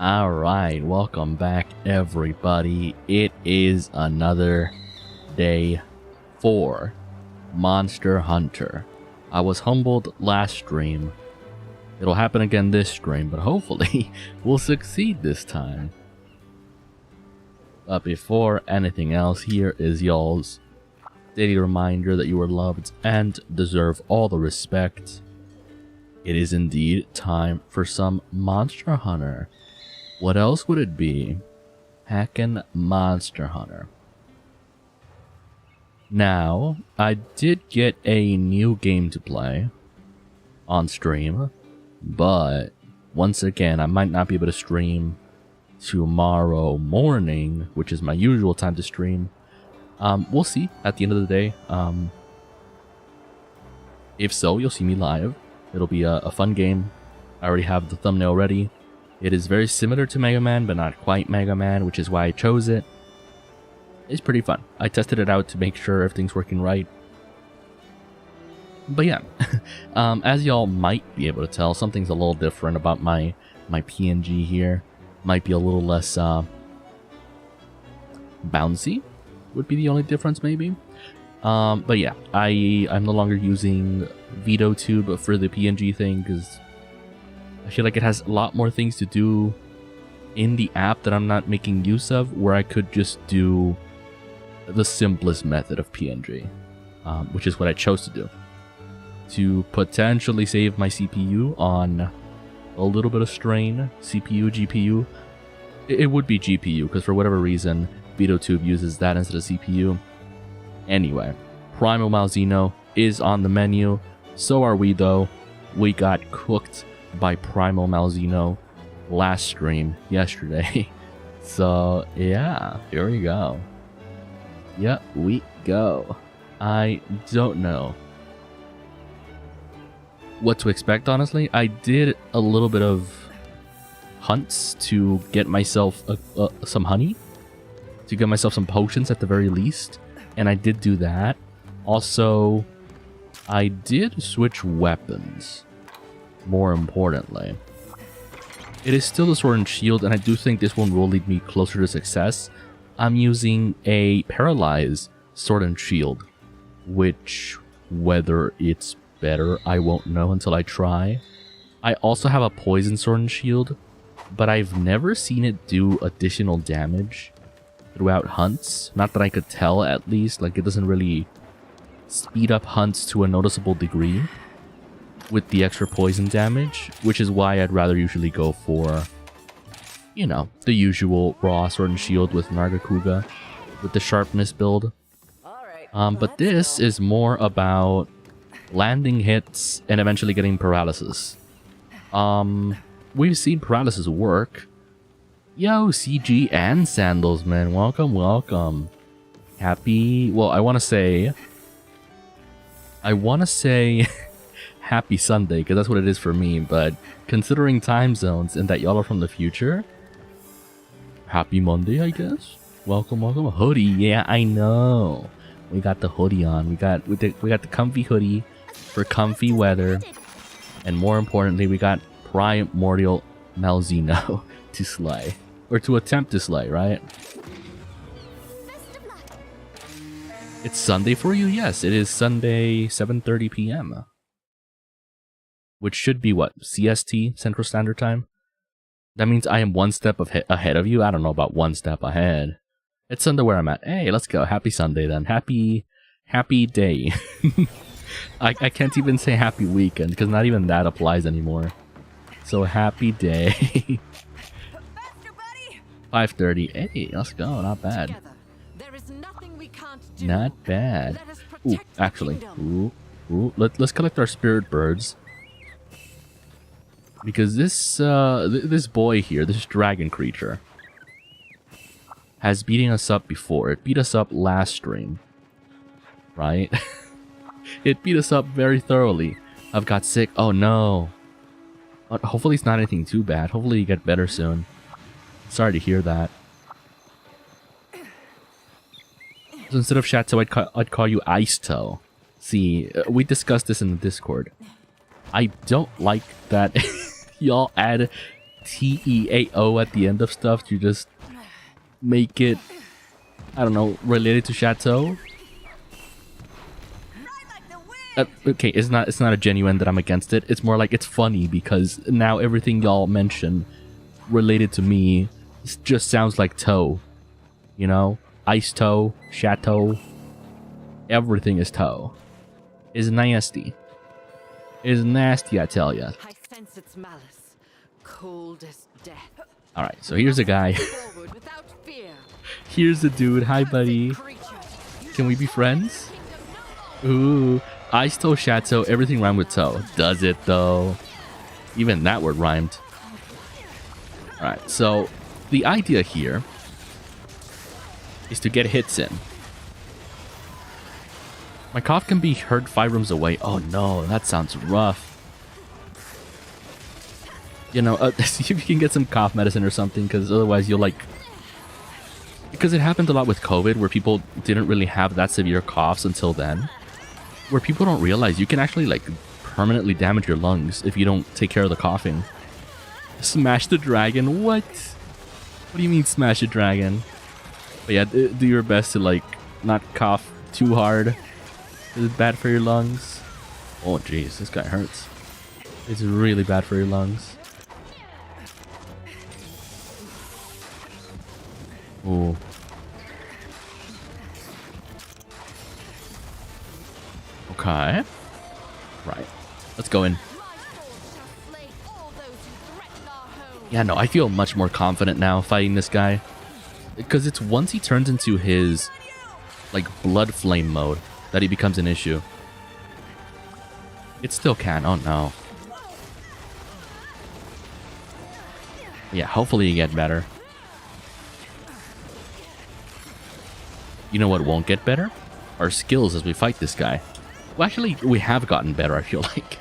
Alright, welcome back everybody. It is another day for Monster Hunter. I was humbled last stream. It'll happen again this stream, but hopefully we'll succeed this time. But before anything else, here is y'all's daily reminder that you are loved and deserve all the respect. It is indeed time for some Monster Hunter. What else would it be? Heckin' Monster Hunter. Now, I did get a new game to play on stream, but once again, I might not be able to stream tomorrow morning, which is my usual time to stream. We'll see at the end of the day. If so, you'll see me live. It'll be a fun game. I already have the thumbnail ready. It is very similar to Mega Man, but not quite Mega Man, which is why I chose it. It's pretty fun. I tested it out to make sure everything's working right. But yeah, as y'all might be able to tell, something's a little different about my PNG here. Might be a little less bouncy, would be the only difference maybe. But yeah, I'm no longer using vtuber for the PNG thing, because I feel like it has a lot more things to do in the app that I'm not making use of, where I could just do the simplest method of PNG, which is what I chose to do. To potentially save my CPU on a little bit of strain, CPU, GPU. It would be GPU, because for whatever reason, vtuber uses that instead of CPU. Anyway, Primordial Malzeno is on the menu. So are we, though. We got cooked by Primordial Malzeno last stream yesterday. So yeah, here we go. Yep, we go. I don't know what to expect, honestly. I did a little bit of hunts to get myself some honey, to get myself some potions at the very least, and I did do that. Also, I did switch weapons, more importantly. It is still the sword and shield, and I do think this one will lead me closer to success. I'm using a paralyzed sword and shield, which, whether it's better, I won't know until I try. I also have a poison sword and shield, but I've never seen it do additional damage throughout hunts. Not that I could tell, at least. Like, it doesn't really speed up hunts to a noticeable degree with the extra poison damage, which is why I'd rather usually go for, you know, the usual raw sword and shield with Nargacuga with the sharpness build. But this is more about landing hits and eventually getting paralysis. We've seen paralysis work. Yo, CG and Sandals, man. Welcome, welcome. Happy, well, I want to say happy Sunday, because that's what it is for me, but considering time zones and that y'all are from the future, happy Monday, I guess. Welcome, welcome. A hoodie, yeah, I know. We got the hoodie on. We got the comfy hoodie for comfy weather, and more importantly, we got Primordial Malzeno to slay, or to attempt to slay, right? It's Sunday for you? Yes, it is Sunday, 7:30 p.m. Which should be what? CST, Central Standard Time? That means I am one step ahead of you? I don't know about one step ahead. It's Sunday where I'm at. Hey, let's go. Happy Sunday then. Happy day. I can't even say happy weekend, because not even that applies anymore. So happy day. 5:30. Hey, let's go. Not bad. Not bad. Ooh, actually. Ooh. Let's collect our spirit birds. Because this boy here, this dragon creature, has beaten us up before. It beat us up last stream. Right? It beat us up very thoroughly. I've got sick. Oh no. Hopefully it's not anything too bad. Hopefully you get better soon. Sorry to hear that. So instead of Chateau, I'd call you Ice Toe. See, we discussed this in the Discord. I don't like that y'all add T-E-A-O at the end of stuff to just make it, I don't know, related to Chateau. Okay, it's not a genuine that I'm against it. It's more like it's funny because now everything y'all mention related to me just sounds like toe. You know? Ice Toe, Chateau, everything is toe. It's nasty. It's nasty, I tell ya. I sense its malice, cold as death. Alright, so here's a guy. Here's a dude. Hi, buddy. Can we be friends? Ooh. Ice Toe, Chateau, everything rhymed with toe. Does it, though? Even that word rhymed. Alright, so the idea here is to get hits in. My cough can be heard 5 rooms away. Oh no, that sounds rough. You know, see if you can get some cough medicine or something, because otherwise you'll like... Because it happened a lot with COVID, where people didn't really have that severe coughs until then. Where people don't realize you can actually like permanently damage your lungs if you don't take care of the coughing. Smash the dragon? What? What do you mean smash a dragon? But yeah, do your best to like not cough too hard. It's bad for your lungs. Oh jeez, this guy hurts. It's really bad for your lungs. Ooh. Okay. Right. Let's go in. Yeah, no, I feel much more confident now fighting this guy. Because it's once he turns into his, like, blood flame mode that he becomes an issue. It still can. Oh, no. Yeah, hopefully you get better. You know what won't get better? Our skills as we fight this guy. Well, actually, we have gotten better, I feel like.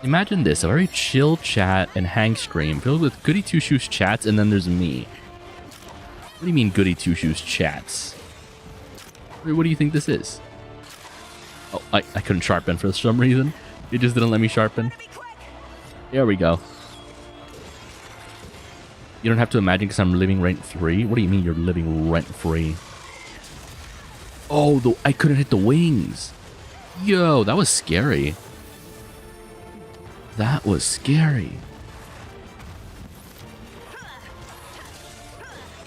Imagine this, a very chill chat and hang stream filled with goody two-shoes chats, and then there's me. What do you mean goody two-shoes chats? What do you think this is? Oh, I couldn't sharpen for some reason. It just didn't let me sharpen. There we go. You don't have to imagine because I'm living rent-free. What do you mean you're living rent-free? Oh, I couldn't hit the wings. Yo, that was scary. That was scary.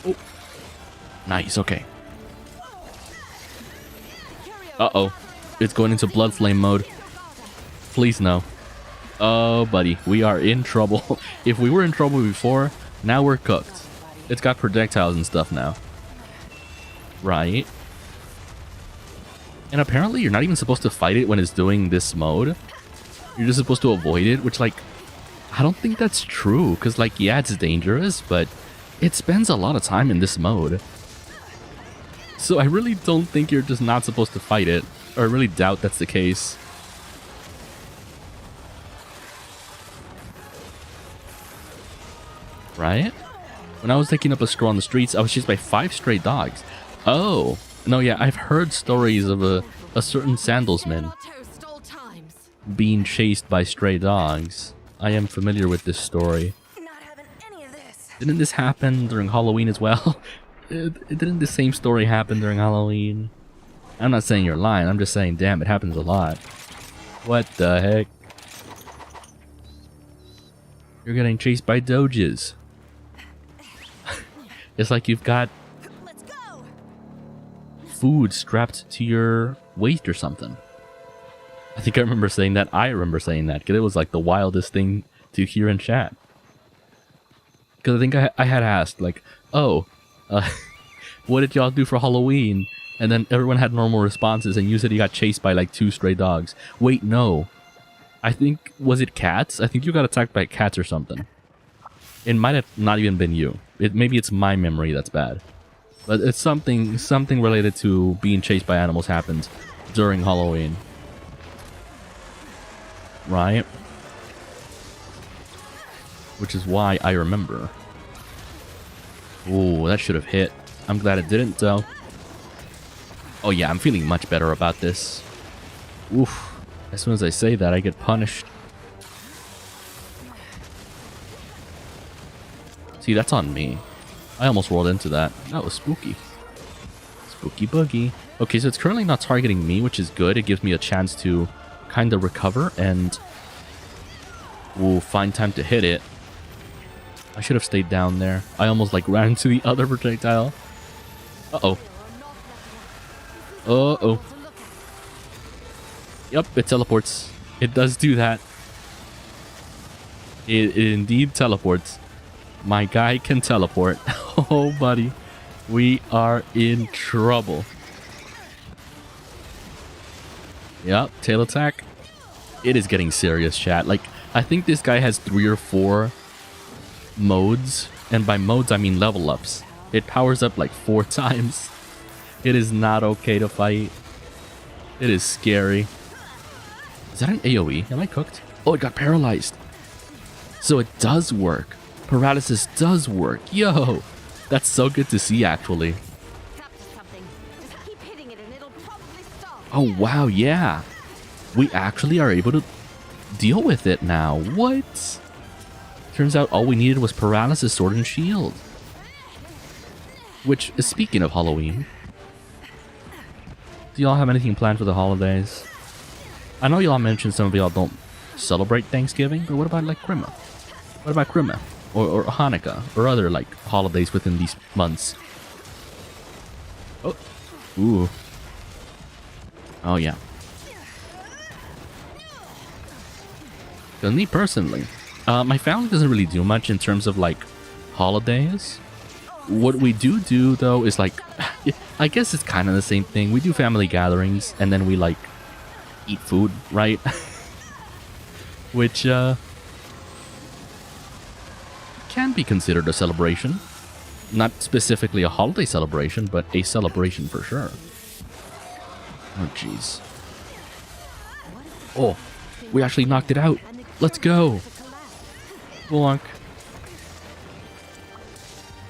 Oh. Nice, okay. Uh-oh. It's going into blood flame mode. Please no. Oh, buddy. We are in trouble. If we were in trouble before, now we're cooked. It's got projectiles and stuff now. Right. And apparently you're not even supposed to fight it when it's doing this mode. You're just supposed to avoid it, which, like, I don't think that's true. Because, like, yeah, it's dangerous, but it spends a lot of time in this mode. So I really don't think you're just not supposed to fight it. Or I really doubt that's the case. Right? When I was taking up a stroll on the streets, I was chased by 5 stray dogs. Oh. No, yeah, I've heard stories of a certain sandalsman being chased by stray dogs. I am familiar with this story. Didn't this happen during Halloween as well? Didn't the same story happen during Halloween? I'm not saying you're lying, I'm just saying, damn, it happens a lot. What the heck? You're getting chased by doges. It's like you've got food strapped to your waist or something. I think I remember saying that. I remember saying that because it was like the wildest thing to hear in chat. Because I think I had asked, like, oh, what did y'all do for Halloween? And then everyone had normal responses, and you said you got chased by like 2 stray dogs. Wait, no. I think, was it cats? I think you got attacked by cats or something. It might have not even been you. Maybe it's my memory that's bad. But it's something related to being chased by animals happened during Halloween. Right? Which is why I remember. Ooh, that should have hit. I'm glad it didn't, though. Oh yeah, I'm feeling much better about this. Oof. As soon as I say that, I get punished. See, that's on me. I almost rolled into that. That was spooky. Spooky boogie. Okay, so it's currently not targeting me, which is good. It gives me a chance to kind of recover and we'll find time to hit it. I should have stayed down there. I almost like ran into the other projectile. Uh-oh. Uh-oh. Yep, it teleports. It does do that. It indeed teleports. My guy can teleport. Oh, buddy. We are in trouble. Yep, tail attack. It is getting serious, chat. Like, I think this guy has 3 or 4 modes. And by modes, I mean level ups. It powers up like 4 times. It is not okay to fight. It is scary. Is that an AoE? Am I cooked? Oh, it got paralyzed. So it does work. Paralysis does work. Yo, that's so good to see, actually. Oh, wow, yeah. We actually are able to deal with it now. What? Turns out all we needed was paralysis, sword, and shield. Which, speaking of Halloween, do y'all have anything planned for the holidays? I know y'all mentioned some of y'all don't celebrate Thanksgiving, but what about like Christmas? What about Christmas? Or Hanukkah, or other like holidays within these months? Oh, ooh. Oh yeah. Because me personally, my family doesn't really do much in terms of like holidays. What we do though is like, I guess it's kind of the same thing. We do family gatherings and then we like eat food, right? Which can be considered a celebration. Not specifically a holiday celebration, but a celebration for sure. Oh, jeez. Oh, we actually knocked it out. Let's go. Bonk.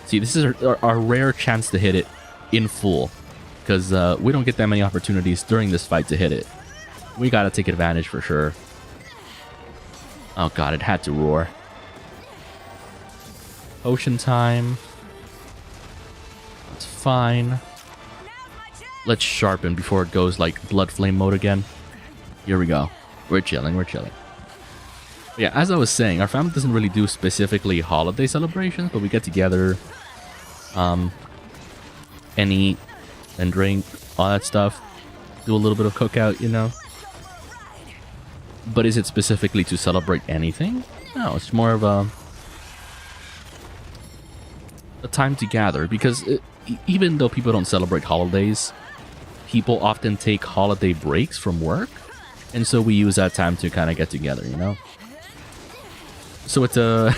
See, this is our rare chance to hit it in full. Because we don't get that many opportunities during this fight to hit it. We gotta take advantage for sure. Oh god, it had to roar. Potion time. That's fine. Let's sharpen before it goes like blood flame mode again. Here we go. We're chilling, we're chilling. But yeah, as I was saying, our family doesn't really do specifically holiday celebrations, but we get together and eat and drink, all that stuff. Do a little bit of cookout, you know. But is it specifically to celebrate anything? No, it's more of a time to gather, because even though people don't celebrate holidays, people often take holiday breaks from work, and so we use that time to kind of get together, you know? So it's a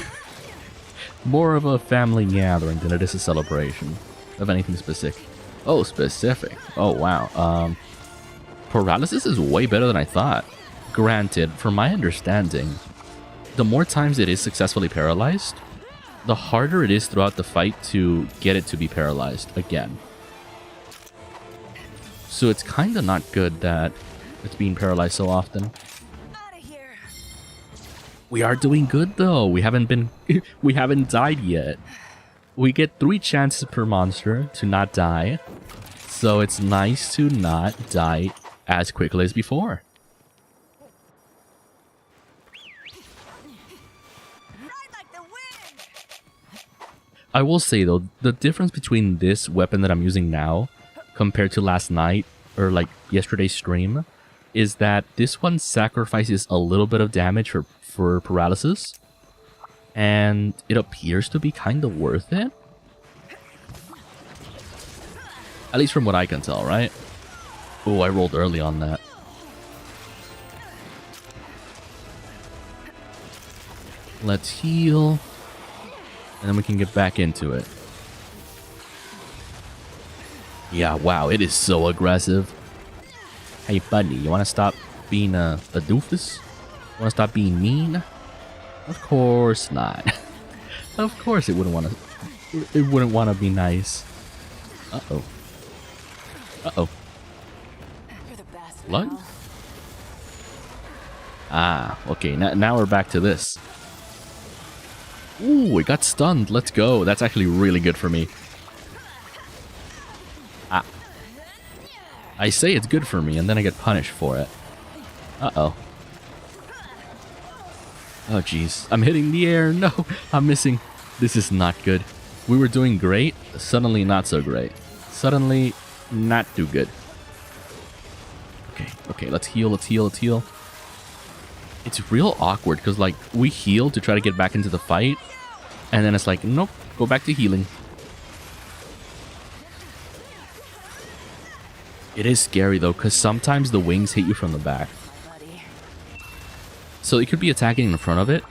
more of a family gathering than it is a celebration of anything specific. Oh, specific. Oh, wow. Paralysis is way better than I thought. Granted, from my understanding, the more times it is successfully paralyzed, the harder it is throughout the fight to get it to be paralyzed again. So it's kind of not good that it's being paralyzed so often. We are doing good though. We haven't died yet. We get 3 chances per monster to not die. So it's nice to not die as quickly as before. I will say though, the difference between this weapon that I'm using now compared to last night or like yesterday's stream is that this one sacrifices a little bit of damage for paralysis, and it appears to be kind of worth it. At least from what I can tell, right? Oh, I rolled early on that. Let's heal. And then we can get back into it. Yeah, wow, it is so aggressive. Hey, buddy, you want to stop being a doofus? You want to stop being mean? Of course not. Of course it wouldn't want to. It wouldn't want to be nice. Uh-oh. Uh-oh. Blood? Ah, okay, now we're back to this. Ooh, it got stunned. Let's go. That's actually really good for me. Ah. I say it's good for me, and then I get punished for it. Uh-oh. Oh, jeez. I'm hitting the air. No, I'm missing. This is not good. We were doing great. Suddenly, not so great. Suddenly, not too good. Okay, okay. Let's heal, let's heal, let's heal. It's real awkward because, like, we heal to try to get back into the fight, and then it's like, nope, go back to healing. It is scary, though, because sometimes the wings hit you from the back. So it could be attacking in front of it,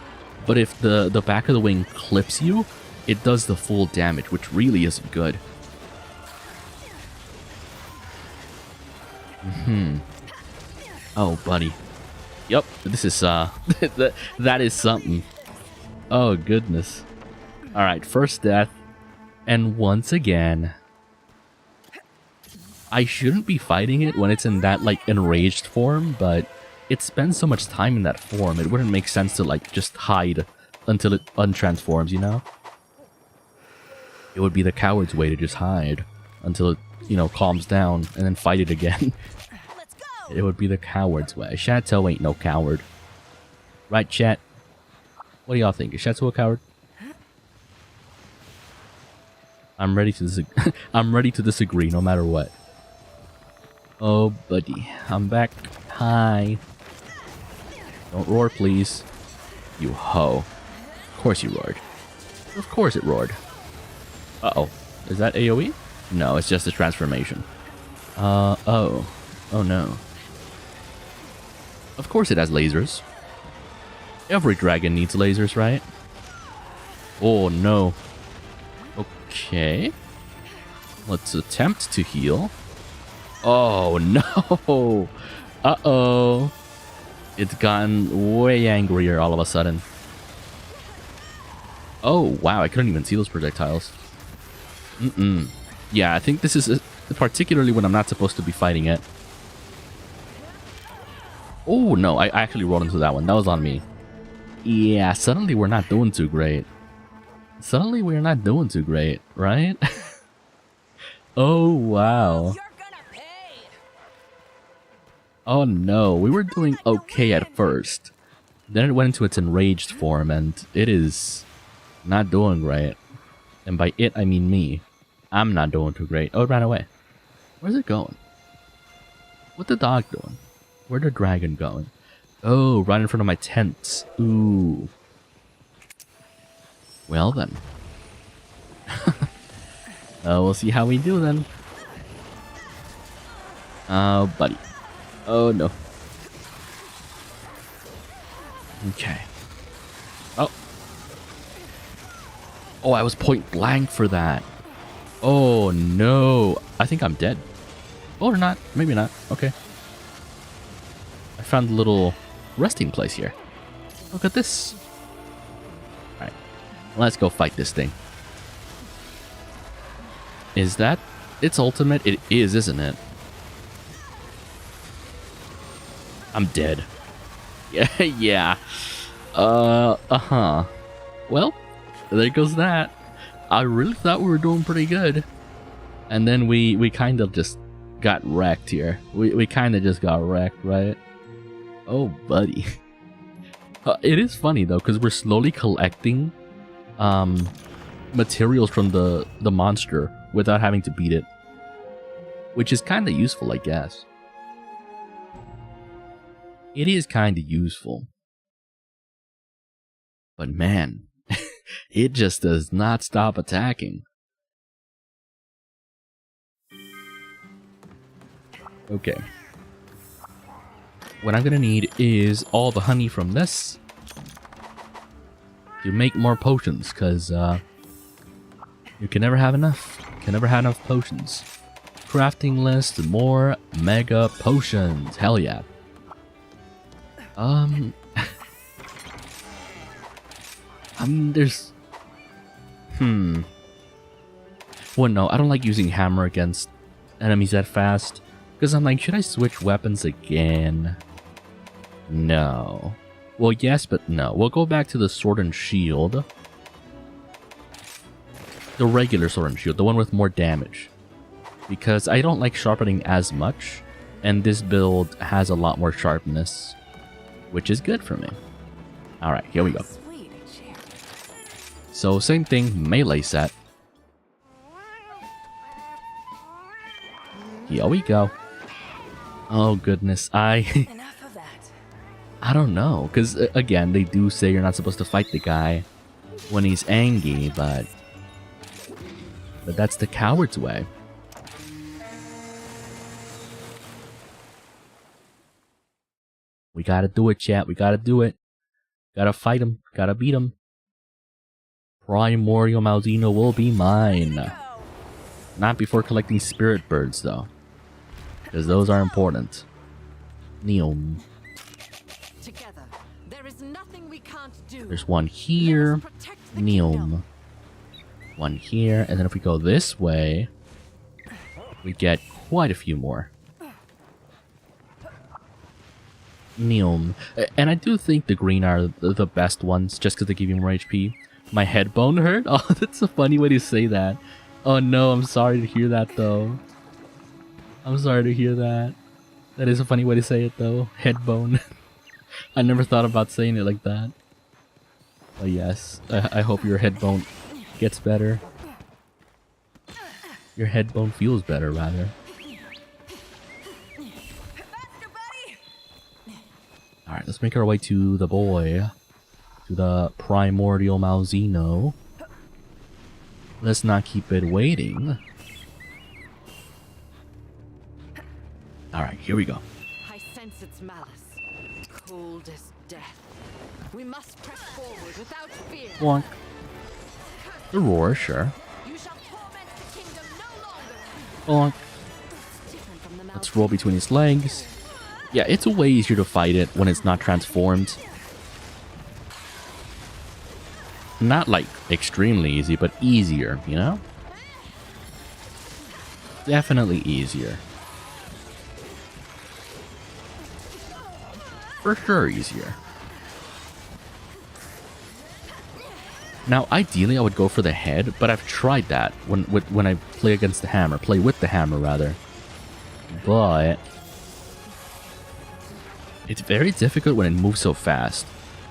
but if the back of the wing clips you, it does the full damage, which really isn't good. Oh, buddy. Yep, this is, that is something. Oh, goodness. Alright, first death. And once again, I shouldn't be fighting it when it's in that, like, enraged form, but it spends so much time in that form, it wouldn't make sense to, like, just hide until it untransforms, you know? It would be the coward's way to just hide until it, you know, calms down and then fight it again. It would be the coward's way. Chateau ain't no coward. Right, chat? What do y'all think? Is Chateau a coward? I'm ready to disagree no matter what. Oh, buddy. I'm back. Hi. Don't roar, please. You hoe. Of course you roared. Of course it roared. Uh-oh. Is that AoE? No, it's just a transformation. Oh. Oh, no. Of course it has lasers. Every dragon needs lasers, right? Oh, no. Okay. Let's attempt to heal. Oh, no. Uh-oh. It's gotten way angrier all of a sudden. Oh, wow. I couldn't even see those projectiles. Yeah, I think this is particularly when I'm not supposed to be fighting it. Oh, no. I actually rolled into that one. That was on me. Yeah, suddenly we're not doing too great. Suddenly we're not doing too great, right? Oh, wow. Oh, no. We were doing okay at first. Then it went into its enraged form, and it is not doing great. And by it, I mean me. I'm not doing too great. Oh, it ran away. Where's it going? What's the dog doing? Where's the dragon going? Oh, right in front of my tent. Ooh. Well then. We'll see how we do then. Oh, buddy. Oh, no. Okay. Oh. Oh, I was point blank for that. Oh, no. I think I'm dead. Oh, or not. Maybe not. Okay. I found a little resting place here. Look at this. Alright. Let's go fight this thing. Is that its ultimate? It is, isn't it? I'm dead. Yeah, yeah. Uh-huh. Well, there goes that. I really thought we were doing pretty good. And then we kind of just got wrecked here. We kind of just got wrecked, right? Oh, buddy. It is funny, though, because we're slowly collecting materials from the monster without having to beat it. Which is kind of useful, I guess. It is kind of useful. But man, it just does not stop attacking. Okay. What I'm gonna need is all the honey from this to make more potions, because you can never have enough. Can never have enough potions. Crafting list, more mega potions. Hell yeah. I mean, there's... Well, no, I don't like using hammer against enemies that fast. Because I'm like, should I switch weapons again? No. Well, yes, but no. We'll go back to the sword and shield. The regular sword and shield, the one with more damage. Because I don't like sharpening as much. And this build has a lot more sharpness. Which is good for me. Alright, here we go. So, same thing, melee set. Here we go. Oh goodness, I don't know, because again, they do say you're not supposed to fight the guy when he's angry, but that's the coward's way. We gotta do it, chat. We gotta do it. Gotta fight him. Gotta beat him. Primordial Malzeno will be mine. Not before collecting spirit birds, though. Because those are important. Neom. Together, there is nothing we can't do. There's one here. Neom. One here. And then if we go this way, we get quite a few more. Neom. And I do think the green are the best ones, just because they give you more HP. My head bone hurt? Oh, that's a funny way to say that. Oh no, I'm sorry to hear that though. I'm sorry to hear that. That is a funny way to say it though. Head bone. I never thought about saying it like that. But yes, I hope your head bone gets better. Your head bone feels better, rather. Alright, let's make our way to the boy. To the Primordial Malzeno. Let's not keep it waiting. Alright, here we go. I sense its malice. Cold as death. We must press forward without fear. Wonk. The roar, sure. You shall torment the kingdom no longer. Bonk. Different from the Let's roll between his legs. Yeah, it's way easier to fight it when it's not transformed. Not like extremely easy, but easier, you know? Definitely easier. For sure easier. Now, ideally, I would go for the head, but I've tried that when I play against the hammer. Play with the hammer, rather. But it's very difficult when it moves so fast.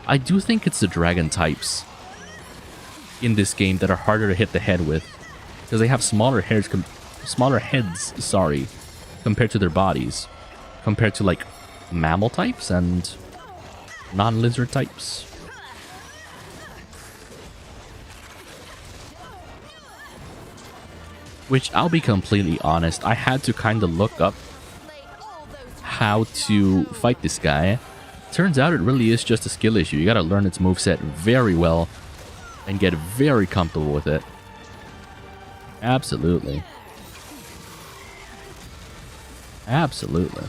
I do think it's the dragon types in this game that are harder to hit the head with, because they have smaller heads, compared to their bodies, compared to like mammal types and non-lizard types. Which, I'll be completely honest, I had to kind of look up how to fight this guy. Turns out it really is just a skill issue. You gotta learn its moveset very well and get very comfortable with it. Absolutely. Absolutely.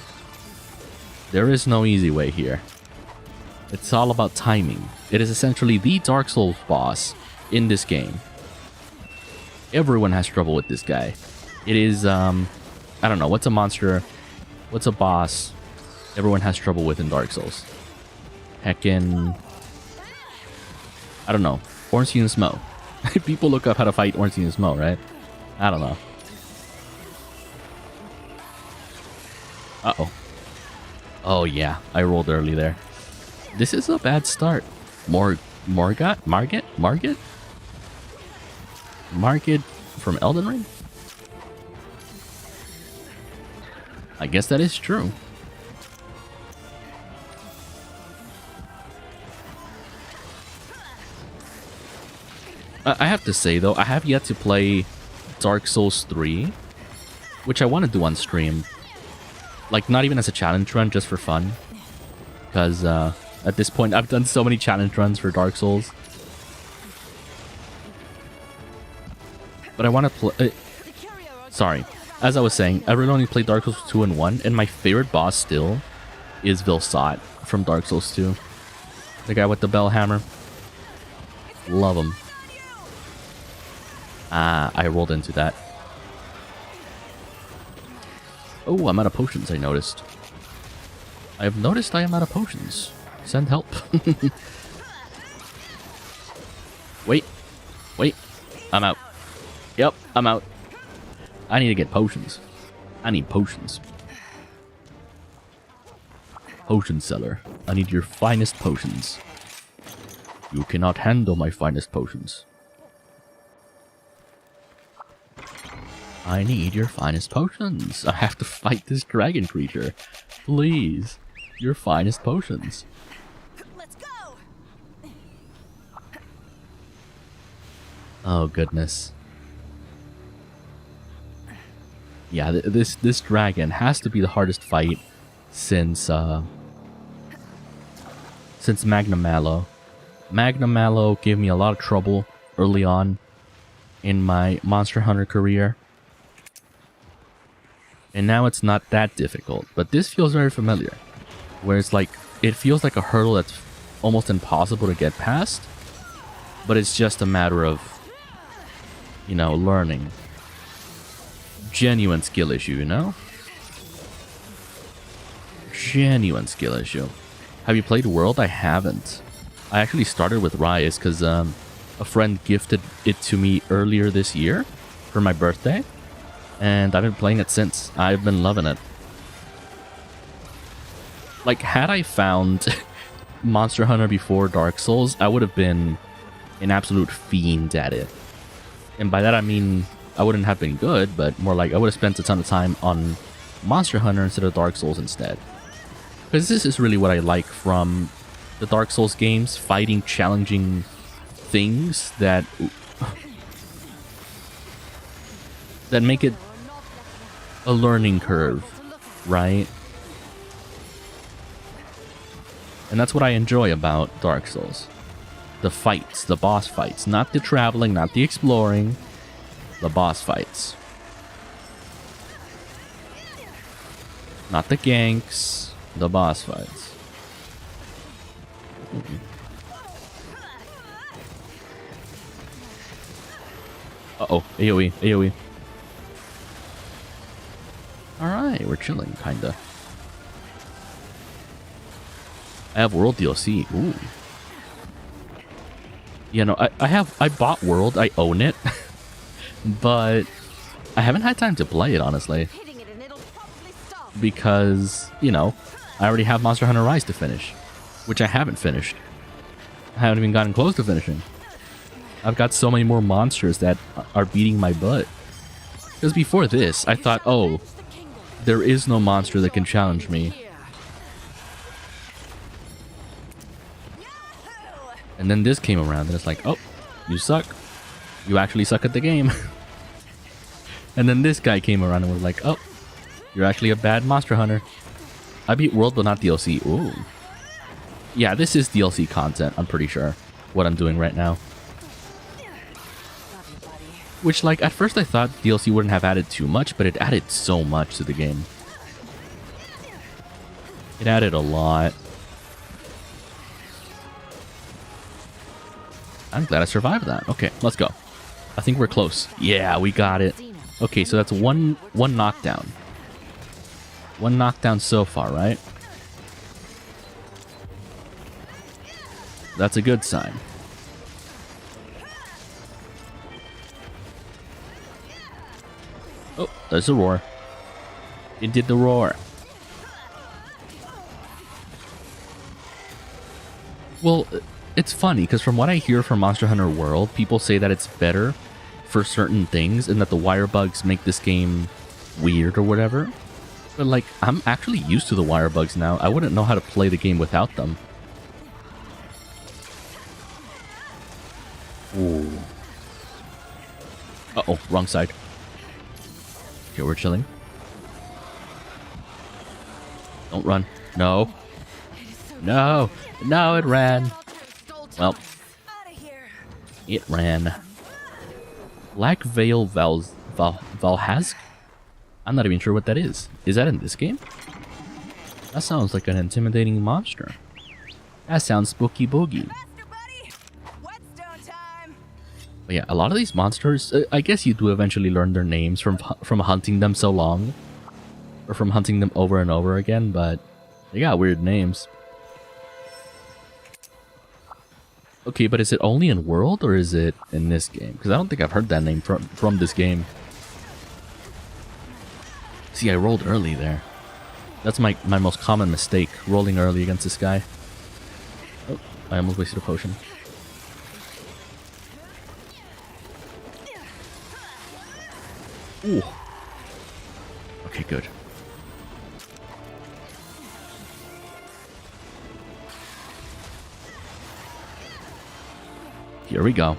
There is no easy way here. It's all about timing. It is essentially the Dark Souls boss in this game. Everyone has trouble with this guy. It is, I don't know, what's a monster, what's a boss everyone has trouble with in Dark Souls? Heckin', I don't know, Ornstein and Smough. People look up how to fight Ornstein and Smough, right? I don't know. Uh-oh. Oh yeah, I rolled early there. This is a bad start. Margit from Elden Ring? I guess that is true. I have to say though, I have yet to play Dark Souls 3, which I want to do on stream. Like, not even as a challenge run, just for fun. Because at this point, I've done so many challenge runs for Dark Souls. But I want to play... sorry. As I was saying, I really only played Dark Souls 2 and 1, and my favorite boss still is Vilsat from Dark Souls 2. The guy with the bell hammer. Love him. Ah, I rolled into that. Oh, I'm out of potions, I noticed. I have noticed I am out of potions. Send help. Wait. Wait. I'm out. Yep, I'm out. I need to get potions. I need potions. Potion seller. I need your finest potions. You cannot handle my finest potions. I need your finest potions. I have to fight this dragon creature. Please. Your finest potions. Let's go. Oh, goodness. Yeah, this dragon has to be the hardest fight since Magnum Mallow. Magnum Mallow gave me a lot of trouble early on in my Monster Hunter career. And now it's not that difficult, but this feels very familiar. Where it's like, it feels like a hurdle that's almost impossible to get past, but it's just a matter of, you know, learning. Genuine skill issue, you know? Genuine skill issue. Have you played World? I haven't. I actually started with Rise because a friend gifted it to me earlier this year for my birthday. And I've been playing it since. I've been loving it. Like, had I found Monster Hunter before Dark Souls, I would have been an absolute fiend at it. And by that I mean, I wouldn't have been good, but more like I would have spent a ton of time on Monster Hunter instead of Dark Souls instead. Because this is really what I like from the Dark Souls games, fighting challenging things that make it a learning curve, right? And that's what I enjoy about Dark Souls. The fights, the boss fights, not the traveling, not the exploring, the boss fights. Not the ganks, the boss fights. Uh-oh, AoE, AoE. Alright, we're chilling, kinda. I have World DLC. Ooh. You know, I bought World, I own it. But I haven't had time to play it, honestly. Because, you know, I already have Monster Hunter Rise to finish. Which I haven't finished. I haven't even gotten close to finishing. I've got so many more monsters that are beating my butt. Because before this, I thought, oh, there is no monster that can challenge me. And then this came around and it's like, oh, you suck. You actually suck at the game. And then this guy came around and was like, oh, you're actually a bad monster hunter. I beat World but not DLC. Ooh. Yeah, this is DLC content, I'm pretty sure. What I'm doing right now. Which, like, at first I thought DLC wouldn't have added too much, but it added so much to the game. It added a lot. I'm glad I survived that. Okay, let's go. I think we're close. Yeah, we got it. Okay, so that's one knockdown. One knockdown so far, right? That's a good sign. Oh, there's a roar. It did the roar. Well, it's funny, because from what I hear from Monster Hunter World, people say that it's better for certain things, and that the wire bugs make this game weird or whatever. But, like, I'm actually used to the wire bugs now. I wouldn't know how to play the game without them. Ooh. Uh-oh, wrong side. Okay, we're chilling. Don't run. No. No. No, it ran. Well, it ran. Black Veil Valhazg? I'm not even sure what that is. Is that in this game? That sounds like an intimidating monster. That sounds spooky boogie. But yeah, a lot of these monsters, I guess you do eventually learn their names from hunting them so long. Or from hunting them over and over again, but they got weird names. Okay, but is it only in World or is it in this game? Because I don't think I've heard that name from this game. See, I rolled early there. That's my most common mistake, rolling early against this guy. Oh, I almost wasted a potion. Ooh. Okay, good. Here we go.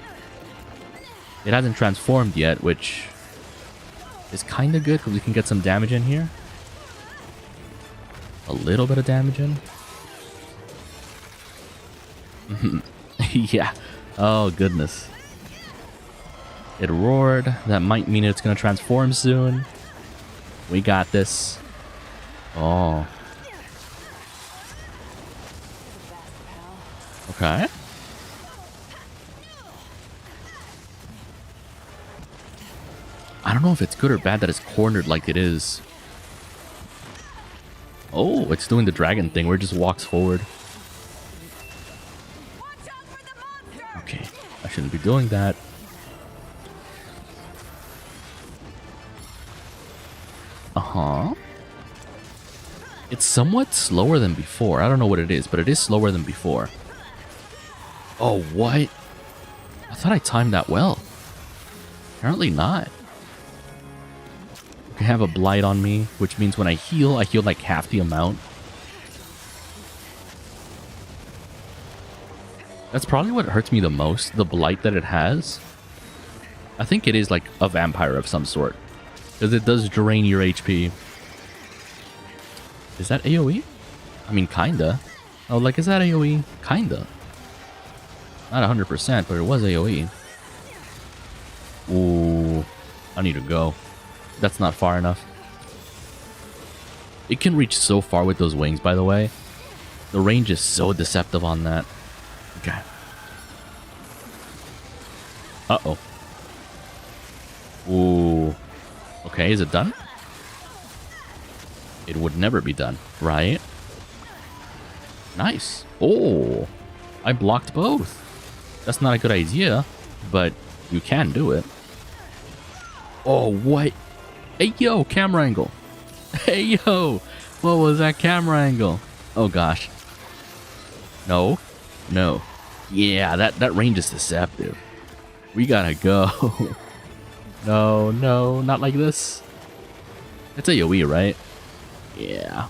It hasn't transformed yet, which is kind of good because we can get some damage in here. A little bit of damage in. Yeah. Oh, goodness. It roared. That might mean it's going to transform soon. We got this. Oh. Okay. I don't know if it's good or bad that it's cornered like it is. Oh, it's doing the dragon thing where it just walks forward. Okay, I shouldn't be doing that. Uh-huh. It's somewhat slower than before. I don't know what it is, but it is slower than before. Oh, what? I thought I timed that well. Apparently not. I have a blight on me, which means when I heal like half the amount. That's probably what hurts me the most, the blight that it has. I think it is like a vampire of some sort, because it does drain your HP. Is that AoE? I mean, kinda. Oh, like, is that AoE? Kinda. Not 100%, but it was AoE. Ooh, I need to go. That's not far enough. It can reach so far with those wings, by the way. The range is so deceptive on that. Okay. Uh-oh. Ooh. Okay, is it done? It would never be done, right? Nice. Oh, I blocked both. That's not a good idea, but you can do it. Oh, what? Hey, yo, camera angle. Hey, yo, what was that camera angle? Oh, gosh. No, no. Yeah, that range is deceptive. We gotta go. No, no, not like this. It's AoE, right? Yeah.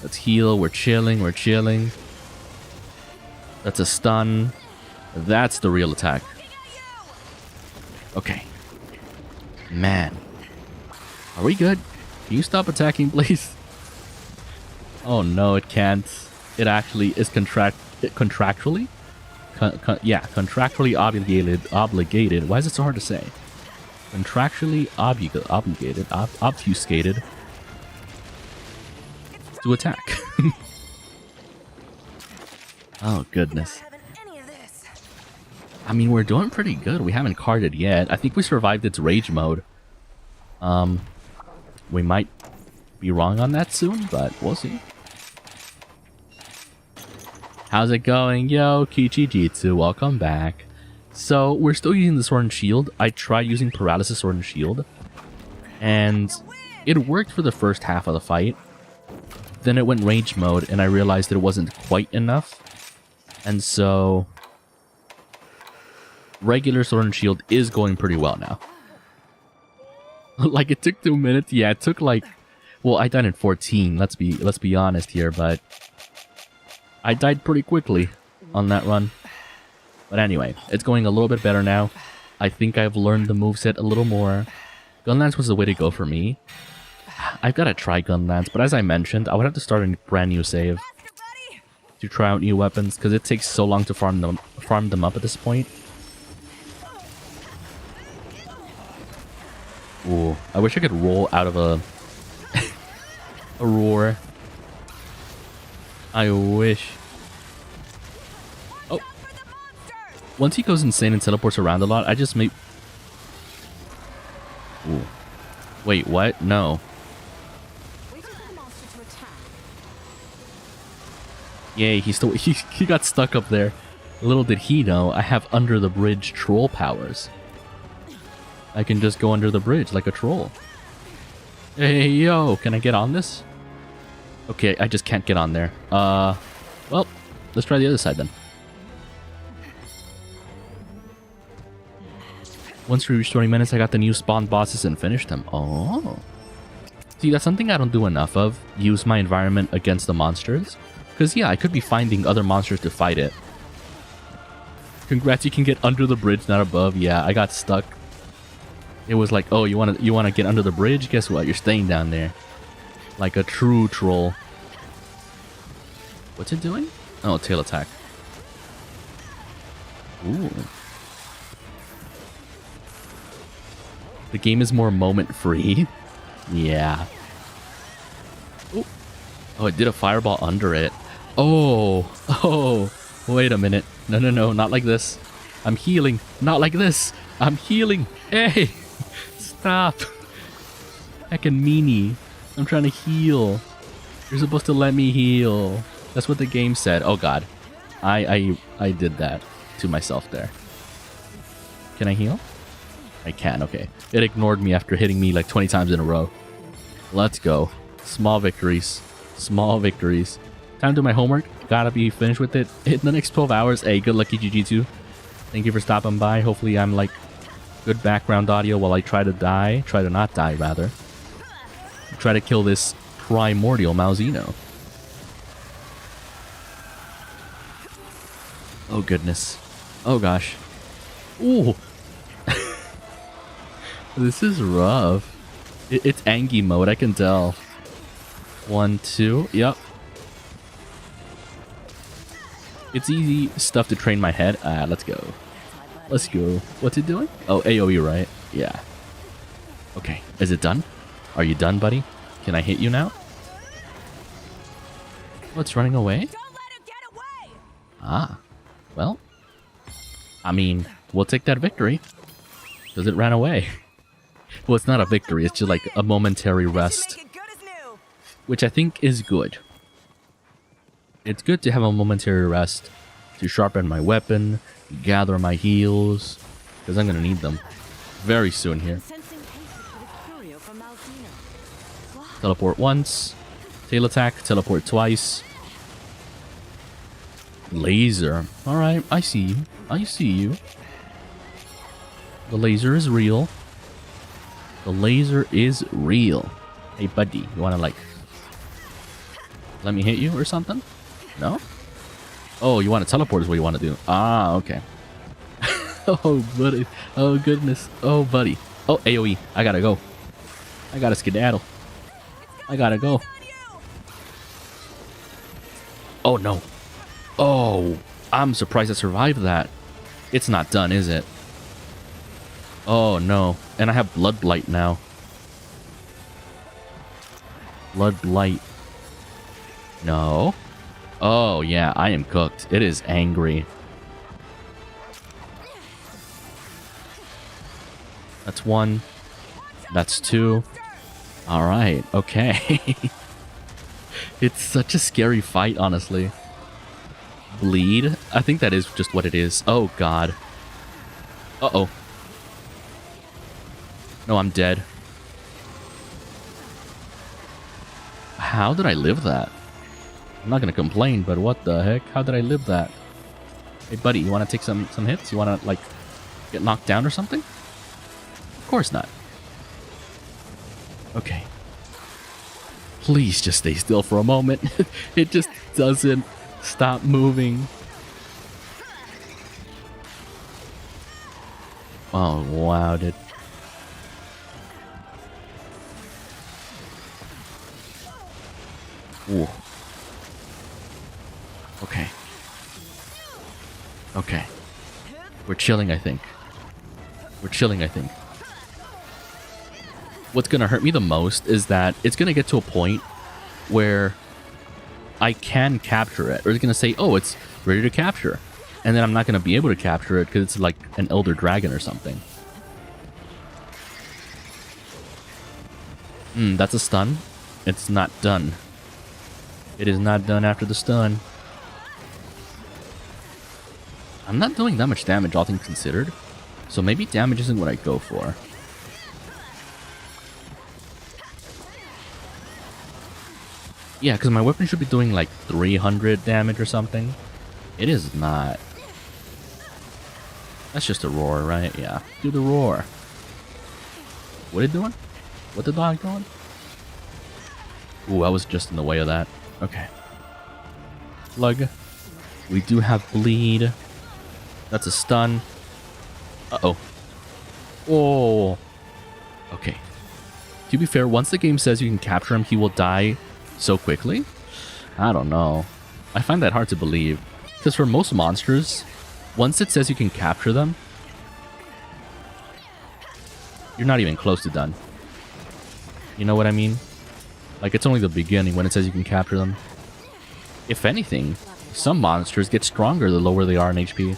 Let's heal. We're chilling. We're chilling. That's a stun. That's the real attack. Okay. Man. Are we good? Can you stop attacking, please? Oh, no, it can't. It actually is contractually? Yeah, contractually obligated. Why is it so hard to say? Contractually obligated, obfuscated to attack. Oh, goodness. I mean, we're doing pretty good. We haven't carded yet. I think we survived its rage mode. We might be wrong on that soon, but we'll see. How's it going? Yo, Kichijitsu, welcome back. So, we're still using the Sword and Shield. I tried using Paralysis Sword and Shield, and it worked for the first half of the fight. Then it went rage mode, and I realized that it wasn't quite enough. And so, regular Sword and Shield is going pretty well now. Like, it took 2 minutes. Yeah, it took like... Well, I died in 14. Let's be honest here, but... I died pretty quickly on that run. But anyway, it's going a little bit better now. I think I've learned the moveset a little more. Gunlance was the way to go for me. I've got to try Gunlance, but as I mentioned, I would have to start a brand new save to try out new weapons, because it takes so long to farm them up at this point. Ooh, I wish I could roll out of a roar. I wish. Oh. Once he goes insane and teleports around a lot, I just may... Ooh. Wait, what? No. Yay, he got stuck up there. Little did he know, I have under the bridge troll powers. I can just go under the bridge like a troll. Hey, yo, can I get on this? Okay, I just can't get on there. Well, let's try the other side then. Once we reach 20 minutes, I got the new spawn bosses and finished them. Oh. See, that's something I don't do enough of. Use my environment against the monsters. Because, yeah, I could be finding other monsters to fight it. Congrats, you can get under the bridge, not above. Yeah, I got stuck. It was like, oh, you wanna get under the bridge? Guess what? You're staying down there. Like a true troll. What's it doing? Oh, tail attack. Ooh. The game is more moment-free. Yeah. Ooh. Oh, it did a fireball under it. Oh. Oh. Wait a minute. No, no, no. Not like this. I'm healing. Not like this. I'm healing. Hey. Stop. Heckin' meanie. I'm trying to heal. You're supposed to let me heal. That's what the game said. Oh god. I did that to myself there. Can I heal? I can, okay. It ignored me after hitting me like 20 times in a row. Let's go. Small victories. Small victories. Time to do my homework. Gotta be finished with it in the next 12 hours. Hey, good lucky Jiu-Jitsu. Thank you for stopping by. Hopefully I'm like good background audio while I try to die. Try to not die, rather. Try to kill this Primordial Malzeno. Oh, goodness. Oh, gosh. Ooh. This is rough. It's Angie mode, I can tell. 1, 2. Yep. It's easy stuff to train my head. Let's go. Let's go. What's it doing? Oh, AoE, right? Yeah. Okay. Is it done? Are you done, buddy? Can I hit you now? Oh, it's running away? Don't let it get away! Ah. Well. I mean, we'll take that victory. Because it ran away. Well, it's not a victory. It's just like a momentary rest. Make it good as new. Which I think is good. It's good to have a momentary rest. To sharpen my weapon. Gather my heals. Because I'm going to need them. Very soon here. Sensing cases for the curio from Malzeno. Teleport once. Tail attack. Teleport twice. Laser. Alright, I see you. I see you. The laser is real. The laser is real. Hey, buddy. You want to, like... let me hit you or something? No? Oh, you want to teleport is what you want to do. Ah, okay. Oh, buddy. Oh, goodness. Oh, buddy. Oh, AoE. I gotta go. I gotta skedaddle. I gotta go. Oh, no. Oh, I'm surprised I survived that. It's not done, is it? Oh, no. And I have Blood Blight now. Blood Blight. No. Oh, yeah, I am cooked. It is angry. That's one. That's two. Alright, okay. It's such a scary fight, honestly. Bleed? I think that is just what it is. Oh, God. Uh-oh. No, I'm dead. How did I live that? I'm not gonna complain, but what the heck? How did I live that? Hey, buddy, you want to take some hits? You want to, like, get knocked down or something? Of course not. Okay. Please just stay still for a moment. It just doesn't stop moving. Oh, wow, dude. Ooh. Okay. Okay. We're chilling, I think. We're chilling, I think. What's going to hurt me the most is that it's going to get to a point where I can capture it. Or it's going to say, oh, it's ready to capture. And then I'm not going to be able to capture it because it's like an Elder Dragon or something. That's a stun. It's not done. It is not done after the stun. I'm not doing that much damage, all things considered. So maybe damage isn't what I go for. Yeah, because my weapon should be doing like 300 damage or something. It is not. That's just a roar, right? Yeah. Do the roar. What it doing? What the dog doing? Ooh, I was just in the way of that. Okay. Slug. We do have bleed. That's a stun. Uh-oh. Oh. Okay. To be fair, once the game says you can capture him, he will die so quickly? I don't know. I find that hard to believe. Because for most monsters, once it says you can capture them, you're not even close to done. You know what I mean? Like, it's only the beginning when it says you can capture them. If anything, some monsters get stronger the lower they are in HP.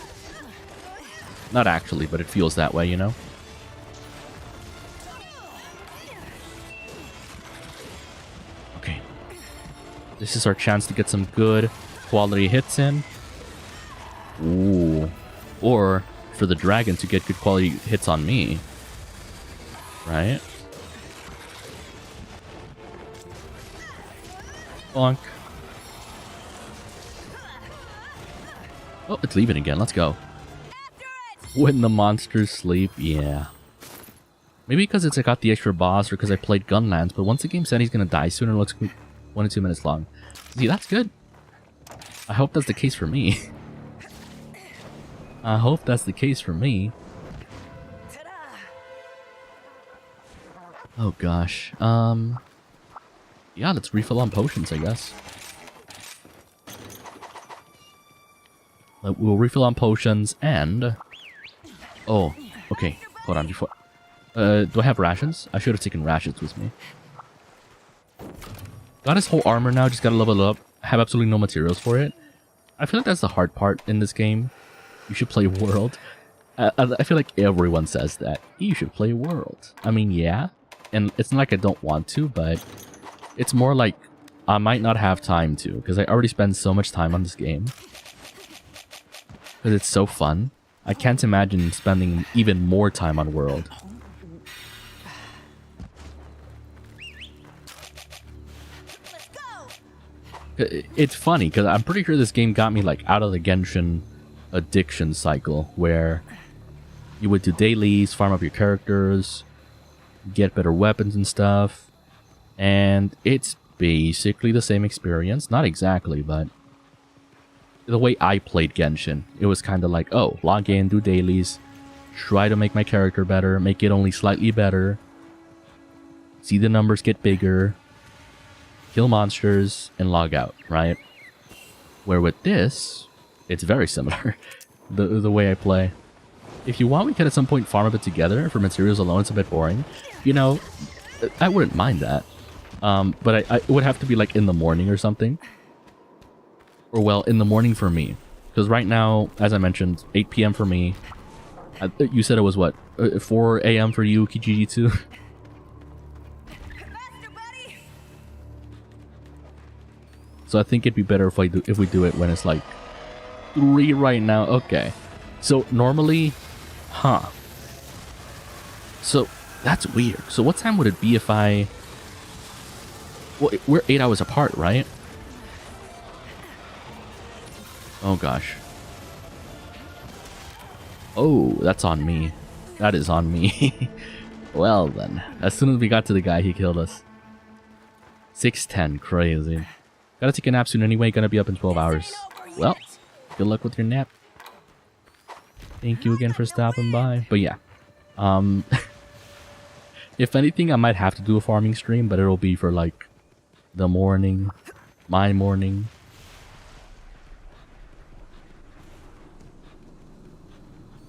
Not actually, but it feels that way, you know? Okay. This is our chance to get some good quality hits in. Ooh. Or for the dragon to get good quality hits on me. Right? Bonk. Oh, it's leaving again. Let's go. When the monsters sleep, yeah. Maybe because it's got the extra boss or because I played Gunlands, but once the game said he's going to die soon, it looks 1 to 2 minutes long. See, that's good. I hope that's the case for me. I hope that's the case for me. Oh gosh. Yeah, let's refill on potions, I guess. We'll refill on potions and... Oh, okay. Hold on, before... do I have rations? I should have taken rations with me. Got his whole armor now, just gotta level it up. have absolutely no materials for it. I feel like that's the hard part in this game. You should play World. I feel like everyone says that. You should play World. I mean, yeah. And it's not like I don't want to, but it's more like I might not have time to, because I already spend so much time on this game. Because it's so fun. I can't imagine spending even more time on World. It's funny, because I'm pretty sure this game got me like out of the Genshin addiction cycle, where you would do dailies, farm up your characters, get better weapons and stuff, and it's basically the same experience. Not exactly, but the way I played Genshin, it was kind of like, oh, log in, do dailies, try to make my character better, make it only slightly better, see the numbers get bigger, kill monsters, and log out, right? Where with this, it's very similar, the way I play. If you want, we could at some point farm a bit together. For materials alone, it's a bit boring. You know, I wouldn't mind that. But it would have to be like in the morning or something. Or well, in the morning for me. Because right now, as I mentioned, 8 PM for me. You said it was what? 4 AM for you, Kijiji2? So I think it'd be better if we do it when it's like 3 right now. Okay. So normally, so that's weird. So what time would it be if I... Well, we're 8 hours apart, right? Oh gosh. Oh, that's on me. That is on me. Well then, as soon as we got to the guy, he killed us. 6:10, crazy. Gotta take a nap soon anyway, gonna be up in 12 hours. Well, good luck with your nap. Thank you again for stopping by. But yeah, if anything, I might have to do a farming stream, but it'll be for like the morning, my morning.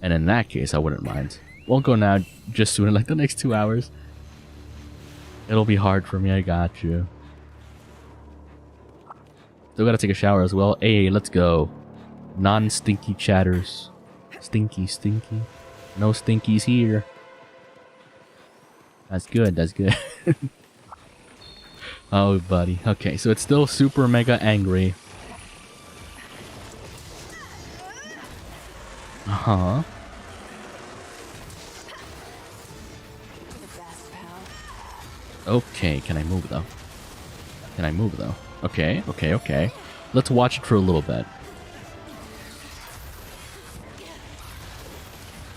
And in that case, I wouldn't mind. Won't go now, just soon in like the next 2 hours. It'll be hard for me, I got you. Still gotta take a shower as well. Hey, let's go. Non-stinky chatters. Stinky, stinky. No stinkies here. That's good, that's good. Oh, buddy. Okay, so it's still super mega angry. Uh-huh. Okay, can I move though? Can I move though? Okay, okay, okay. Let's watch it for a little bit.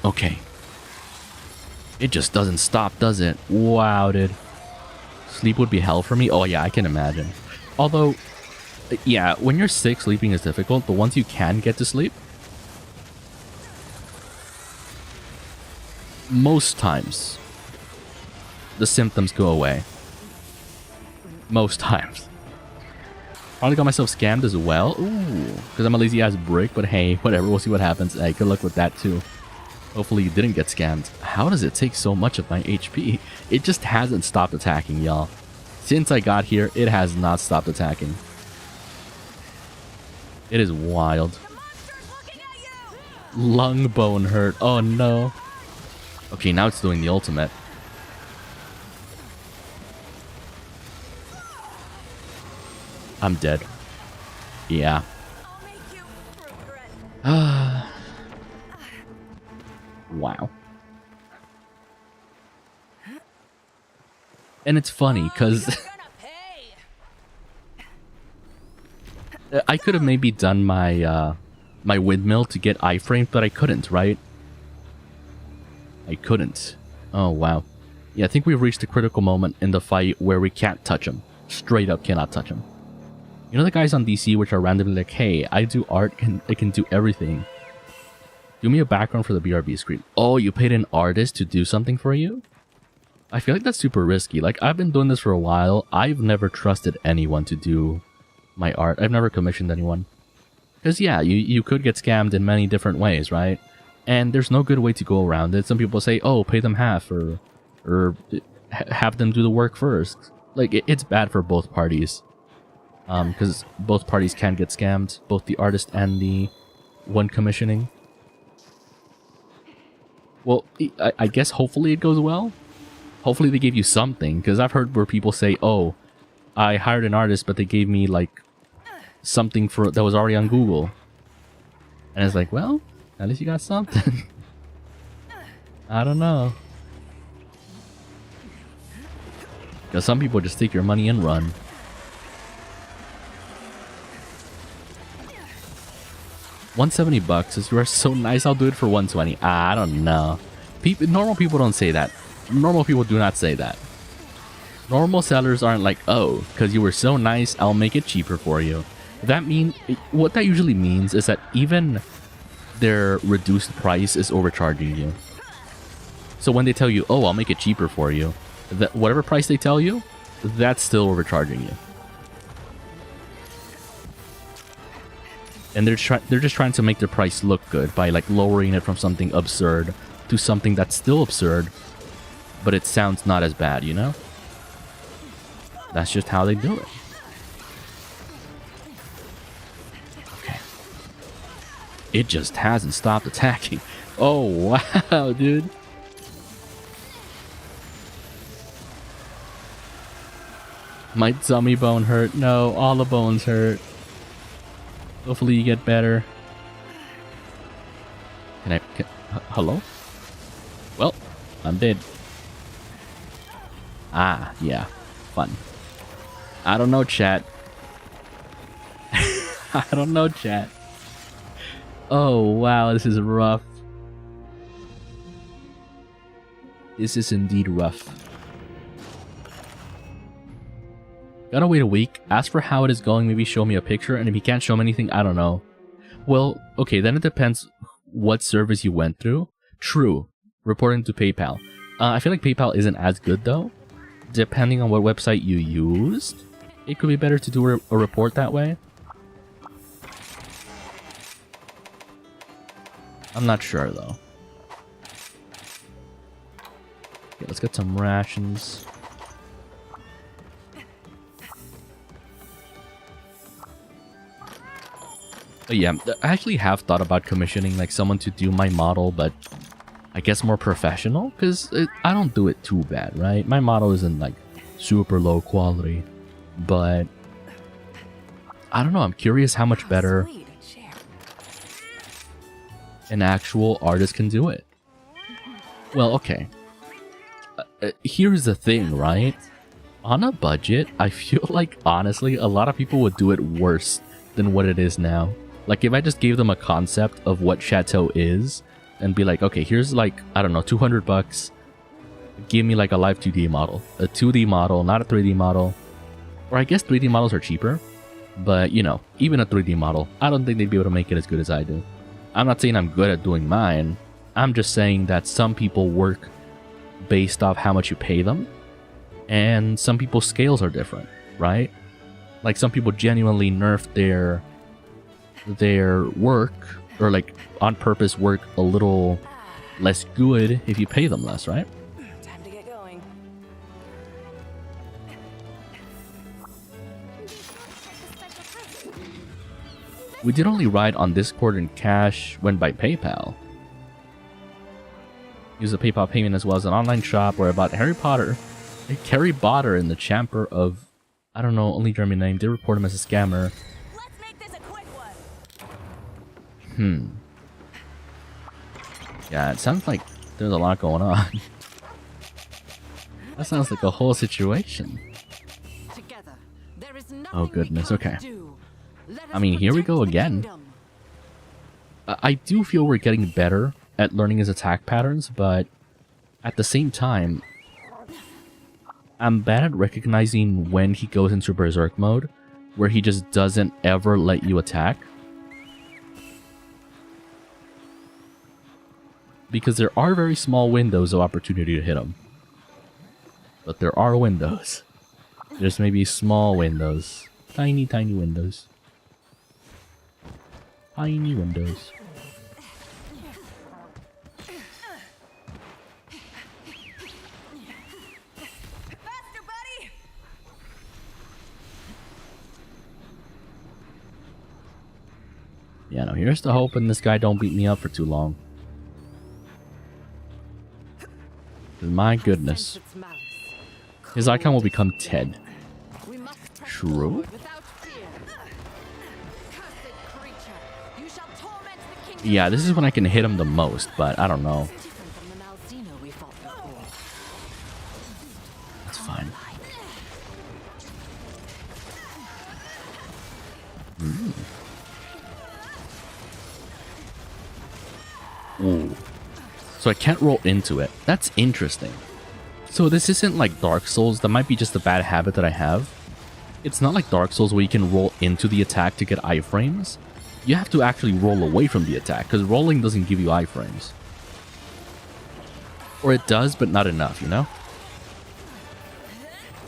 Okay. It just doesn't stop, does it? Wow, dude. Sleep would be hell for me? Oh yeah, I can imagine. Although, yeah, when you're sick, sleeping is difficult, but once you can get to sleep, most times, the symptoms go away. Most times. Probably got myself scammed as well. Ooh, because I'm a lazy ass brick, but hey, whatever, we'll see what happens. Hey, good luck with that too. Hopefully you didn't get scammed. How does it take so much of my HP? It just hasn't stopped attacking, y'all. Since I got here, it has not stopped attacking. It is wild. Lung bone hurt. Oh no. Okay, now it's doing the ultimate. I'm dead. Yeah. Wow. And it's funny, because I could have maybe done my my windmill to get iframed, but I couldn't, right? I couldn't. Oh, wow. Yeah, I think we've reached a critical moment in the fight where we can't touch him. Straight up cannot touch him. You know the guys on DC which are randomly like, hey, I do art, I can do everything. Do me a background for the BRB screen. Oh, you paid an artist to do something for you? I feel like that's super risky. Like, I've been doing this for a while. I've never trusted anyone to do my art. I've never commissioned anyone. Because, yeah, you could get scammed in many different ways, right? And there's no good way to go around it. Some people say, oh, pay them half, or have them do the work first. Like, it's bad for both parties. because both parties can get scammed, both the artist and the one commissioning. Well, I guess hopefully it goes well. Hopefully they give you something, because I've heard where people say, oh, I hired an artist, but they gave me, like, something for that was already on Google. And it's like, well, at least you got something. I don't know. Because some people just take your money and run. $170 is you are so nice, I'll do it for 120. I don't know. Normal people don't say that. Normal people do not say that. Normal sellers aren't like, oh, because you were so nice, I'll make it cheaper for you. What that usually means is that even their reduced price is overcharging you. So when they tell you, oh, I'll make it cheaper for you, that whatever price they tell you, that's still overcharging you. And they're just trying to make their price look good by like lowering it from something absurd to something that's still absurd, but it sounds not as bad, you know? That's just how they do it. Okay. It just hasn't stopped attacking. Oh, wow, dude. My tummy bone hurt. No, all the bones hurt. Hopefully you get better. Hello? Well, I'm dead. Ah, yeah. Fun. I don't know, chat. I don't know, chat. Oh, wow, this is rough. This is indeed rough. Gotta wait a week, ask for how it is going, maybe show me a picture, and if you can't show me anything, I don't know. Well, okay, then it depends what service you went through. True. Reporting to PayPal. I feel like PayPal isn't as good though. Depending on what website you used, it could be better to do a report that way. I'm not sure though. Okay, let's get some rations. But yeah, I actually have thought about commissioning like someone to do my model, but I guess more professional, because I don't do it too bad, right? My model isn't like super low quality, but I don't know, I'm curious how much better an actual artist can do it. Well, okay. Here's the thing, right? On a budget, I feel like, honestly, a lot of people would do it worse than what it is now. Like, if I just gave them a concept of what Chateau is, and be like, okay, here's like, I don't know, $200. Give me like a live 2D model. A 2D model, not a 3D model. Or I guess 3D models are cheaper. But, you know, even a 3D model, I don't think they'd be able to make it as good as I do. I'm not saying I'm good at doing mine. I'm just saying that some people work based off how much you pay them. And some people's scales are different, right? Like, some people genuinely nerf their work, or like on purpose work a little less good if you pay them less, right? Time to get going. We did only ride on Discord and cash when by PayPal. Use a PayPal payment as well as an online shop where I bought Harry Potter in the chamber of, I don't know, only German name. They report him as a scammer. Let's make this a quick one. Yeah, it sounds like there's a lot going on. That sounds like a whole situation. Together, there is nothing Oh goodness, we can't okay. do. Let us I mean, here we protect go the again. kingdom. I do feel we're getting better at learning his attack patterns, but at the same time, I'm bad at recognizing when he goes into berserk mode, where he just doesn't ever let you attack. Because there are very small windows of opportunity to hit him. But there are windows. Just maybe small windows. Tiny, tiny windows. Tiny windows. Faster, buddy! Yeah, no, here's to hoping this guy don't beat me up for too long. 'Cause my goodness. His icon will become Ted. True. Yeah, this is when I can hit him the most, but I don't know. That's fine. Ooh. So I can't roll into it. That's interesting. So this isn't like Dark Souls. That might be just a bad habit that I have. It's not like Dark Souls where you can roll into the attack to get iframes. You have to actually roll away from the attack, because rolling doesn't give you iframes. Or it does, but not enough, you know?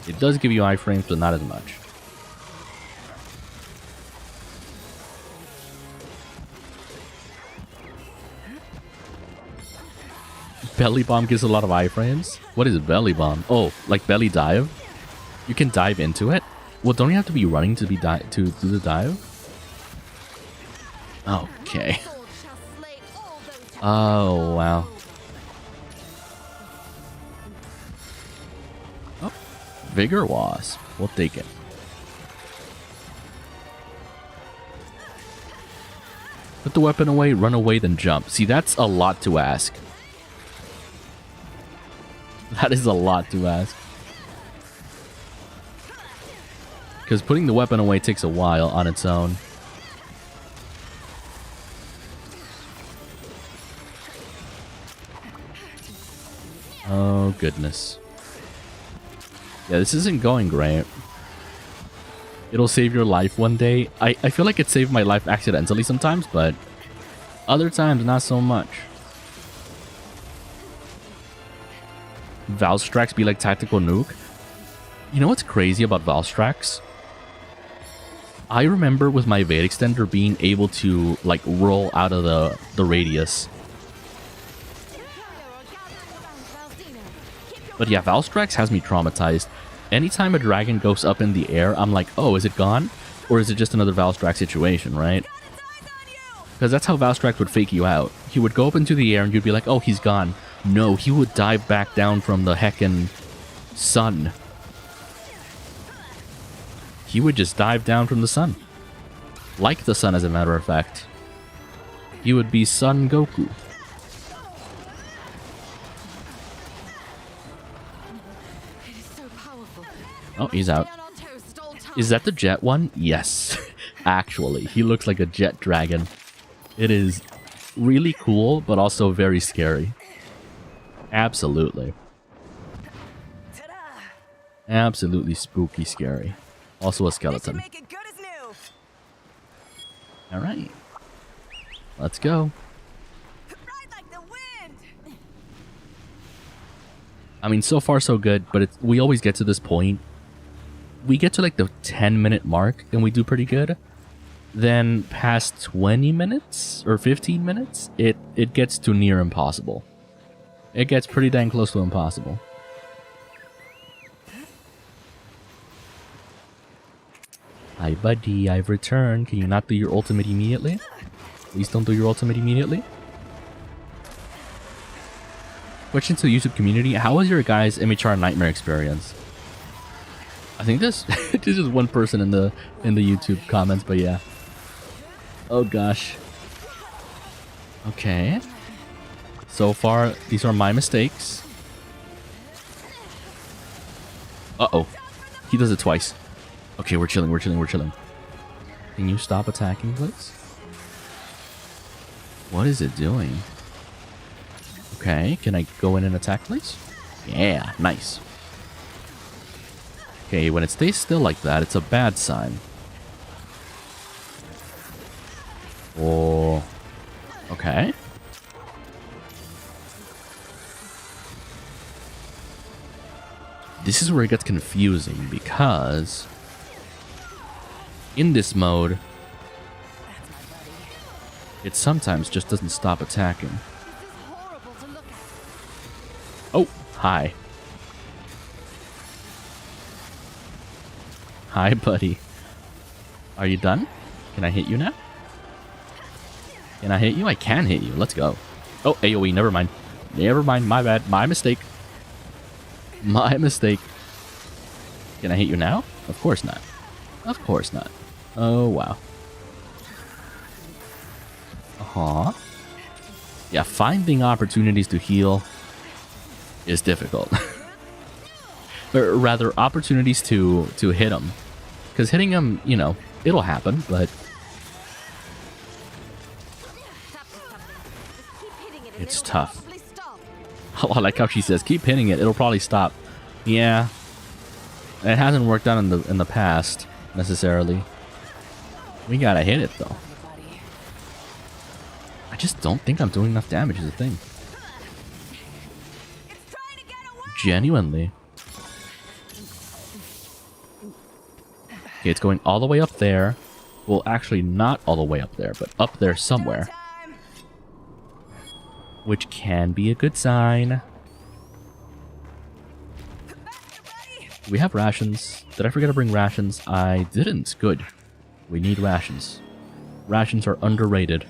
It does give you iframes, but not as much. Belly bomb gives a lot of iframes? What is belly bomb? Oh, like belly dive? You can dive into it? Well, don't you have to be running to be to do the dive? Okay. Oh, wow. Oh, Vigor Wasp. We'll take it. Put the weapon away, run away, then jump. See, that's a lot to ask. That is a lot to ask. Because putting the weapon away takes a while on its own. Oh, goodness. Yeah, this isn't going great. It'll save your life one day. I feel like it saved my life accidentally sometimes, but other times, not so much. Valstrax be like tactical nuke. You know what's crazy about Valstrax? I remember with my Evade Extender being able to like roll out of the radius. But yeah, Valstrax has me traumatized. Anytime a dragon goes up in the air, I'm like, oh, is it gone? Or is it just another Valstrax situation, right? Because that's how Valstrax would fake you out. He would go up into the air and you'd be like, oh, he's gone. No, he would dive back down from the heckin' sun. He would just dive down from the sun. Like the sun, as a matter of fact. He would be Sun Goku. Oh, he's out. Is that the jet one? Yes. Actually, he looks like a jet dragon. It is really cool, but also very scary. Absolutely. Absolutely spooky scary. Also a skeleton. Alright. Let's go. I mean, so far so good, but we always get to this point. We get to like the 10-minute mark and we do pretty good. Then past 20 minutes or 15 minutes, it gets to near impossible. It gets pretty dang close to impossible. Hi buddy, I've returned. Can you not do your ultimate immediately? Please don't do your ultimate immediately. Question to the YouTube community. How was your guys' MHR Nightmare experience? I think this this is one person in the YouTube comments, but yeah. Oh gosh. Okay. So far, these are my mistakes. Uh-oh. He does it twice. Okay, we're chilling, we're chilling, we're chilling. Can you stop attacking, please? What is it doing? Okay, can I go in and attack, please? Yeah, nice. Okay, when it stays still like that, it's a bad sign. Oh. Okay. This is where it gets confusing, because in this mode, it sometimes just doesn't stop attacking. Oh, hi. Hi, buddy. Are you done? Can I hit you now? Can I hit you? I can hit you. Let's go. Oh, AoE. Never mind. Never mind. My bad. My mistake. My mistake. Can I hit you now? Of course not. Of course not. Oh, wow. Yeah, finding opportunities to heal is difficult. Or rather, opportunities to hit them. Because hitting them, you know, it'll happen, but... it's tough. I like how she says, keep hitting it, it'll probably stop. Yeah. It hasn't worked out in the past, necessarily. We gotta hit it, though. I just don't think I'm doing enough damage, is the thing. Genuinely. Okay, it's going all the way up there. Well, actually, not all the way up there, but up there somewhere. Which can be a good sign. We have rations. Did I forget to bring rations? I didn't. Good. We need rations. Rations are underrated.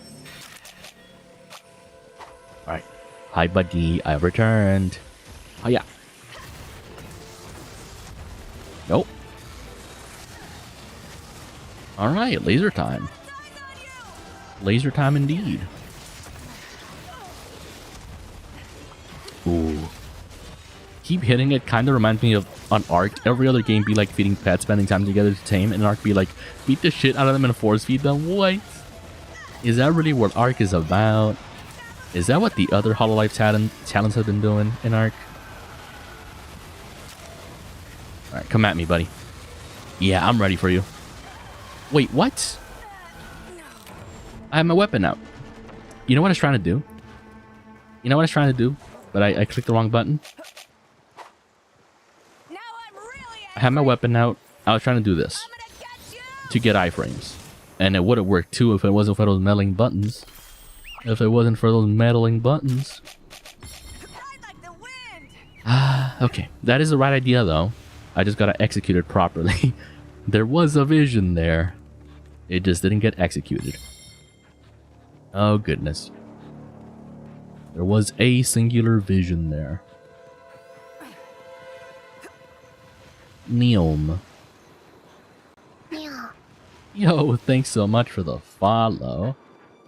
Alright. Hi, buddy. I've returned. Oh, yeah. Nope. Alright, laser time. Laser time indeed. Ooh. Keep hitting it kind of reminds me of on Ark. Every other game be like feeding pets, spending time together to tame, and Ark be like, beat the shit out of them and force feed them. What? Is that really what Ark is about? Is that what the other Hololive talents have been doing in Ark? Alright, come at me, buddy. Yeah, I'm ready for you. Wait, what? I have my weapon out. You know what I was trying to do? You know what I was trying to do? But I clicked the wrong button. I have my weapon out. I was trying to do this. To get iframes. And it would have worked too if it wasn't for those meddling buttons. If it wasn't for those meddling buttons. Okay. That is the right idea though. I just gotta execute it properly. There was a vision there. It just didn't get executed. Oh goodness. There was a singular vision there. Neom. Yo, thanks so much for the follow.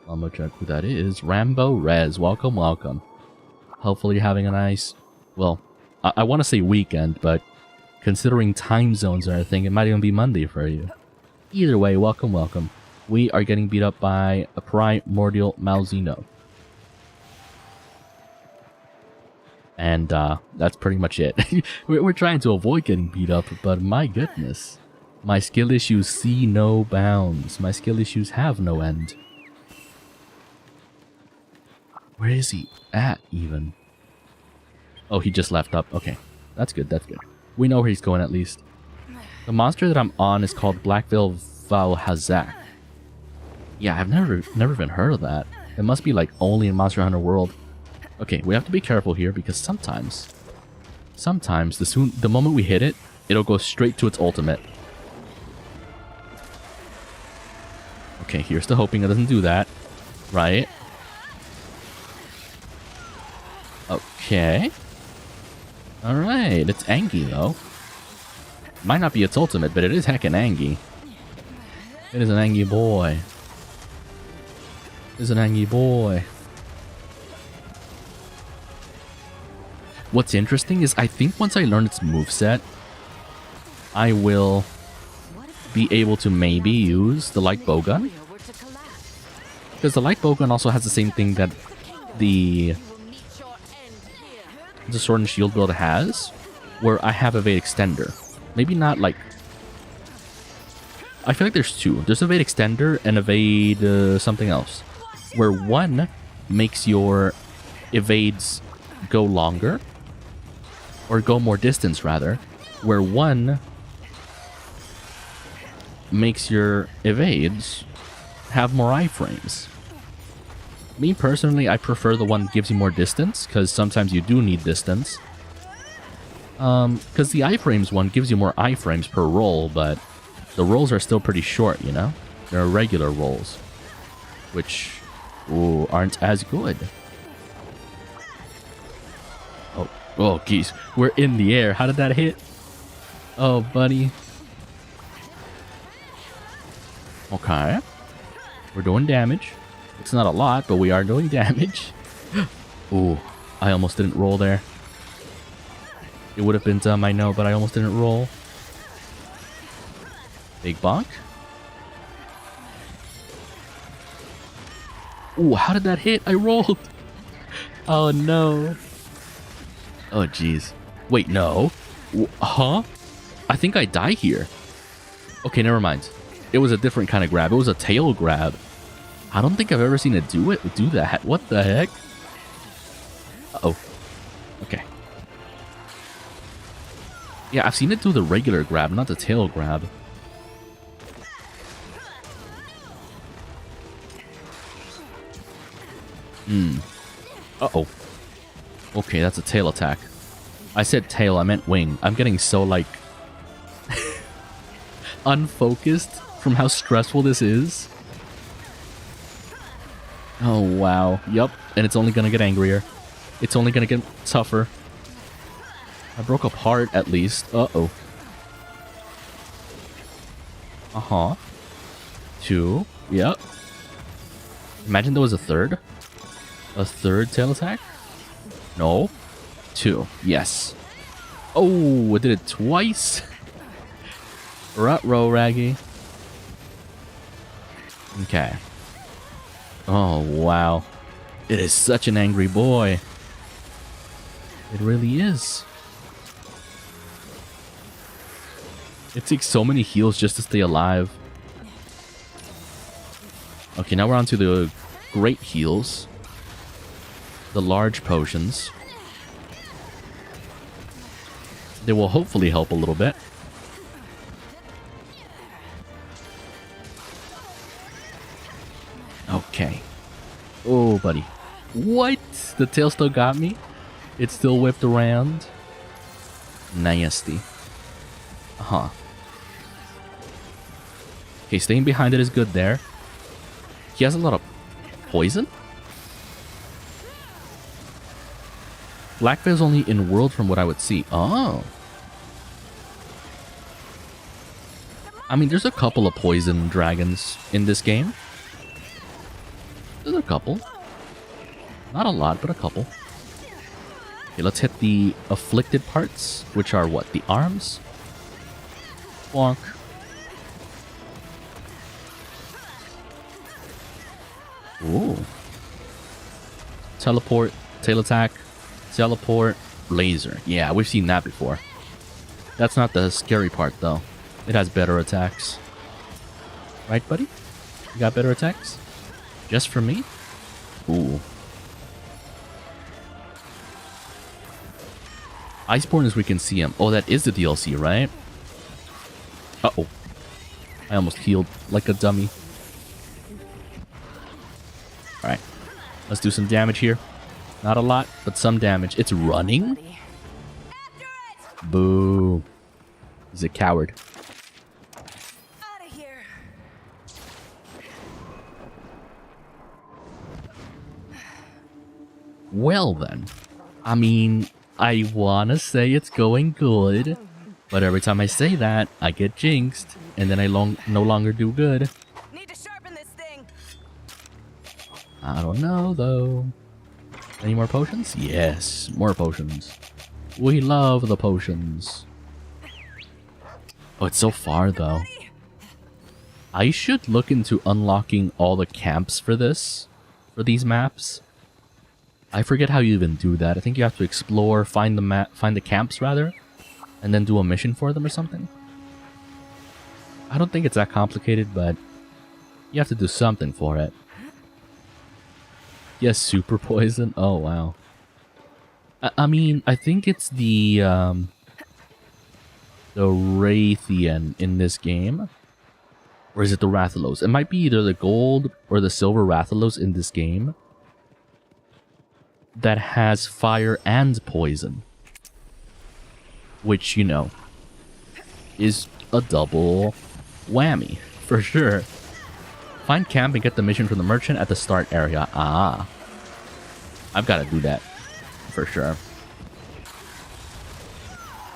I'm gonna check who that is. Rambo Rez, welcome, welcome. Hopefully you're having a nice... well, I want to say weekend, but considering time zones and everything, it might even be Monday for you. Either way, welcome, welcome. We are getting beat up by a Primordial Malzeno. And that's pretty much it. We're trying to avoid getting beat up, but my goodness. My skill issues see no bounds. My skill issues have no end. Where is he at, even? Oh, he just left up. Okay, that's good, that's good. We know where he's going, at least. The monster that I'm on is called Blackveil Valhazak. Yeah, I've never even heard of that. It must be, like, only in Monster Hunter World. Okay, we have to be careful here, because sometimes the moment we hit it, it'll go straight to its ultimate. Okay, here's the hoping it doesn't do that. Right? Okay. Alright, it's Angie, though. Might not be its ultimate, but it is heckin' Angie. It is an Angie boy. It is an Angie boy. What's interesting is I think once I learn its moveset, I will be able to maybe use the light bowgun. Because the light bowgun also has the same thing that the sword and shield build has, where I have evade extender. Maybe not like... I feel like there's two. There's evade extender and evade something else. Where one makes your evades go longer, or go more distance rather, where one makes your evades have more iframes. Me personally, I prefer the one that gives you more distance, because sometimes you do need distance. Because the iframes one gives you more iframes per roll, but the rolls are still pretty short, you know? They're regular rolls. Which Ooh, aren't as good. Oh, geez. We're in the air. How did that hit? Oh, buddy. Okay. We're doing damage. It's not a lot, but we are doing damage. Ooh, I almost didn't roll there. It would have been dumb, I know, but I almost didn't roll. Big bonk. Ooh, how did that hit? I rolled. Oh, no. Oh, jeez. Wait, no. Huh? I think I die here. Okay, never mind. It was a different kind of grab. It was a tail grab. I don't think I've ever seen it do that. What the heck? Uh-oh. Okay. Yeah, I've seen it do the regular grab, not the tail grab. Uh-oh. Okay, that's a tail attack. I said tail, I meant wing. I'm getting so, like, unfocused from how stressful this is. Oh, wow. Yup. And it's only gonna get angrier. It's only gonna get tougher. I broke a part, at least. Uh-oh. Uh-huh. 2. Yep. Imagine there was a third. A third tail attack? No. 2. Yes. Oh, I did it twice. Ruh-roh, Raggy. Okay. Oh, wow. It is such an angry boy. It really is. It takes so many heals just to stay alive. Okay, now we're on to the great heals. The large potions. They will hopefully help a little bit. Okay. Oh, buddy. What? The tail still got me? It still whipped around? Nasty. Uh-huh. Okay, staying behind it is good there. He has a lot of poison? Black Bear's only in world from what I would see. Oh. I mean, there's a couple of poison dragons in this game. There's a couple. Not a lot, but a couple. Okay, let's hit the afflicted parts, which are what? The arms? Bonk. Ooh. Teleport, tail attack, teleport, laser. Yeah, we've seen that before. That's not the scary part, though. It has better attacks. Right, buddy? You got better attacks? Just for me? Ooh. Iceborne as we can see him. Oh, that is the DLC, right? Uh-oh. I almost healed like a dummy. Alright. Let's do some damage here. Not a lot, but some damage. It's running? Boo. He's a coward. Well then. I mean, I wanna say it's going good, but every time I say that, I get jinxed, and then I no longer do good. Need to sharpen this thing. I don't know though. Any more potions? Yes, more potions. We love the potions. Oh, it's so far though. I should look into unlocking all the camps for these maps. I forget how you even do that. I think you have to explore, find the camps rather, and then do a mission for them or something. I don't think it's that complicated, but you have to do something for it. Yes, super poison. Oh wow. I mean, I think it's the Raytheon in this game, or is it the Rathalos? It might be either the gold or the silver Rathalos in this game that has fire and poison, which, you know, is a double whammy for sure. Find camp and get the mission from the merchant at the start area. Ah. I've got to do that. For sure.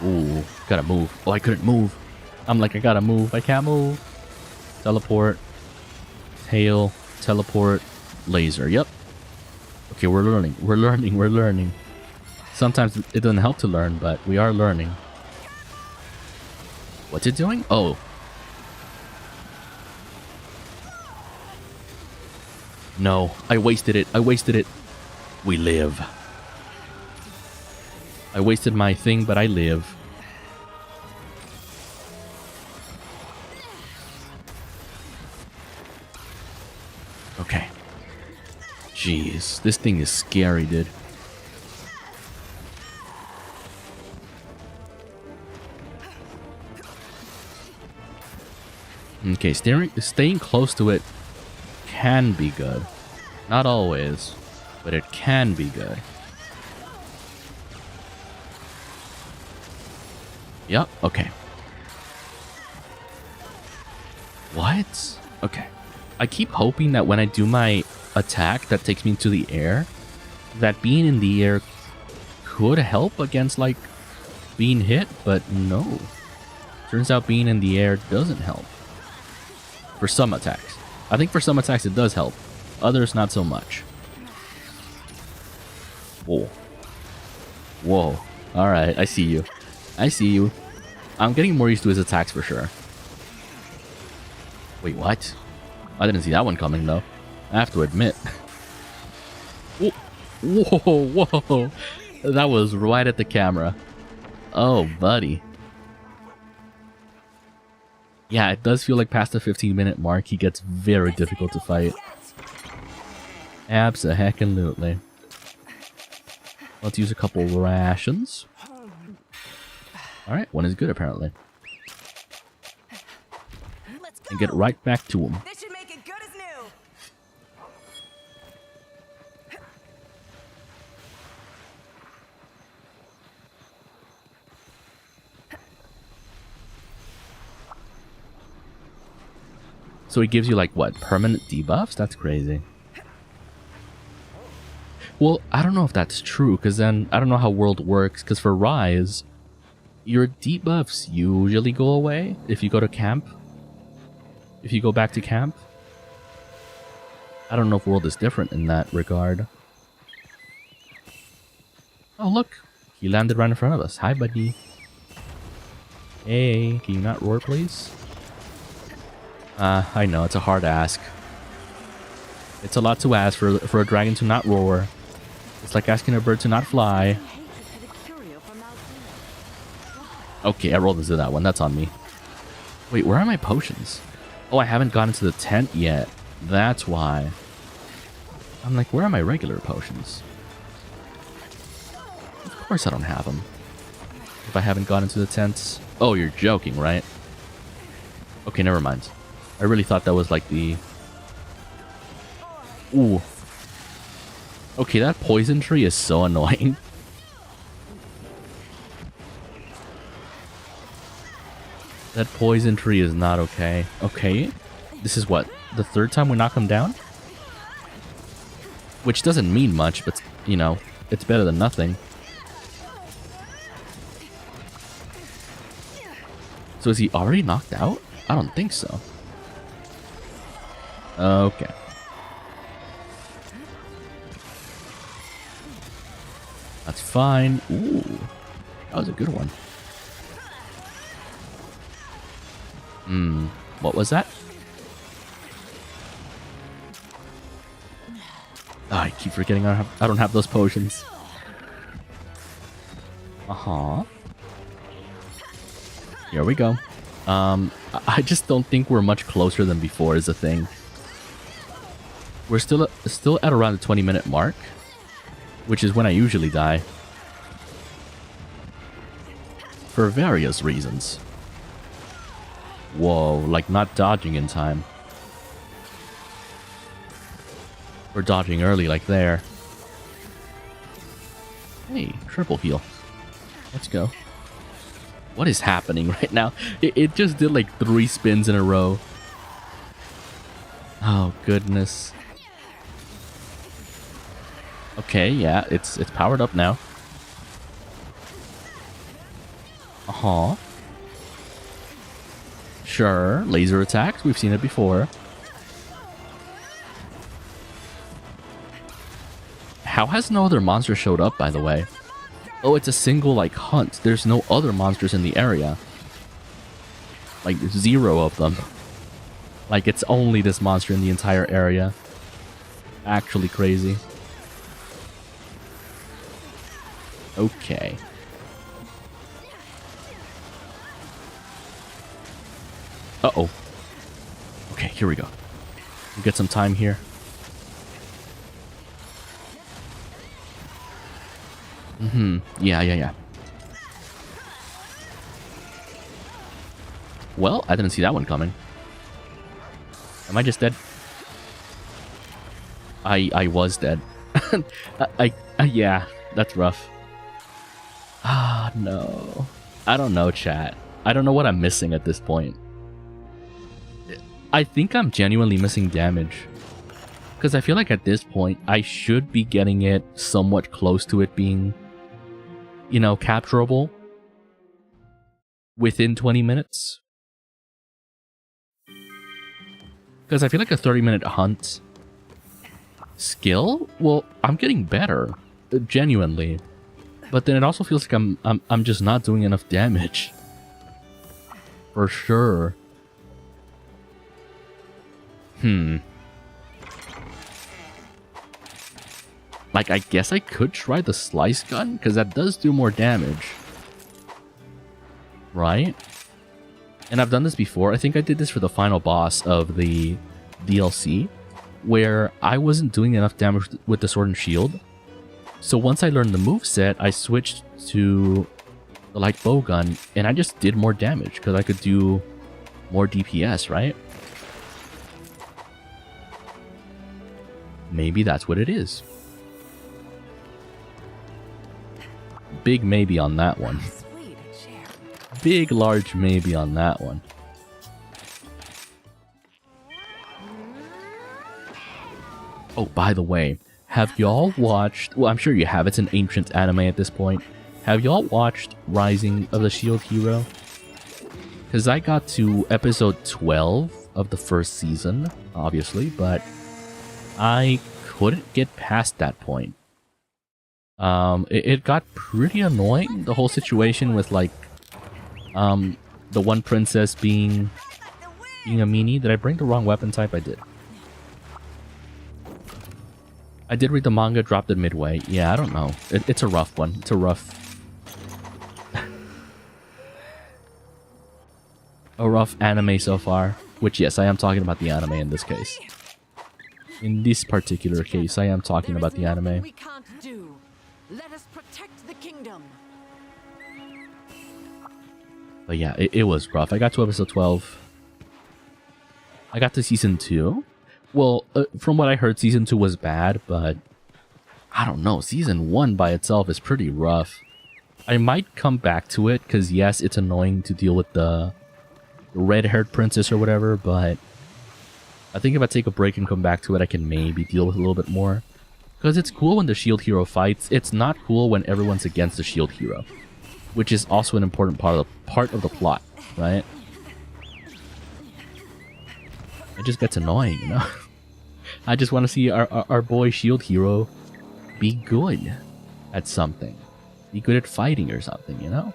Ooh. Gotta move. Oh, I couldn't move. I'm like, I gotta move. I can't move. Teleport. Tail. Teleport. Laser. Yep. Okay, we're learning. We're learning. We're learning. Sometimes it doesn't help to learn, but we are learning. What's it doing? Oh. No, I wasted it. I wasted it. We live. I wasted my thing, but I live. Okay. Jeez, this thing is scary, dude. Okay, staying close to it can be good. Not always, but it can be good. Yep, okay. What? Okay. I keep hoping that when I do my attack that takes me into the air, that being in the air could help against, like, being hit, but no. Turns out being in the air doesn't help. For some attacks. I think for some attacks it does help. Others, not so much. Whoa. Whoa. Alright, I see you. I see you. I'm getting more used to his attacks for sure. Wait, what? I didn't see that one coming, though. I have to admit. Whoa. Whoa, whoa. That was right at the camera. Oh, buddy. Yeah, it does feel like past the 15-minute mark, he gets very difficult to fight. Abso-heckin-lutely. Let's use a couple rations. Alright, one is good apparently. And get right back to him. This should make it good as new. So he gives you like what, permanent debuffs? That's crazy. Well, I don't know if that's true, because then I don't know how World works, because for Rise, your debuffs usually go away if you go to camp. If you go back to camp. I don't know if World is different in that regard. Oh, look. He landed right in front of us. Hi, buddy. Hey, can you not roar, please? I know, it's a hard ask. It's a lot to ask for a dragon to not roar. It's like asking a bird to not fly. Okay, I rolled into that one. That's on me. Wait, where are my potions? Oh, I haven't gone into the tent yet. That's why. I'm like, where are my regular potions? Of course I don't have them. If I haven't gone into the tents. Oh, you're joking, right? Okay, never mind. I really thought that was like the... Ooh. Okay, that poison tree is so annoying. That poison tree is not okay. Okay. This is what? The third time we knock him down? Which doesn't mean much, but, you know, it's better than nothing. So is he already knocked out? I don't think so. Okay. That's fine. Ooh. That was a good one. What was that? Oh, I keep forgetting I don't have those potions. Uh-huh. Here we go. I just don't think we're much closer than before is the thing. We're still at around the 20-minute mark, which is when I usually die. For various reasons. Whoa, like not dodging in time. We're dodging early like there. Hey, triple heal. Let's go. What is happening right now? It just did like 3 spins in a row. Oh, goodness. Okay, yeah, it's powered up now. Uh-huh. Sure, laser attacks. We've seen it before. How has no other monster showed up, by the way? Oh, it's a single, like, hunt. There's no other monsters in the area. Like, 0 of them. Like, it's only this monster in the entire area. Actually crazy. Okay. Uh-oh. Okay, here we go. We'll get some time here. Yeah. Well, I didn't see that one coming. Am I just dead? I was dead. Yeah, that's rough. Ah, no. I don't know, chat. I don't know what I'm missing at this point. I think I'm genuinely missing damage. Because I feel like at this point, I should be getting it somewhat close to it being, you know, capturable within 20 minutes. Because I feel like a 30-minute hunt skill, well, I'm getting better, genuinely. But then it also feels like I'm just not doing enough damage. For sure. Like, I guess I could try the slice gun, because that does do more damage. Right? And I've done this before. I think I did this for the final boss of the DLC, where I wasn't doing enough damage with the sword and shield. So once I learned the moveset, I switched to the light bow gun, and I just did more damage, because I could do more DPS, right? Maybe that's what it is. Big maybe on that one. Big, large maybe on that one. Oh, by the way, have y'all watched... Well, I'm sure you have. It's an ancient anime at this point. Have y'all watched Rising of the Shield Hero? Because I got to episode 12 of the first season, obviously, but I couldn't get past that point. It got pretty annoying, the whole situation with, like, the one princess being a meanie. Did I bring the wrong weapon type? I did. I did read the manga, dropped it midway. Yeah, I don't know. It's a rough one. It's a rough... a rough anime so far. Which, yes, I am talking about the anime in this case. In this particular case, I am talking about the anime. We can't do. Let us protect the kingdom. But yeah, it was rough. I got to episode 12. I got to season 2. Well, from what I heard, season 2 was bad, but I don't know. Season 1 by itself is pretty rough. I might come back to it, because yes, it's annoying to deal with the red-haired princess or whatever, but I think if I take a break and come back to it, I can maybe deal with it a little bit more. Because it's cool when the shield hero fights. It's not cool when everyone's against the shield hero, which is also an important part of the plot, right? It just gets annoying, you know? I just want to see our boy shield hero be good at something. Be good at fighting or something, you know?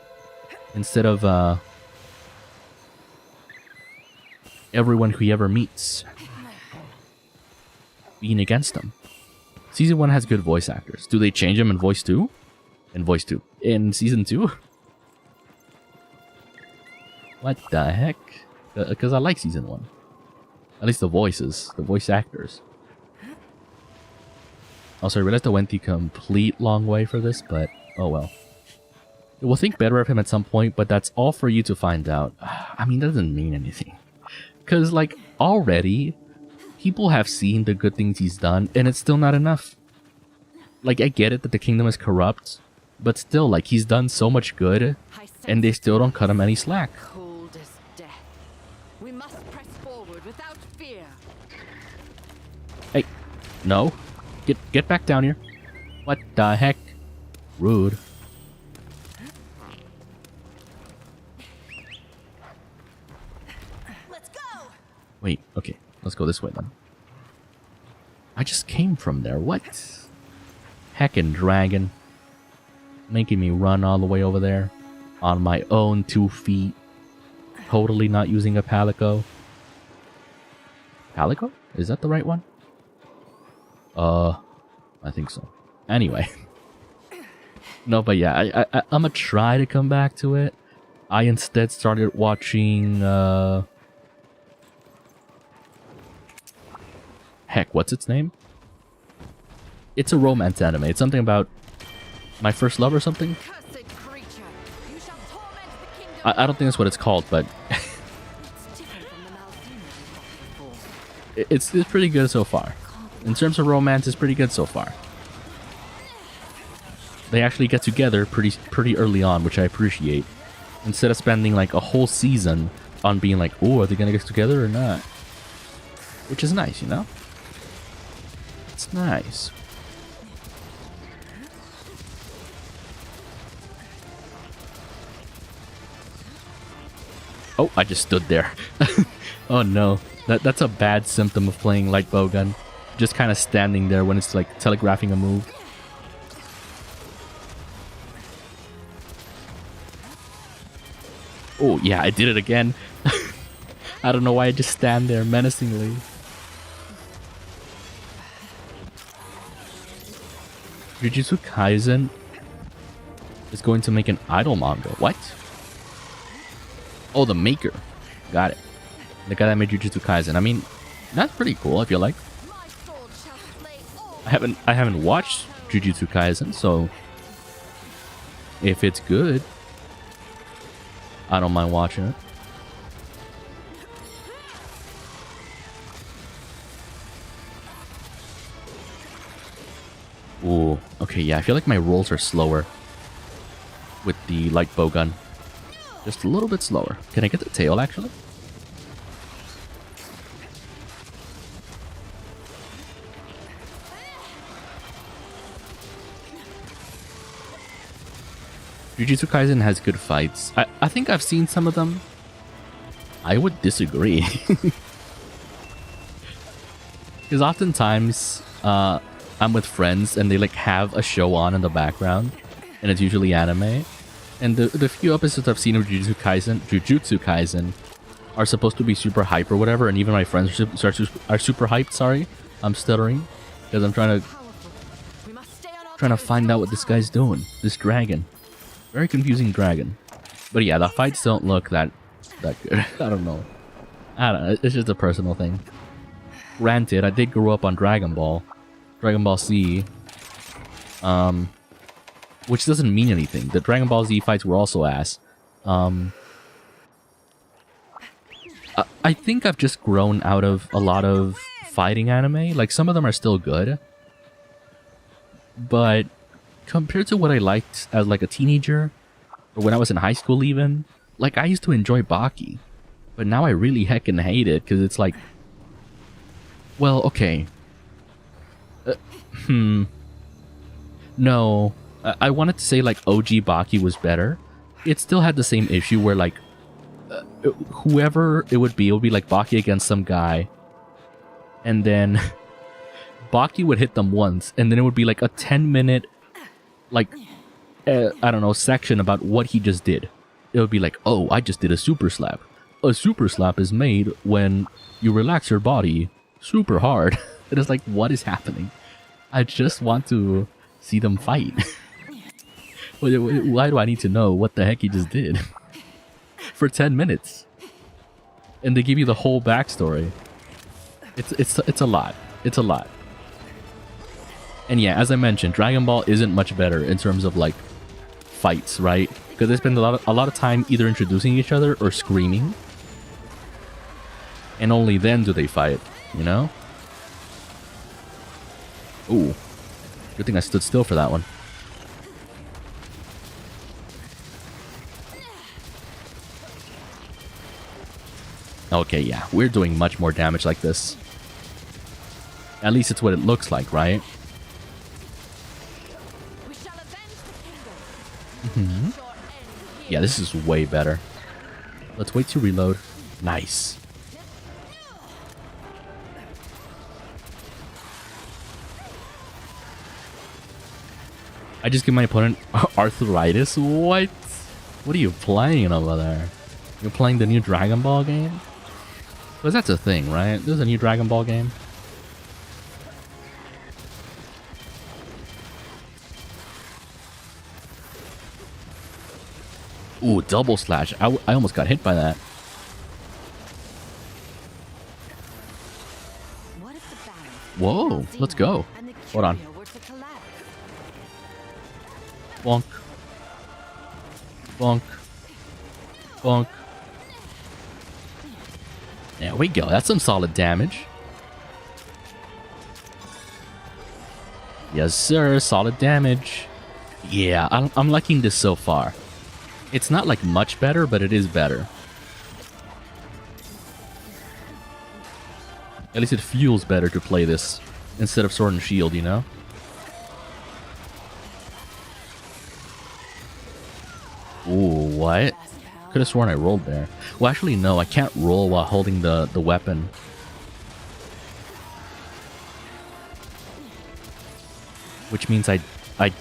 Instead of everyone who he ever meets being against him. Season 1 has good voice actors. Do they change them in voice 2? In voice 2. In season 2? What the heck? Because I like season 1. At least the voices. The voice actors. Also, I realized I went the complete long way for this, but oh well. We'll think better of him at some point, but that's all for you to find out. I mean, that doesn't mean anything. Because, like, already, people have seen the good things he's done, and it's still not enough. Like, I get it that the kingdom is corrupt, but still, like, he's done so much good, and they still don't cut him any slack. Cold as death. We must press forward without fear. Hey, no. Get back down here. What the heck? Rude. Let's go. Wait, okay. Let's go this way then. I just came from there. What? Heckin' dragon. Making me run all the way over there. On my own 2 feet. Totally not using a palico. Palico? Is that the right one? I think so. Anyway. No, but yeah, I'm gonna try to come back to it. I instead started watching, heck, what's its name? It's a romance anime. It's something about My First Love or something? Cursed creature, you shall torment the kingdom. I don't think that's what it's called, but It's different from the Malzeno we fought before. it's pretty good so far. In terms of romance, it's pretty good so far. They actually get together pretty early on, which I appreciate. Instead of spending like a whole season on being like, oh, are they gonna get together or not? Which is nice, you know? It's nice. Oh, I just stood there. Oh no, that's a bad symptom of playing light bowgun. Just kind of standing there when it's like telegraphing a move. Oh yeah, I did it again. I don't know why I just stand there menacingly. Jujutsu Kaisen is going to make an idol manga. What? Oh, the maker. Got it. The guy that made Jujutsu Kaisen. I mean, that's pretty cool, I feel like. My sword shall slay all. I haven't watched Jujutsu Kaisen, so if it's good, I don't mind watching it. Ooh, okay, yeah, I feel like my rolls are slower with the light bowgun. Just a little bit slower. Can I get the tail, actually? Jujutsu Kaisen has good fights. I think I've seen some of them. I would disagree. Because oftentimes, I'm with friends and they like have a show on in the background. And it's usually anime. And the few episodes I've seen of Jujutsu Kaisen are supposed to be super hype or whatever. And even my friends are super hyped, sorry. I'm stuttering. Because I'm trying We must stay on our to find out what this guy's doing. This dragon. Very confusing dragon. But yeah, the fights don't look that good. I don't know. It's just a personal thing. Granted, I did grow up on Dragon Ball Z. Which doesn't mean anything. The Dragon Ball Z fights were also ass. I think I've just grown out of a lot of fighting anime. Like, some of them are still good. But compared to what I liked as like a teenager, or when I was in high school even, like I used to enjoy Baki. But now I really heckin' hate it, because it's like, well, okay. No. I wanted to say like OG Baki was better. It still had the same issue where like, whoever it would be like Baki against some guy. And then Baki would hit them once, and then it would be like a 10-minute like I don't know, section about what he just did. It would be like, oh, I just did a super slap. A super slap is made when you relax your body super hard. It is like, what is happening? I just want to see them fight. Why do I need to know what the heck he just did? For 10 minutes. And they give you the whole backstory. It's a lot. It's a lot. And yeah, as I mentioned, Dragon Ball isn't much better in terms of like fights, right? Because they spend a lot of time either introducing each other or screaming. And only then do they fight, you know? Ooh. Good thing I stood still for that one. Okay, yeah, we're doing much more damage like this. At least it's what it looks like, right? We shall avenge the kingdom. Your end here. Yeah, this is way better. Let's wait to reload. Nice. I just give my opponent arthritis? What? What are you playing over there? You're playing the new Dragon Ball game? Because that's a thing, right? There's a new Dragon Ball game. Ooh, double slash. I almost got hit by that. What if the balance Whoa, let's go. and the Hold on. curio were to collapse? Bonk. Bonk. Bonk. There we go. That's some solid damage. Yes, sir. Solid damage. Yeah, I'm liking this so far. It's not like much better, but it is better. At least it feels better to play this instead of Sword and Shield, you know? Ooh, what? Could have sworn I rolled there. Well, actually, no. I can't roll while holding the weapon. Which means I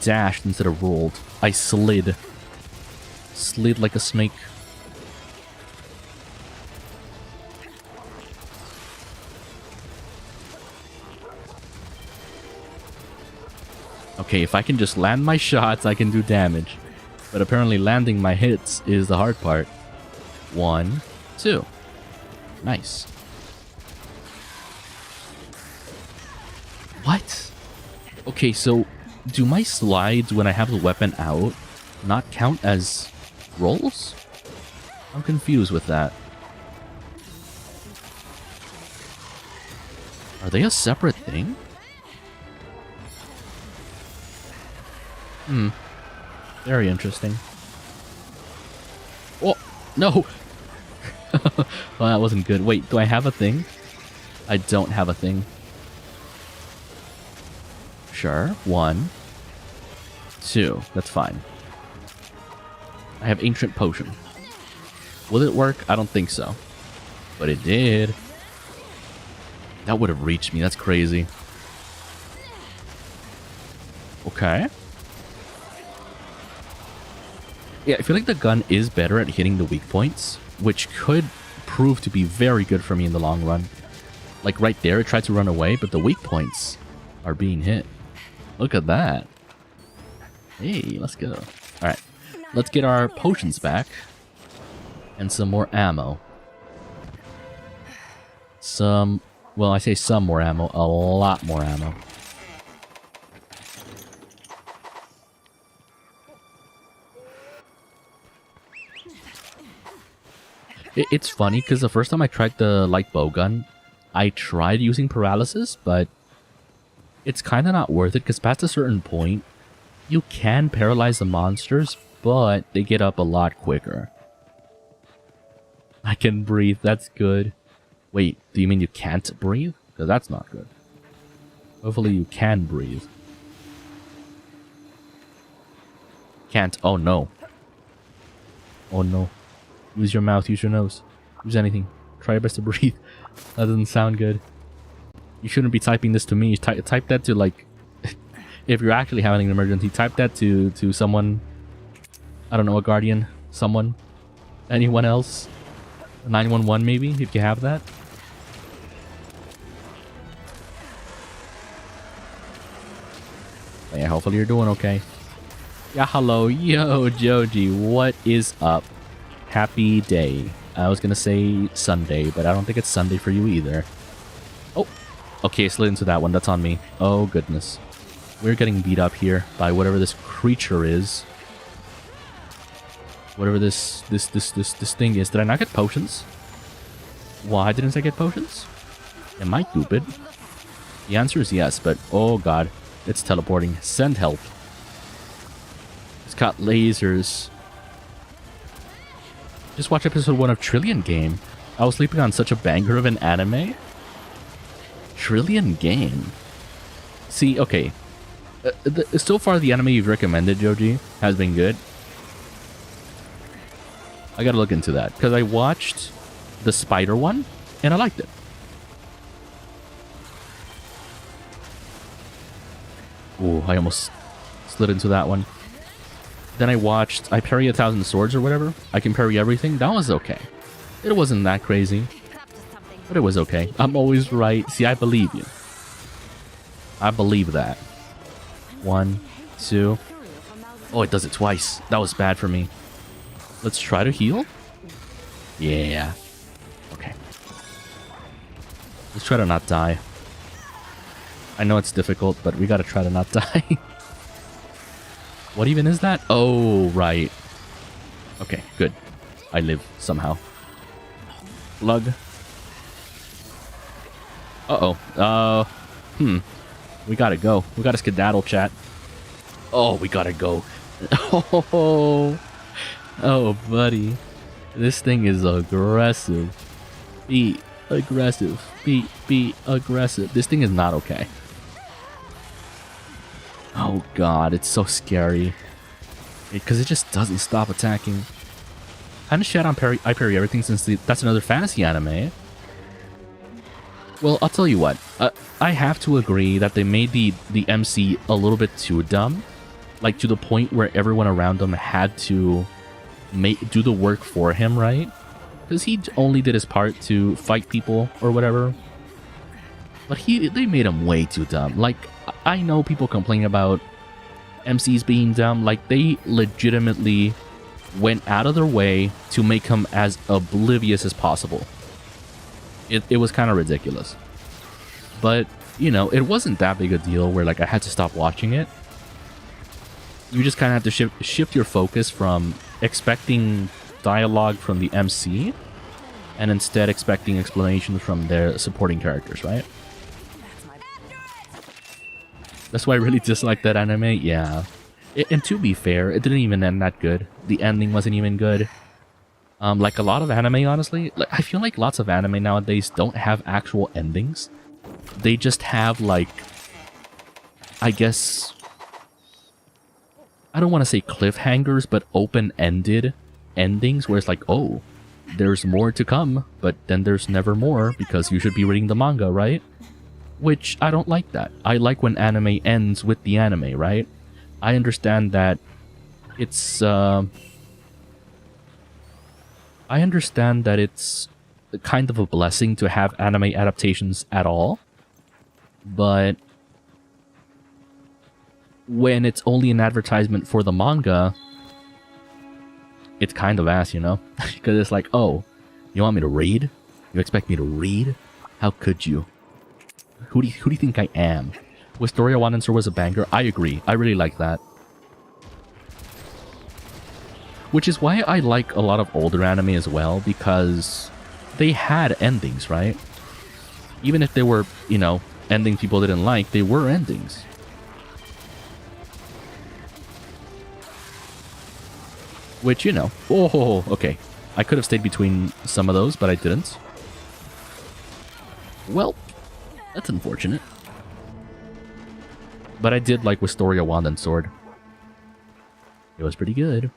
dashed instead of rolled. I slid. Slid like a snake. Okay, if I can just land my shots, I can do damage. But apparently landing my hits is the hard part. 1, 2. Nice. What? Okay, so do my slides when I have the weapon out not count as rolls? I'm confused with that. Are they a separate thing? Very interesting. Oh, no! Well, that wasn't good. Wait, do I have a thing? I don't have a thing. Sure. 1, 2. That's fine. I have Ancient Potion. Will it work? I don't think so. But it did. That would have reached me. That's crazy. Okay. Yeah, I feel like the gun is better at hitting the weak points, which could prove to be very good for me in the long run. Like right there, it tried to run away, but the weak points are being hit. Look at that. Hey, let's go. Alright, let's get our potions back. And some more ammo. Well, I say some more ammo, a lot more ammo. It's funny, because the first time I tried the light bow gun, I tried using paralysis, but it's kind of not worth it, because past a certain point, you can paralyze the monsters, but they get up a lot quicker. I can breathe, that's good. Wait, do you mean you can't breathe? Because that's not good. Hopefully you can breathe. Can't, oh no. Oh no. Use your mouth, use your nose. Use anything. Try your best to breathe. That doesn't sound good. You shouldn't be typing this to me. Type that to, like... if you're actually having an emergency, type that to someone... I don't know, a guardian. Someone. Anyone else. 911 maybe, if you have that. Yeah, hopefully you're doing okay. Yeah, hello. Yo, Joji. What is up? Happy day. I was gonna say Sunday, but I don't think it's Sunday for you either. Oh, okay, I slid into that one. That's on me. Oh, goodness. We're getting beat up here by whatever this creature is. Whatever this thing is. Did I not get potions? Why didn't I get potions? Am I stupid? The answer is yes, but oh god. It's teleporting. Send help. It's got lasers. Just watch episode 1 of Trillion Game. I was sleeping on such a banger of an anime. Trillion Game. See, okay. So far, the anime you've recommended, Joji, has been good. I gotta look into that, because I watched the spider one, and I liked it. Ooh, I almost slid into that one. Then I watched I Parry 1,000 Swords or whatever. I can parry everything. That was okay. It wasn't that crazy, but it was okay. I'm always right. See, I believe you. I believe that. 1, 2. Oh, it does it twice. That was bad for me. Let's try to heal. Yeah. Okay. Let's try to not die. I know it's difficult, but we gotta try to not die. What even is that? Oh, right. Okay, good. I live somehow. Lug. Uh-oh. We gotta go. We gotta skedaddle, chat. Oh, we gotta go. Oh, buddy. This thing is aggressive. Be aggressive. Be aggressive. This thing is not okay. Oh god, it's so scary. Because it just doesn't stop attacking. I haven't shat on I Parry Everything since that's another fantasy anime. Well, I'll tell you what. I have to agree that they made the MC a little bit too dumb. Like, to the point where everyone around him had to do the work for him, right? Because he only did his part to fight people or whatever. But they made him way too dumb. Like, I know people complain about MCs being dumb. Like, they legitimately went out of their way to make him as oblivious as possible. It was kind of ridiculous. But, you know, it wasn't that big a deal where, like, I had to stop watching it. You just kind of have to shift your focus from expecting dialogue from the MC and instead expecting explanations from their supporting characters, right? That's why I really dislike that anime. Yeah. And to be fair, it didn't even end that good. The ending wasn't even good. Like a lot of anime, honestly, like, I feel like lots of anime nowadays don't have actual endings. They just have, like, I guess, I don't want to say cliffhangers, but open-ended endings where it's like, oh, there's more to come, but then there's never more because you should be reading the manga, right? Which, I don't like that. I like when anime ends with the anime, right? I understand that it's, I understand that it's kind of a blessing to have anime adaptations at all, but when it's only an advertisement for the manga, it's kind of ass, you know? Because it's like, oh, you want me to read? You expect me to read? How could you? Who do you think I am? Wisteria Wandenser was a banger. I agree. I really like that. Which is why I like a lot of older anime as well, because they had endings, right? Even if they were, you know, endings people didn't like, they were endings. Which, you know, oh, okay. I could have stayed between some of those, but I didn't. Well, that's unfortunate. But I did like Wisteria Wand and Sword. It was pretty good.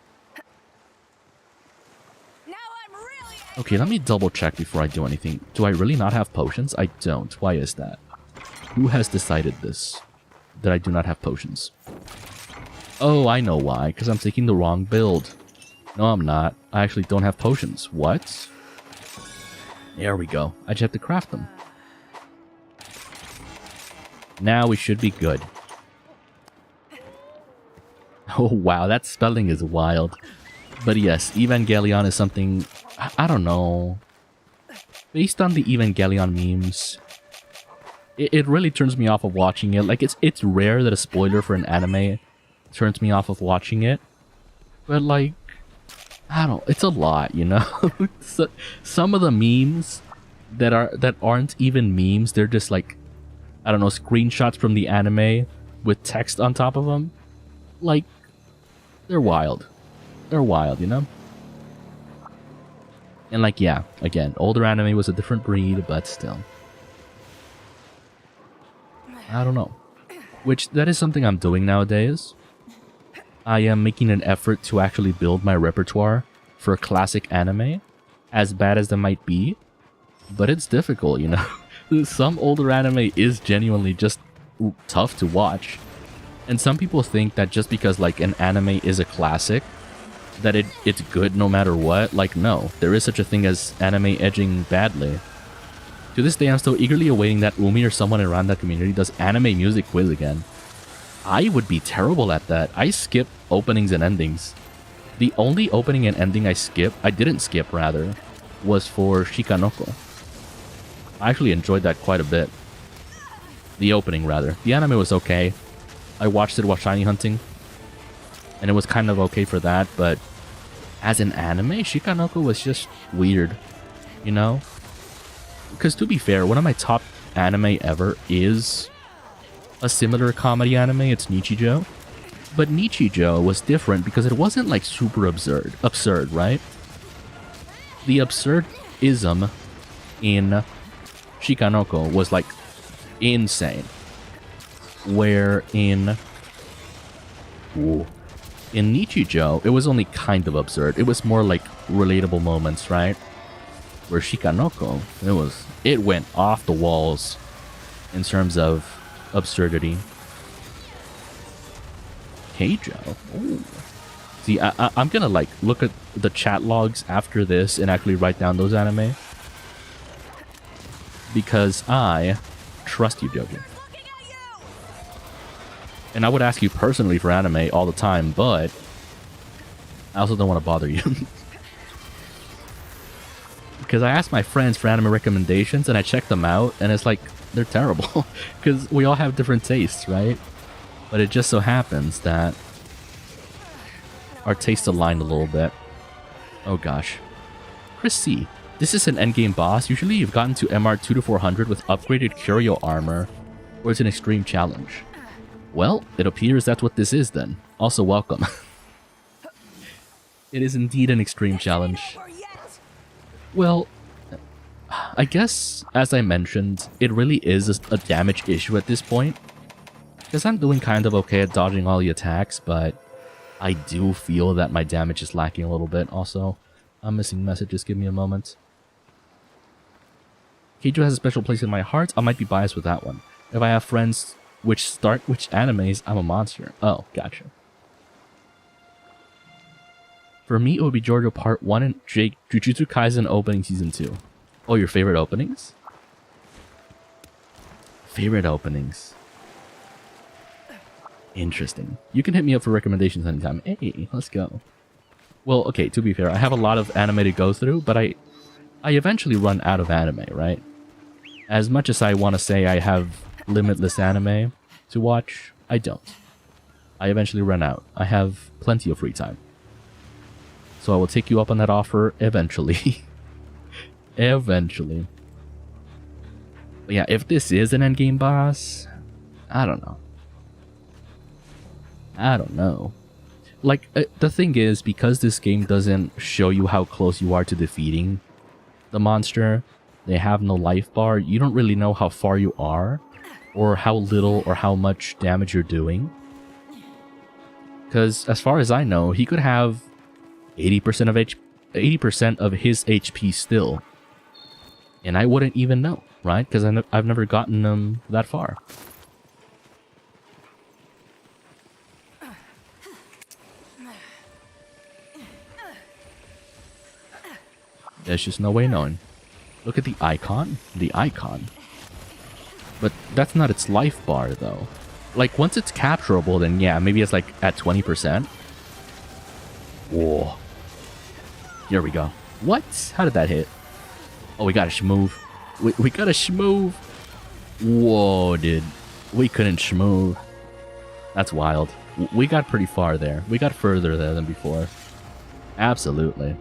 Okay, let me double check before I do anything. Do I really not have potions? I don't. Why is that? Who has decided this? That I do not have potions? Oh, I know why. Because I'm taking the wrong build. No, I'm not. I actually don't have potions. What? There we go. I just have to craft them. Now we should be good. Oh, wow. That spelling is wild. But yes, Evangelion is something... I don't know. Based on the Evangelion memes, it really turns me off of watching it. Like, it's rare that a spoiler for an anime turns me off of watching it. But, like, I don't know. It's a lot, you know? So, some of the memes that aren't even memes, they're just like, I don't know, screenshots from the anime with text on top of them. Like, they're wild. They're wild, you know? And like, yeah, again, older anime was a different breed, but still. I don't know. Which, that is something I'm doing nowadays. I am making an effort to actually build my repertoire for classic anime, as bad as that might be. But it's difficult, you know? Some older anime is genuinely just tough to watch. And some people think that just because, like, an anime is a classic, that it's good no matter what. Like, no. There is such a thing as anime edging badly. To this day, I'm still eagerly awaiting that Umi or someone around that community does anime music quiz again. I would be terrible at that. I skip openings and endings. The only opening and ending I didn't skip rather, was for Shikanoko. I actually enjoyed that quite a bit. The opening, rather. The anime was okay. I watched it while shiny hunting, and it was kind of okay for that, but as an anime, Shikanoko was just weird, you know? Because to be fair, one of my top anime ever is a similar comedy anime. It's Nichijou. But Nichijou was different because it wasn't like super absurd, right? The absurdism in Shikanoko was like insane. Where in Nichijou, it was only kind of absurd. It was more like relatable moments, right? Where Shikanoko, it went off the walls in terms of absurdity. Keijo. Ooh. See, I'm gonna like look at the chat logs after this and actually write down those anime. Because I trust you, Jogi. And I would ask you personally for anime all the time, but I also don't want to bother you. Because I asked my friends for anime recommendations and I checked them out and it's like, they're terrible. Because we all have different tastes, right? But it just so happens that our tastes aligned a little bit. Oh gosh. Chris C. This is an endgame boss. Usually you've gotten to MR 2 to 400 with upgraded Curio armor, or it's an extreme challenge. Well, it appears that's what this is then. Also welcome. It is indeed an extreme challenge. Well, I guess, as I mentioned, it really is a damage issue at this point. Because I'm doing kind of okay at dodging all the attacks, but I do feel that my damage is lacking a little bit also. I'm missing messages, give me a moment. Keijo has a special place in my heart. I might be biased with that one. If I have friends which start which animes, I'm a monster. Oh, gotcha. For me, it would be JoJo Part 1 and Jujutsu Kaisen Opening Season 2. Oh, your favorite openings? Favorite openings. Interesting. You can hit me up for recommendations anytime. Hey, let's go. Well, okay, to be fair, I have a lot of anime to go through, but I eventually run out of anime, right? As much as I want to say I have limitless anime to watch, I don't. I eventually run out. I have plenty of free time. So I will take you up on that offer eventually. Eventually. But yeah, if this is an endgame boss, I don't know. I don't know. Like, the thing is, because this game doesn't show you how close you are to defeating the monster, they have no life bar, you don't really know how far you are, or how little or how much damage you're doing. Because, as far as I know, he could have 80% of his HP still. And I wouldn't even know, right? Because I've never gotten him that far. There's just no way knowing. Look at the icon. The icon. But that's not its life bar, though. Like, once it's capturable, then yeah, maybe it's like at 20%. Whoa. Here we go. What? How did that hit? Oh, we got a shmove. We got a shmove. Whoa, dude. We couldn't shmove. That's wild. We got pretty far there. We got further there than before. Absolutely.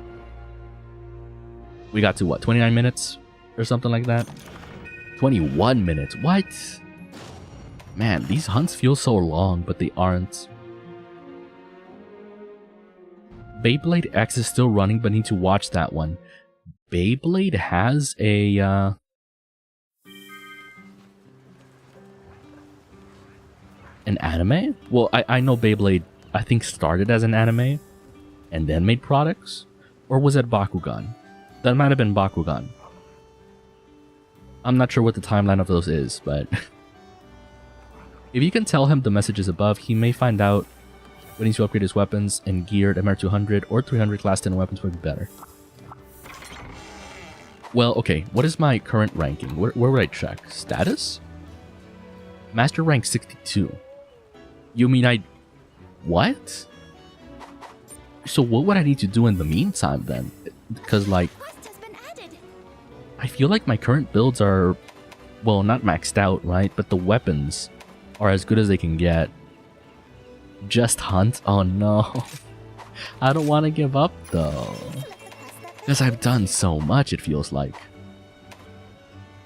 We got to what, 29 minutes or something like that? 21 minutes. What? Man, these hunts feel so long, but they aren't. Beyblade X is still running, but need to watch that one. Beyblade has a an anime? Well, I know Beyblade, I think, started as an anime and then made products. Or was it Bakugan? That might have been Bakugan. I'm not sure what the timeline of those is, but if you can tell him the messages above, he may find out when he needs to upgrade his weapons and gear to MR 200 or 300 class 10 weapons would be better. Well, okay, what is my current ranking? Where would I check? Status? Master rank 62. You mean I... What? So what would I need to do in the meantime then? Because like... I feel like my current builds are... Well, not maxed out, right? But the weapons are as good as they can get. Just hunt? Oh no. I don't want to give up though. Because I've done so much, it feels like.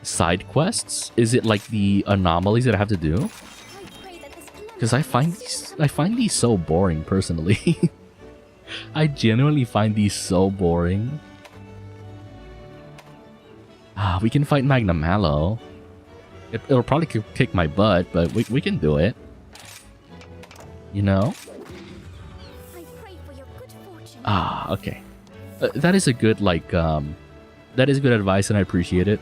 Side quests? Is it like the anomalies that I have to do? Because I find these so boring personally. I genuinely find these so boring. We can fight Magna Mallow. It'll probably kick my butt, but we can do it. You know? Okay. That is a good, like, that is good advice and I appreciate it.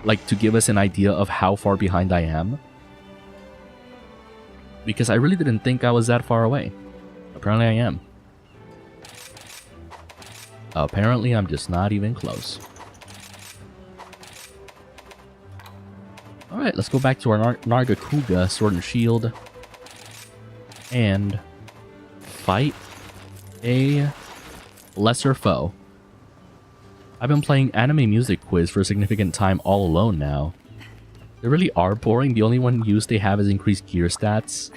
Like, to give us an idea of how far behind I am. Because I really didn't think I was that far away. Apparently I am. Apparently I'm just not even close. Alright, let's go back to our Nargacuga Sword and Shield. And fight a lesser foe. I've been playing Anime Music Quiz for a significant time all alone now. They really are boring. The only one use they have is increased gear stats.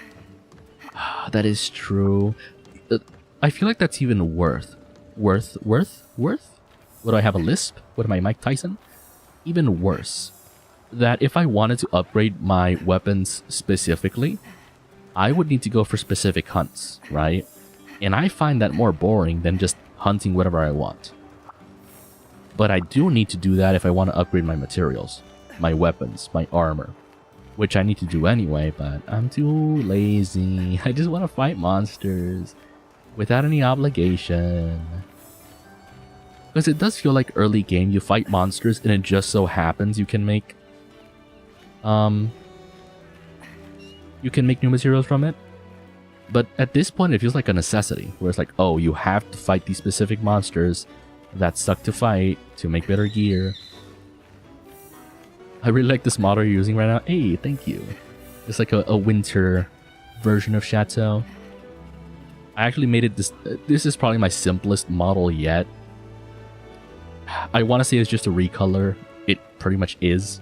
That is true. I feel like that's even worth? What do I have, a lisp? What am I, Mike Tyson? Even worse. That if I wanted to upgrade my weapons specifically, I would need to go for specific hunts, right? And I find that more boring than just hunting whatever I want. But I do need to do that if I want to upgrade my materials, my weapons, my armor. Which I need to do anyway, but I'm too lazy. I just want to fight monsters without any obligation. Because it does feel like early game, you fight monsters and it just so happens you can make new materials from it. But at this point, it feels like a necessity, where it's like, oh, you have to fight these specific monsters that suck to fight to make better gear. I really like this model you're using right now. Hey, thank you. It's like a winter version of Chateau. I actually made it this... This is probably my simplest model yet. I want to say it's just a recolor. It pretty much is.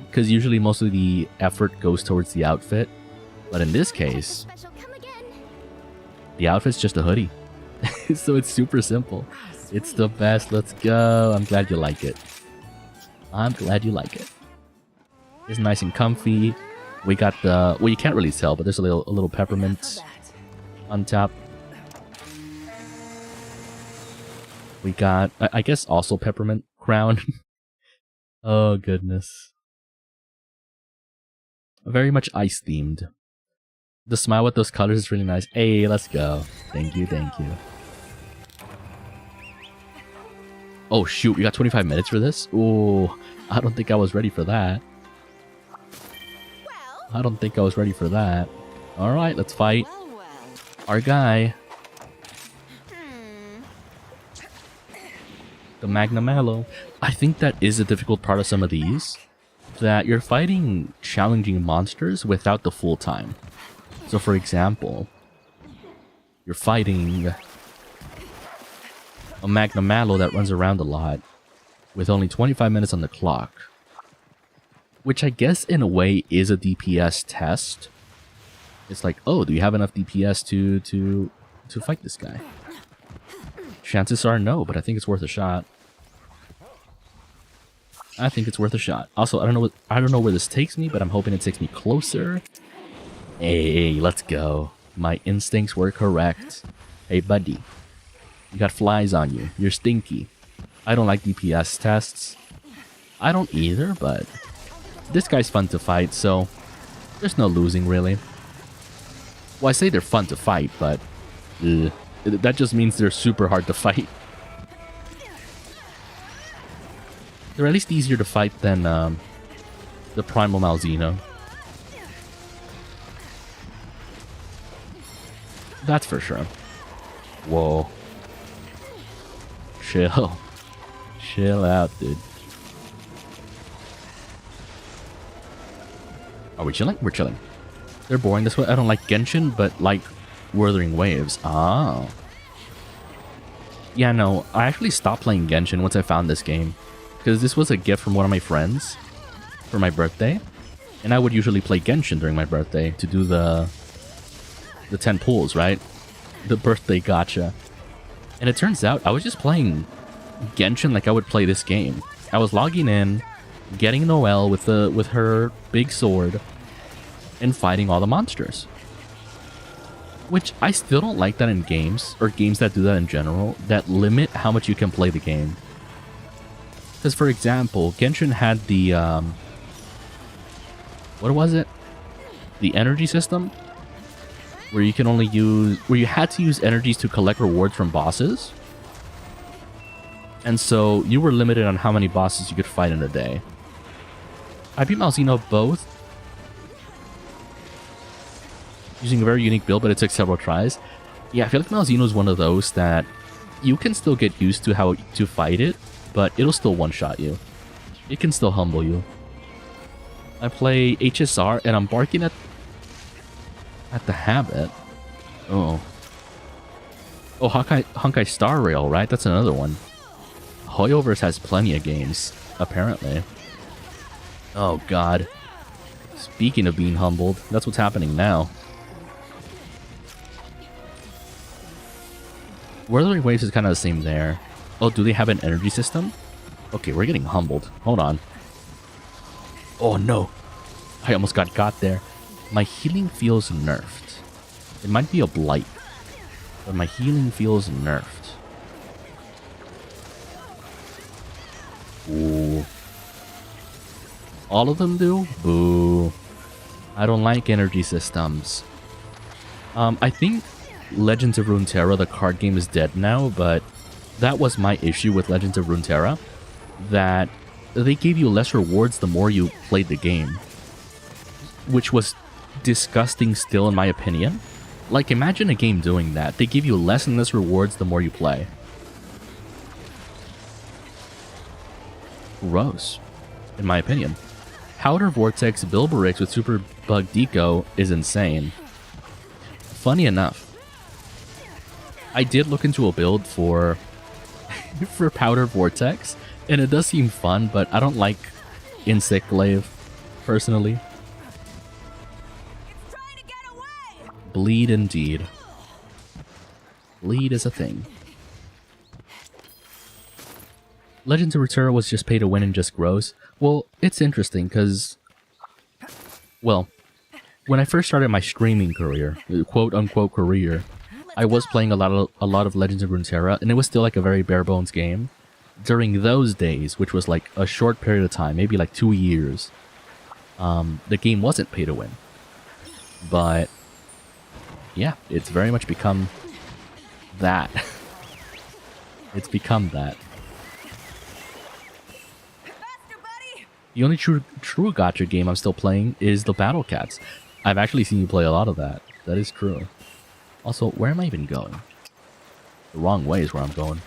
Because usually most of the effort goes towards the outfit. But in this case, the outfit's just a hoodie. So it's super simple. It's the best. Let's go. I'm glad you like it. I'm glad you like it. It's nice and comfy. We got the... Well, you can't really tell, but there's a little peppermint on top. We got, I guess, also peppermint crown. Oh, goodness. Very much ice themed. The smile with those colors is really nice. Hey, let's go. Thank you, thank you. Oh, shoot. We got 25 minutes for this? Ooh, I don't think I was ready for that. I don't think I was ready for that. Alright, let's fight our guy. The Magna Mallow. I think that is a difficult part of some of these. That you're fighting challenging monsters without the full time. So for example, you're fighting a Magna Mallow that runs around a lot with only 25 minutes on the clock. Which I guess in a way is a DPS test. It's like, oh, do you have enough DPS to fight this guy? Chances are no, but I think it's worth a shot. I think it's worth a shot. Also, I don't know where this takes me, but I'm hoping it takes me closer. Hey, let's go. My instincts were correct. Hey, buddy. You got flies on you. You're stinky. I don't like DPS tests. I don't either, but this guy's fun to fight, so there's no losing, really. Well, I say they're fun to fight, but that just means they're super hard to fight. They're at least easier to fight than the Primordial Malzeno. That's for sure. Whoa. Chill. Chill out, dude. Are we chilling? We're chilling. They're boring this way. I don't like Genshin, but like Wuthering Waves. Oh. Yeah, no. I actually stopped playing Genshin once I found this game. Because this was a gift from one of my friends for my birthday. And I would usually play Genshin during my birthday to do the 10 pulls, right? The birthday gacha. And it turns out I was just playing Genshin like I would play this game. I was logging in, getting Noelle with her big sword, and fighting all the monsters. Which I still don't like that in games, or games that do that in general, that limit how much you can play the game. Because, for example, Genshin had the, what was it? The energy system? Where you can only use, where you had to use energies to collect rewards from bosses. And so, you were limited on how many bosses you could fight in a day. I beat Malzeno both, using a very unique build, but it took several tries. Yeah, I feel like Malzeno is one of those that you can still get used to how to fight it, but it'll still one-shot you. It can still humble you. I play HSR, and I'm barking at the habit. Oh. Oh, Honkai Star Rail, right? That's another one. Hoyoverse has plenty of games, apparently. Oh, God. Speaking of being humbled, that's what's happening now. Wuthering Waves is kind of the same there. Oh, do they have an energy system? Okay, we're getting humbled. Hold on. Oh, no. I almost got there. My healing feels nerfed. It might be a blight, but my healing feels nerfed. Ooh. All of them do? Boo. I don't like energy systems. I think Legends of Runeterra, the card game, is dead now, but that was my issue with Legends of Runeterra. That they gave you less rewards the more you played the game. Which was disgusting still, in my opinion. Like, imagine a game doing that. They give you less and less rewards the more you play. Gross, in my opinion. Powder Vortex Bilberix with Super Bug Deco is insane. Funny enough, I did look into a build for for Powder Vortex, and it does seem fun, but I don't like Insect Glaive, personally. Bleed indeed. Bleed is a thing. Legends of Runeterra was just pay to win and just gross. Well, it's interesting because, well, when I first started my streaming career, quote unquote career, I was playing a lot of Legends of Runeterra, and it was still like a very bare bones game. During those days, which was like a short period of time, maybe like 2 years, the game wasn't pay to win. But yeah, it's very much become that. It's become that. The only true gacha game I'm still playing is the Battle Cats. I've actually seen you play a lot of that. That is true. Also, where am I even going? The wrong way is where I'm going.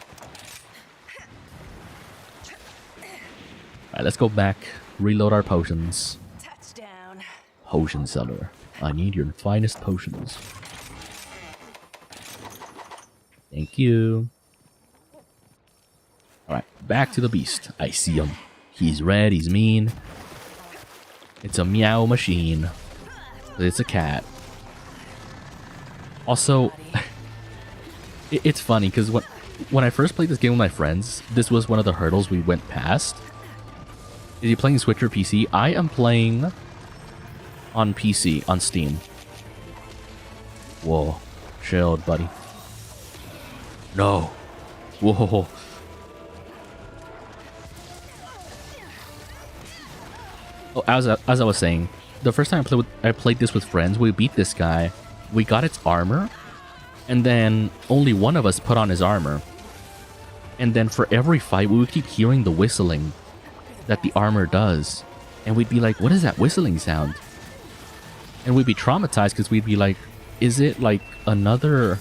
Alright, let's go back. Reload our potions. Touchdown. Potion seller. I need your finest potions. Thank you. Alright, back to the beast. I see him. He's red, he's mean. It's a meow machine. It's a cat. Also, it's funny because when I first played this game with my friends, this was one of the hurdles we went past. Is he playing Switch or PC? I am playing on PC, on Steam. Whoa. Chilled, buddy. No. Whoa. Oh, as I was saying, the first time I played this with friends, we beat this guy. We got its armor, and then only one of us put on his armor. And then for every fight, we would keep hearing the whistling that the armor does. And we'd be like, what is that whistling sound? And we'd be traumatized because we'd be like, is it like another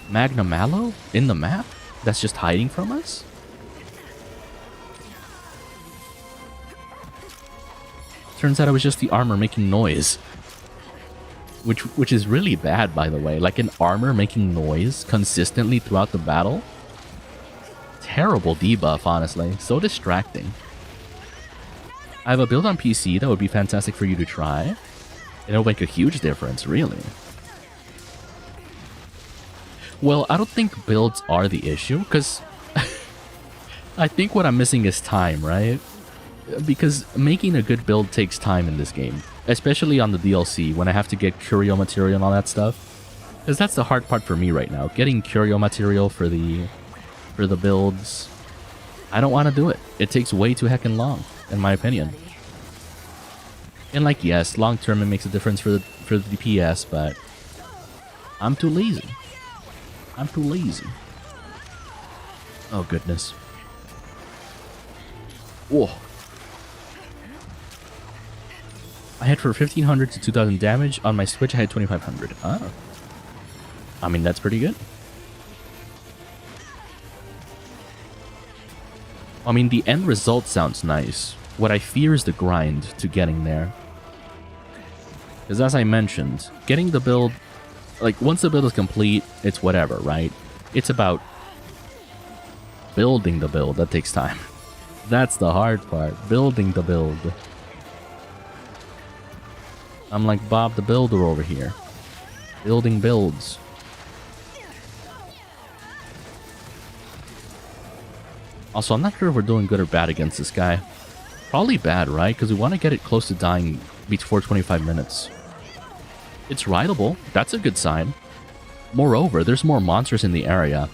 Magna Mallow in the map that's just hiding from us? Turns out it was just the armor making noise. Which is really bad, by the way. Like an armor making noise consistently throughout the battle. Terrible debuff, honestly. So distracting. I have a build on PC that would be fantastic for you to try. And it'll make a huge difference, really. Well, I don't think builds are the issue, because I think what I'm missing is time, right? Because making a good build takes time in this game. Especially on the DLC, when I have to get curio material and all that stuff. Because that's the hard part for me right now. Getting curio material for the builds. I don't want to do it. It takes way too heckin' long, in my opinion. And like, yes, long term it makes a difference for the DPS, but I'm too lazy. I'm too lazy. Oh goodness. Whoa. I hit for 1500 to 2000 damage. On my Switch I had 2500. Ah. I mean, that's pretty good. I mean, the end result sounds nice. What I fear is the grind to getting there. Because as I mentioned, getting the build... Like, once the build is complete, it's whatever, right? It's about building the build. That takes time. That's the hard part. Building the build. I'm like Bob the Builder over here. Building builds. Also, I'm not sure if we're doing good or bad against this guy. Probably bad, right? Because we want to get it close to dying before 25 minutes. It's rideable. That's a good sign. Moreover, there's more monsters in the area.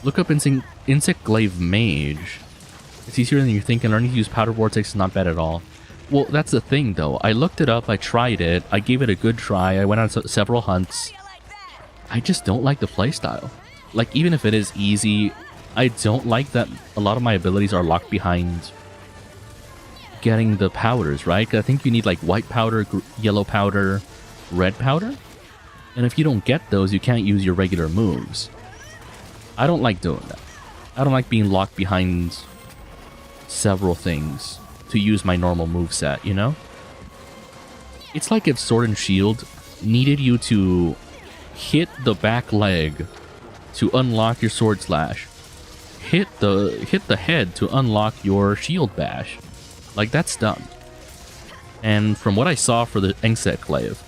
Look up Insect Glaive Mage. It's easier than you think, and learning to use Powder Vortex is not bad at all. Well, that's the thing, though. I looked it up, I tried it, I gave it a good try, I went on several hunts. I just don't like the playstyle. Like, even if it is easy, I don't like that a lot of my abilities are locked behind getting the powders, right? 'Cause I think you need, like, white powder, yellow powder, red powder. And if you don't get those, you can't use your regular moves. I don't like doing that. I don't like being locked behind several things to use my normal moveset, you know? It's like if Sword and Shield needed you to hit the back leg to unlock your Sword Slash. Hit the head to unlock your Shield Bash. Like, that's dumb. And from what I saw for the Insect Glaive,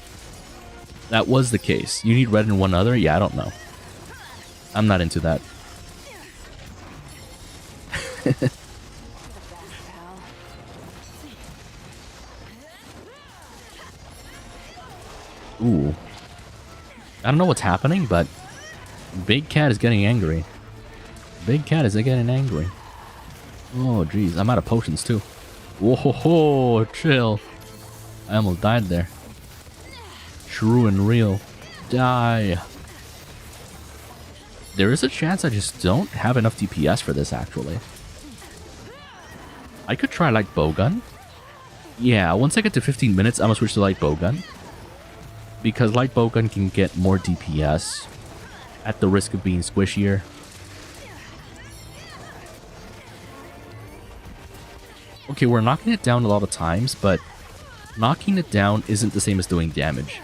that was the case. You need red and one other? Yeah, I don't know. I'm not into that. Ooh. I don't know what's happening, but Big Cat is getting angry. Big Cat is getting angry. Oh, jeez. I'm out of potions, too. Whoa, ho, ho, chill. I almost died there. True and real. Die. There is a chance I just don't have enough DPS for this, actually. I could try Light Bowgun. Yeah, once I get to 15 minutes, I'm gonna switch to Light Bowgun. Because Light Bowgun can get more DPS at the risk of being squishier. Okay, we're knocking it down a lot of times, but knocking it down isn't the same as doing damage.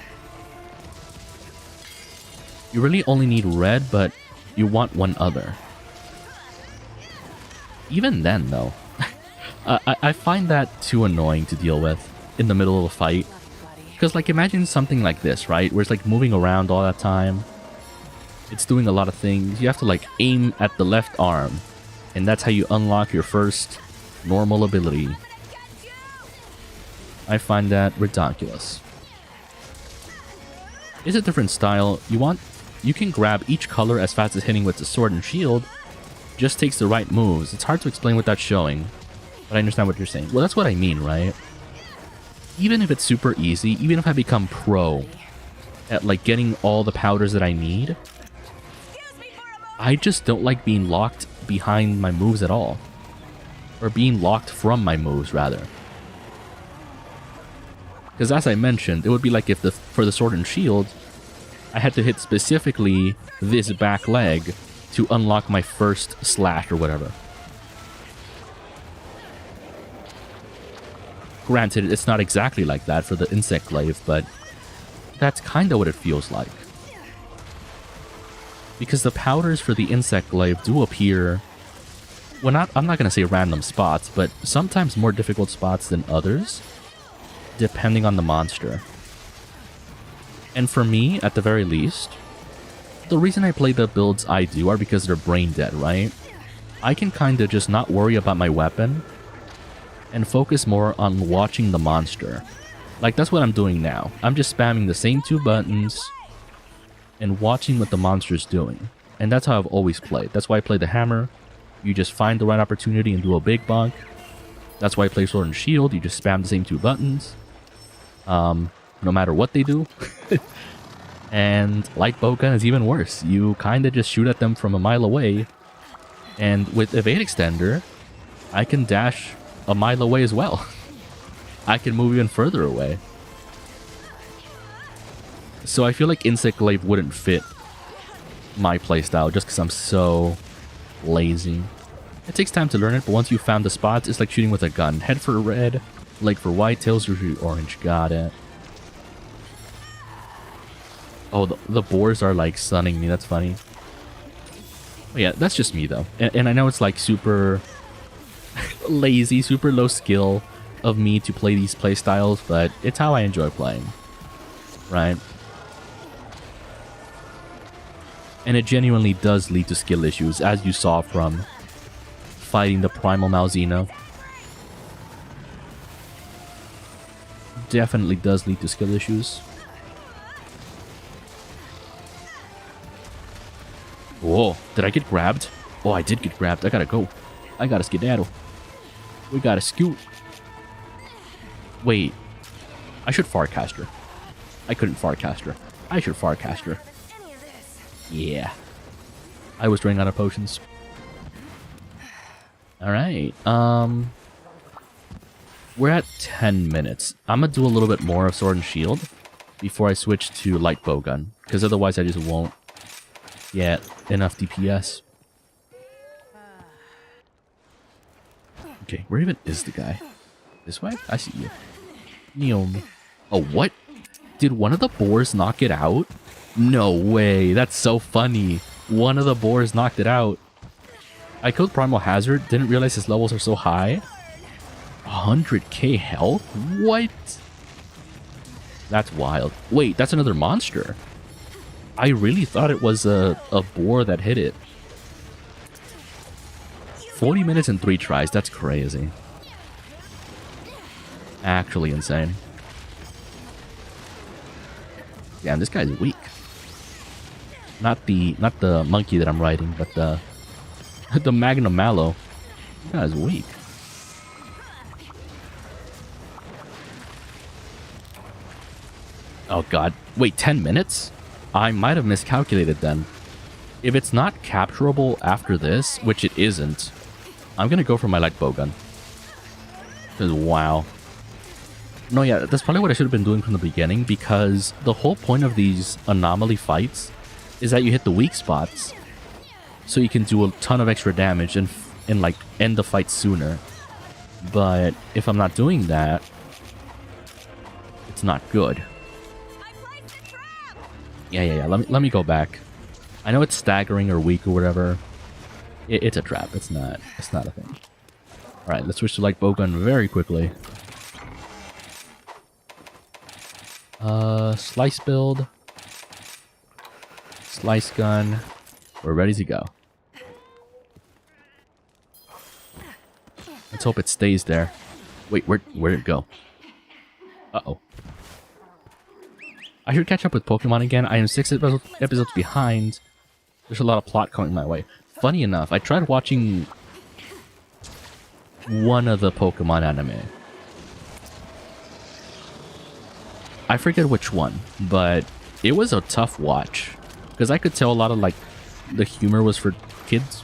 You really only need red, but you want one other. Even then, though, I find that too annoying to deal with in the middle of a fight. Because, like, imagine something like this, right? Where it's, like, moving around all that time. It's doing a lot of things. You have to, like, aim at the left arm. And that's how you unlock your first normal ability. I find that ridiculous. It's a different style. You can grab each color as fast as hitting with the sword and shield. just takes the right moves. It's hard to explain without showing, but I understand what you're saying. Well, that's what I mean, right? Even if it's super easy, even if I become pro at like getting all the powders that I need, I just don't like being locked behind my moves at all. Or being locked from my moves, rather. Because as I mentioned, it would be like if for the sword and shield, I had to hit specifically this back leg to unlock my first slash or whatever. Granted, it's not exactly like that for the insect glaive, but that's kind of what it feels like. Because the powders for the insect glaive do appear, well, I'm not going to say random spots, but sometimes more difficult spots than others, depending on the monster. And for me, at the very least, the reason I play the builds I do are because they're brain dead, right? I can kind of just not worry about my weapon and focus more on watching the monster. Like, that's what I'm doing now. I'm just spamming the same 2 buttons and watching what the monster's doing. And that's how I've always played. That's why I play the hammer. You just find the right opportunity and do a big bonk. That's why I play sword and shield. You just spam the same 2 buttons. No matter what they do. And light bowgun is even worse. You kind of just shoot at them from a mile away. And with evade extender, I can dash a mile away as well. I can move even further away. So I feel like insect glaive wouldn't fit my playstyle just because I'm so lazy. It takes time to learn it, but once you've found the spots, it's like shooting with a gun. Head for red, leg for white, tails for orange. Got it. Oh, the boars are like stunning me. That's funny. Oh, yeah, that's just me though. And I know it's like super lazy, super low skill of me to play these playstyles, but it's how I enjoy playing. Right? And it genuinely does lead to skill issues, as you saw from fighting the Primordial Malzeno. Definitely does lead to skill issues. Whoa, did I get grabbed? Oh, I did get grabbed. I gotta go. I gotta skedaddle. We gotta scoot. Wait. I should Farcast her. I couldn't Farcast her. I should Farcast her. Yeah. I was running out of potions. Alright. We're at 10 minutes. I'm gonna do a little bit more of sword and shield before I switch to light bowgun. Because otherwise I just won't get enough DPS. Okay, where even is the guy? This way? I see you. Neom. Oh, what? Did one of the boars knock it out? No way. That's so funny. One of the boars knocked it out. I killed Primal Hazard. Didn't realize his levels are so high. 100k health? What? That's wild. Wait, that's another monster. I really thought it was a boar that hit it. 40 minutes and 3 tries. That's crazy. Actually insane. Damn, this guy's weak. Not the monkey that I'm riding, but the Magnum Mallow. This guy's weak. Oh god. Wait, 10 minutes? I might have miscalculated then. If it's not capturable after this, which it isn't, I'm gonna go for my light bowgun. Because wow. No, yeah, that's probably what I should have been doing from the beginning, because the whole point of these anomaly fights is that you hit the weak spots, so you can do a ton of extra damage and like end the fight sooner. But if I'm not doing that, it's not good. Yeah. Let me go back. I know it's staggering or weak or whatever. It's a trap. It's not a thing. All right, let's switch to light bowgun very quickly. Slice build. Slice gun. We're ready to go. Let's hope it stays there. Wait, where'd it go? Uh-oh. I should catch up with Pokemon again. I am 6 episodes behind. There's a lot of plot coming my way. funny enough, I tried watching one of the Pokemon anime. I forget which one, but it was a tough watch. Because I could tell a lot of, like, the humor was for kids.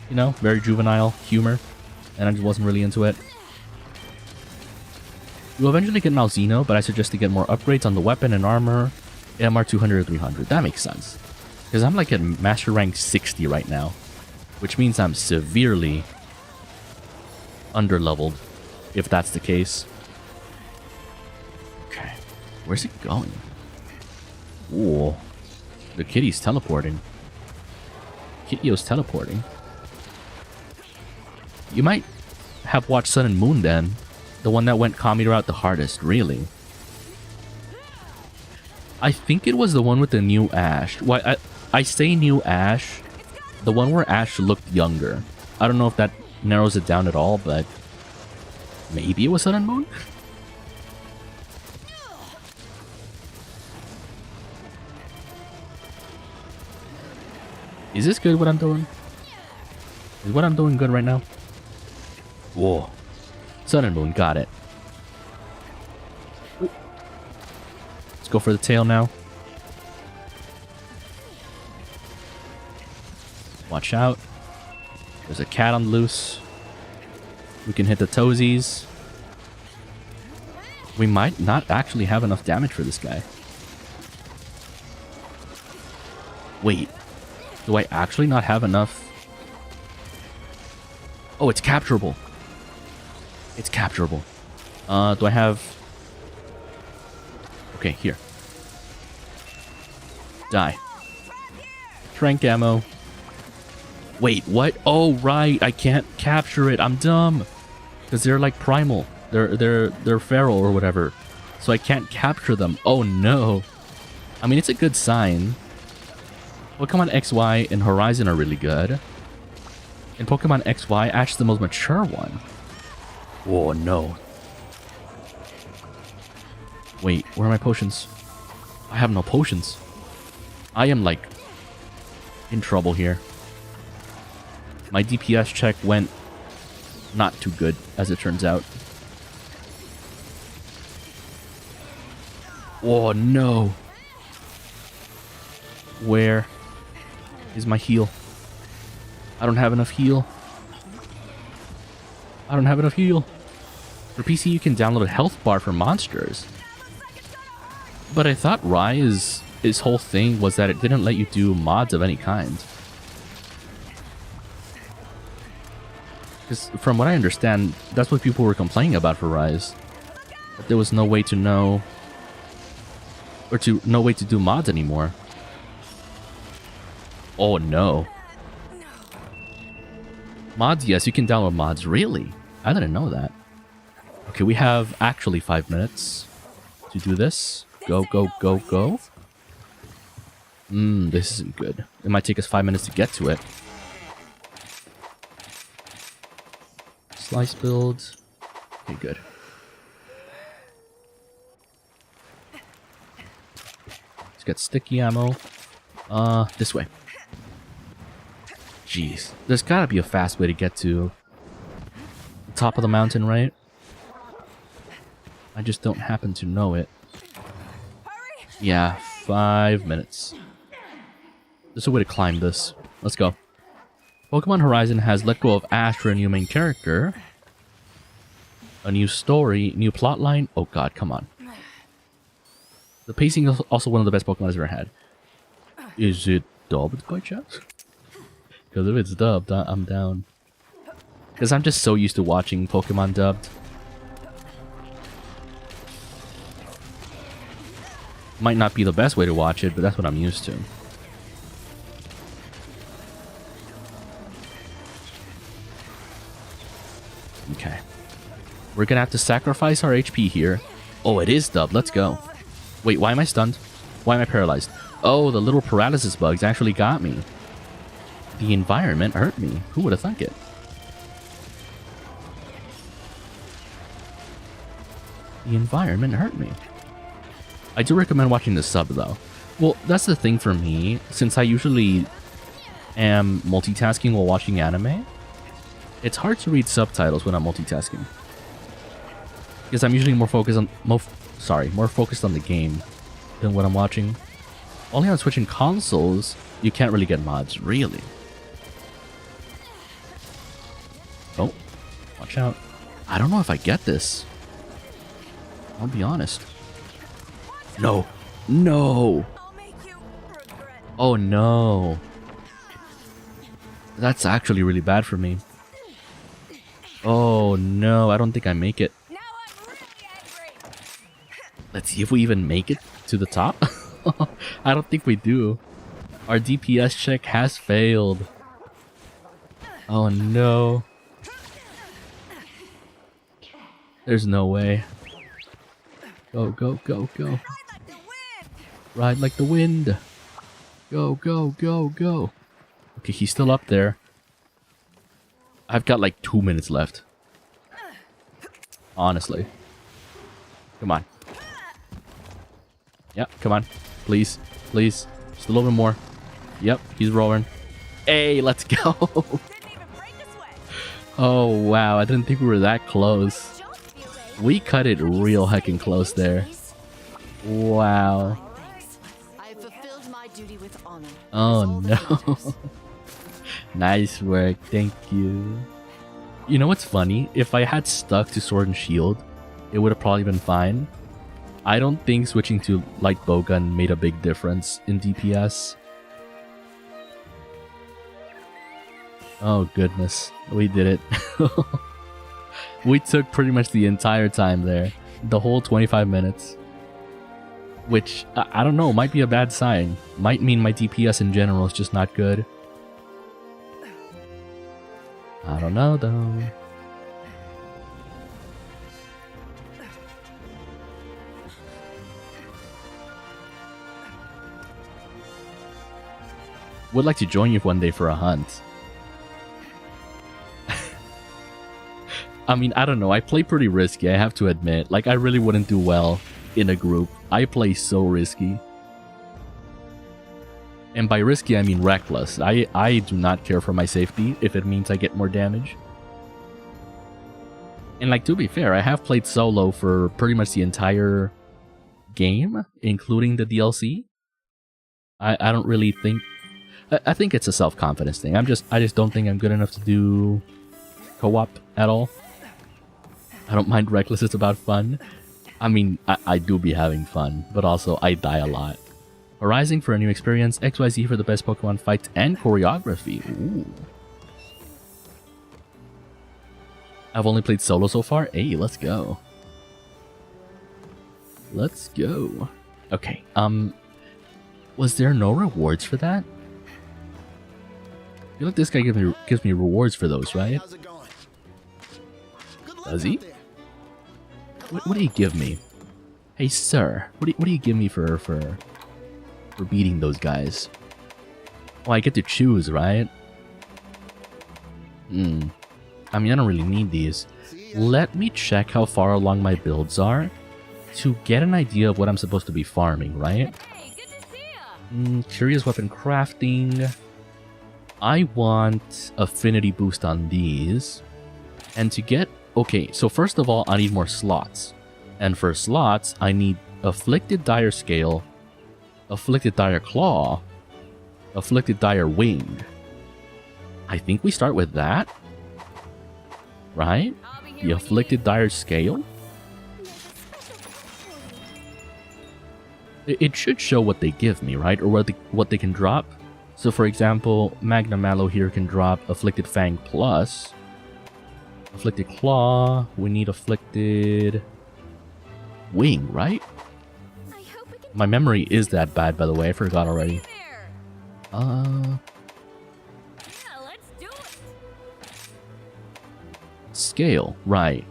You know, very juvenile humor. And I just wasn't really into it. You'll eventually get Malzeno, but I suggest to get more upgrades on the weapon and armor. MR 200 or 300. That makes sense. Because I'm like at Master Rank 60 right now. Which means I'm severely underleveled. If that's the case. Okay. Where's it going? Ooh. The kitty's teleporting. Kitty-o's teleporting. You might have watched Sun and Moon then. The one that went Kami route the hardest, really. I think it was the one with the new Ash. Why I say new Ash. The one where Ash looked younger. I don't know if that narrows it down at all, but maybe it was Sun and Moon? Is this good what I'm doing? Is what I'm doing good right now? Whoa. Sun and Moon, got it. Ooh. Let's go for the tail now. Watch out. There's a cat on the loose. We can hit the toesies. We might not actually have enough damage for this guy. Wait. Do I actually not have enough? Oh, it's capturable. It's capturable. Do I have... Okay, here. Die. Trank ammo. Wait, what? Oh, right. I can't capture it. I'm dumb. Because they're like primal. They're feral or whatever. So I can't capture them. Oh, no. I mean, it's a good sign. Pokemon XY and Horizon are really good. In Pokemon XY, Ash is the most mature one. Oh, no. Wait, where are my potions? I have no potions. I am, like, in trouble here. My DPS check went not too good, as it turns out. Oh, no. Where is my heal? I don't have enough heal. I don't have enough heal. For PC, you can download a health bar for monsters. But I thought Rai's his whole thing was that it didn't let you do mods of any kind. Because from what I understand, that's what people were complaining about for Rise. That there was no way to know... Or no way to do mods anymore. Oh no. Mods, yes, you can download mods. Really? I didn't know that. Okay, we have actually 5 minutes to do this. Go, go, go, go. This isn't good. It might take us 5 minutes to get to it. Slice build. Okay, good. Let's get sticky ammo. This way. Jeez. There's gotta be a fast way to get to the top of the mountain, right? I just don't happen to know it. Yeah, 5 minutes. There's a way to climb this. Let's go. Pokemon Horizon has let go of Ash for a new main character. A new story, new plotline. Oh god, come on. The pacing is also one of the best Pokemon I've ever had. Is it dubbed by chance? Because if it's dubbed, I'm down. Because I'm just so used to watching Pokemon dubbed. Might not be the best way to watch it, but that's what I'm used to. Okay. We're gonna have to sacrifice our HP here. Oh, it is dubbed. Let's go. Wait, why am I stunned? Why am I paralyzed? Oh, the little paralysis bugs actually got me. The environment hurt me. Who would have thunk it? The environment hurt me. I do recommend watching the sub, though. Well, that's the thing for me. Since I usually am multitasking while watching anime, it's hard to read subtitles when I'm multitasking. Because I'm usually more focused on more focused on the game than what I'm watching. Only on switching consoles, you can't really get mods, really. Oh, watch out. I don't know if I get this. I'll be honest. No. No. Oh no. That's actually really bad for me. Oh no, I don't think I make it. Let's see if we even make it to the top. I don't think we do. Our DPS check has failed. Oh no. There's no way. Go, go, go, go. Ride like the wind. Go, go, go, go. Okay, he's still up there. I've got like 2 minutes left. Honestly. Come on. Yep, come on. Please, please. Just a little bit more. Yep, he's rolling. Hey, let's go. Oh, wow. I didn't think we were that close. We cut it real heckin' close there. Wow. I fulfilled my duty with honor. Oh, no. Nice work. Thank you. You know what's funny? If I had stuck to Sword and Shield, it would have probably been fine. I don't think switching to light bowgun made a big difference in DPS. Oh goodness, we did it. We took pretty much the entire time there. The whole 25 minutes. Which, I don't know, might be a bad sign. Might mean my DPS in general is just not good. I don't know though. Would like to join you one day for a hunt. I mean, I don't know. I play pretty risky, I have to admit. Like, I really wouldn't do well in a group. I play so risky. And by risky, I mean reckless. I do not care for my safety if it means I get more damage. And like, to be fair, I have played solo for pretty much the entire game, including the DLC. I don't really think... I think it's a self-confidence thing. I just don't think I'm good enough to do co-op at all. I don't mind reckless, it's about fun. I mean, I do be having fun, but also I die a lot. Horizon for a new experience, XYZ for the best Pokemon fights and choreography. Ooh. I've only played solo so far. Hey, let's go. Let's go. Okay, was there no rewards for that? I feel like this guy gives me rewards for those, right? Does he? What do you give me? Hey, sir, what do you give me for beating those guys? Oh, I get to choose, right? I mean, I don't really need these. Let me check how far along my builds are to get an idea of what I'm supposed to be farming, right? Hey, good to see ya. Curious weapon crafting. I want affinity boost on these. And to get... Okay, so first of all, I need more slots. And for slots, I need Afflicted Dire Scale, Afflicted Dire Claw, Afflicted Dire Wing. I think we start with that. Right? The Afflicted Dire Scale? It should show what they give me, right? Or what they can drop. So for example, Magna Mallow here can drop Afflicted Fang Plus. Afflicted Claw. We need Afflicted Wing, right? My memory is that bad, by the way. I forgot already. Yeah, let's do it. Scale, right.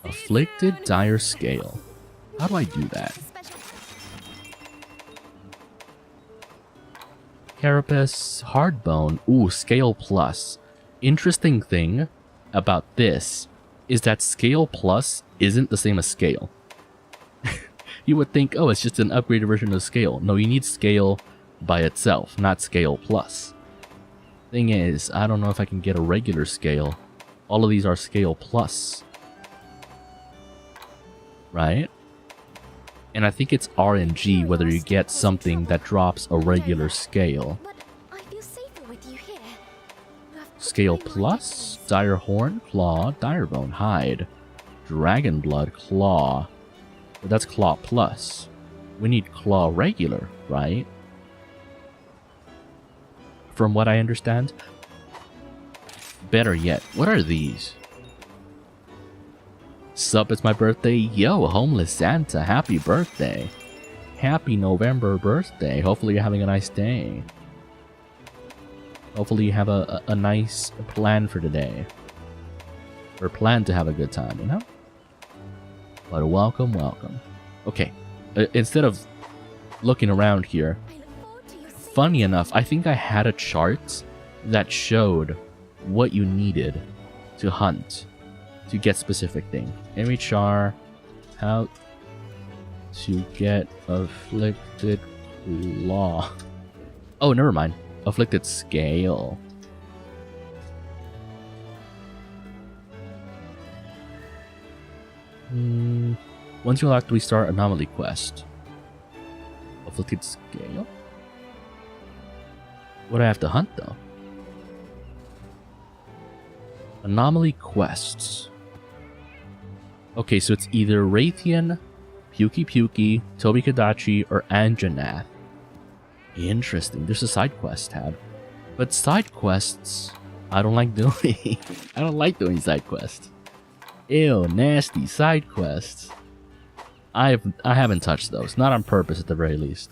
Afflicted Dire Scale. How do I do that? Carapace, Hardbone. Ooh, Scale Plus. Interesting thing about this is that Scale Plus isn't the same as Scale. You would think, oh, it's just an upgraded version of scale. No, you need scale by itself, not scale plus. Thing is, I don't know if I can get a regular scale. All of these are scale plus. Right? And I think it's RNG whether you get something that drops a regular scale. Scale plus, dire horn, claw, dire bone, hide, dragon blood, claw. But that's claw plus. We need claw regular, right? From what I understand. Better yet, what are these? Sup, it's my birthday. Yo, homeless Santa, happy birthday. Happy November birthday. Hopefully you're having a nice day. Hopefully you have a nice plan for today. Or plan to have a good time, you know? But welcome, welcome. Okay, instead of looking around here, funny enough, I think I had a chart that showed what you needed to hunt to get specific thing. Enemy char, how to get afflicted claw. Oh, never mind. Afflicted scale. Once you unlock 3-star anomaly quest. Afflicted scale? What do I have to hunt though? Anomaly quests. Okay, so it's either Raytheon, Puki Puki, Tobi Kadachi, or Anjanath. Interesting. There's a side quest tab. But side quests, I don't like doing. I don't like doing side quests. Ew, nasty side quests. I haven't touched those. Not on purpose at the very least.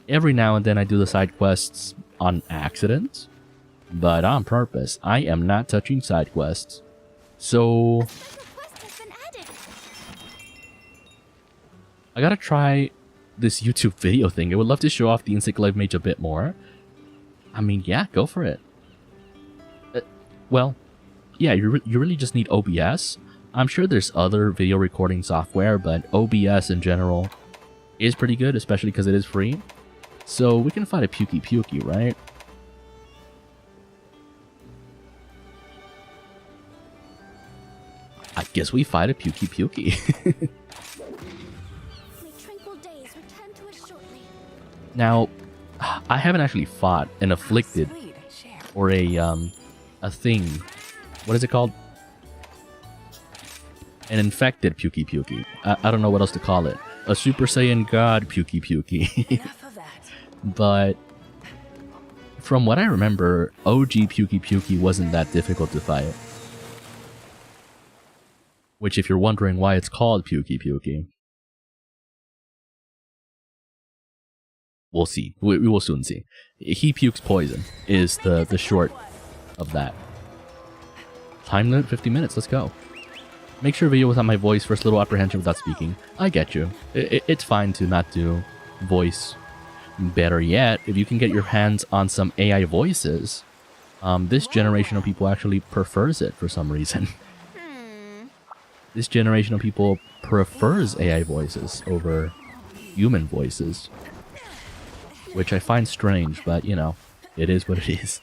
Every now and then I do the side quests on accident. But on purpose, I am not touching side quests. So I gotta try this YouTube video thing. I would love to show off the Insect Live Mage a bit more. I mean, yeah, go for it. Well, yeah, you really just need OBS. I'm sure there's other video recording software, but OBS in general is pretty good, especially because it is free. So we can fight a Puki Puki, right? I guess we fight a Puki Puki. Now, I haven't actually fought an afflicted or a thing. What is it called? An infected Puki Puki. I don't know what else to call it. A Super Saiyan God Puki Puki. But from what I remember, OG Puki Puki wasn't that difficult to fight. Which, if you're wondering why it's called Puki Puki, we'll see. We will soon see. He pukes poison is the short of that. Time limit 50 minutes. Let's go. Make sure video without my voice. First little apprehension without speaking. I get you. It's fine to not do voice. Better yet, if you can get your hands on some AI voices, this generation of people actually prefers it for some reason. This generation of people prefers AI voices over human voices. Which I find strange, but you know, it is what it is.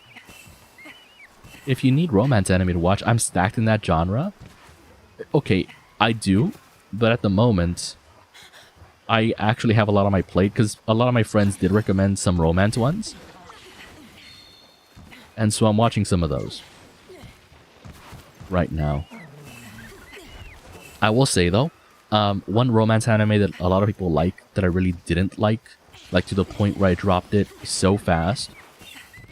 If you need romance anime to watch, I'm stacked in that genre. Okay, I do, but at the moment, I actually have a lot on my plate because a lot of my friends did recommend some romance ones. And so I'm watching some of those right now. I will say though, one romance anime that a lot of people like that I really didn't like to the point where I dropped it so fast,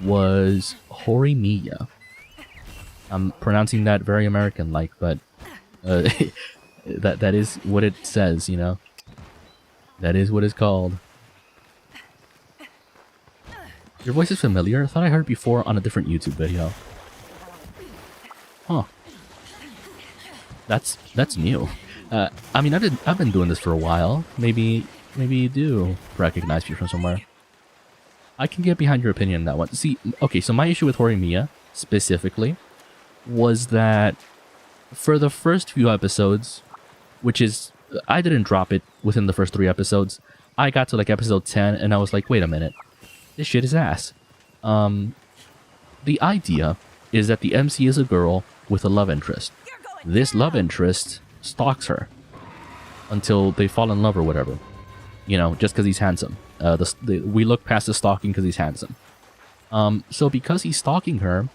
was Horimiya. I'm pronouncing that very American-like, but that is what it says, you know? That is what it's called. Your voice is familiar? I thought I heard it before on a different YouTube video. Huh. That's new. I mean, I've been doing this for a while. Maybe you do recognize me from somewhere. I can get behind your opinion on that one. See, okay, so my issue with Horimiya, specifically, was that for the first few episodes, which is I didn't drop it within the first 3 episodes. I got to like episode 10 and I was like, wait a minute, this shit is ass. The idea is that the MC is a girl with a love interest. This love interest stalks her until they fall in love or whatever. You know, just because he's handsome. We look past the stalking because he's handsome. So because he's stalking her,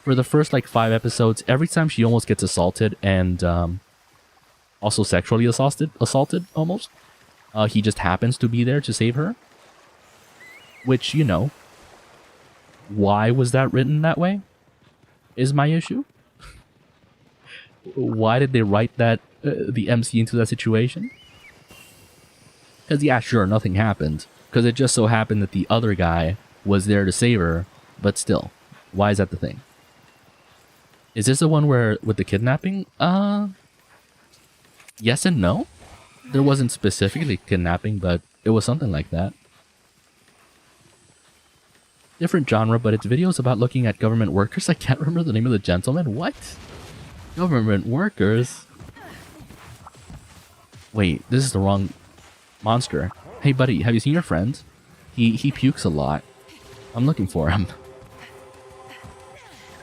for the first like 5 episodes, every time she almost gets assaulted and also sexually assaulted almost, he just happens to be there to save her. Which, you know, why was that written that way? Is my issue. Why did they write that the MC into that situation? Because yeah, sure, nothing happened. Because it just so happened that the other guy was there to save her, but still, why is that the thing? Is this the one where with the kidnapping? Yes and no. There wasn't specifically kidnapping, but it was something like that. Different genre, but it's videos about looking at government workers. I can't remember the name of the gentleman. What? Government workers? Wait, this is the wrong monster. Hey buddy, have you seen your friend? He pukes a lot. I'm looking for him.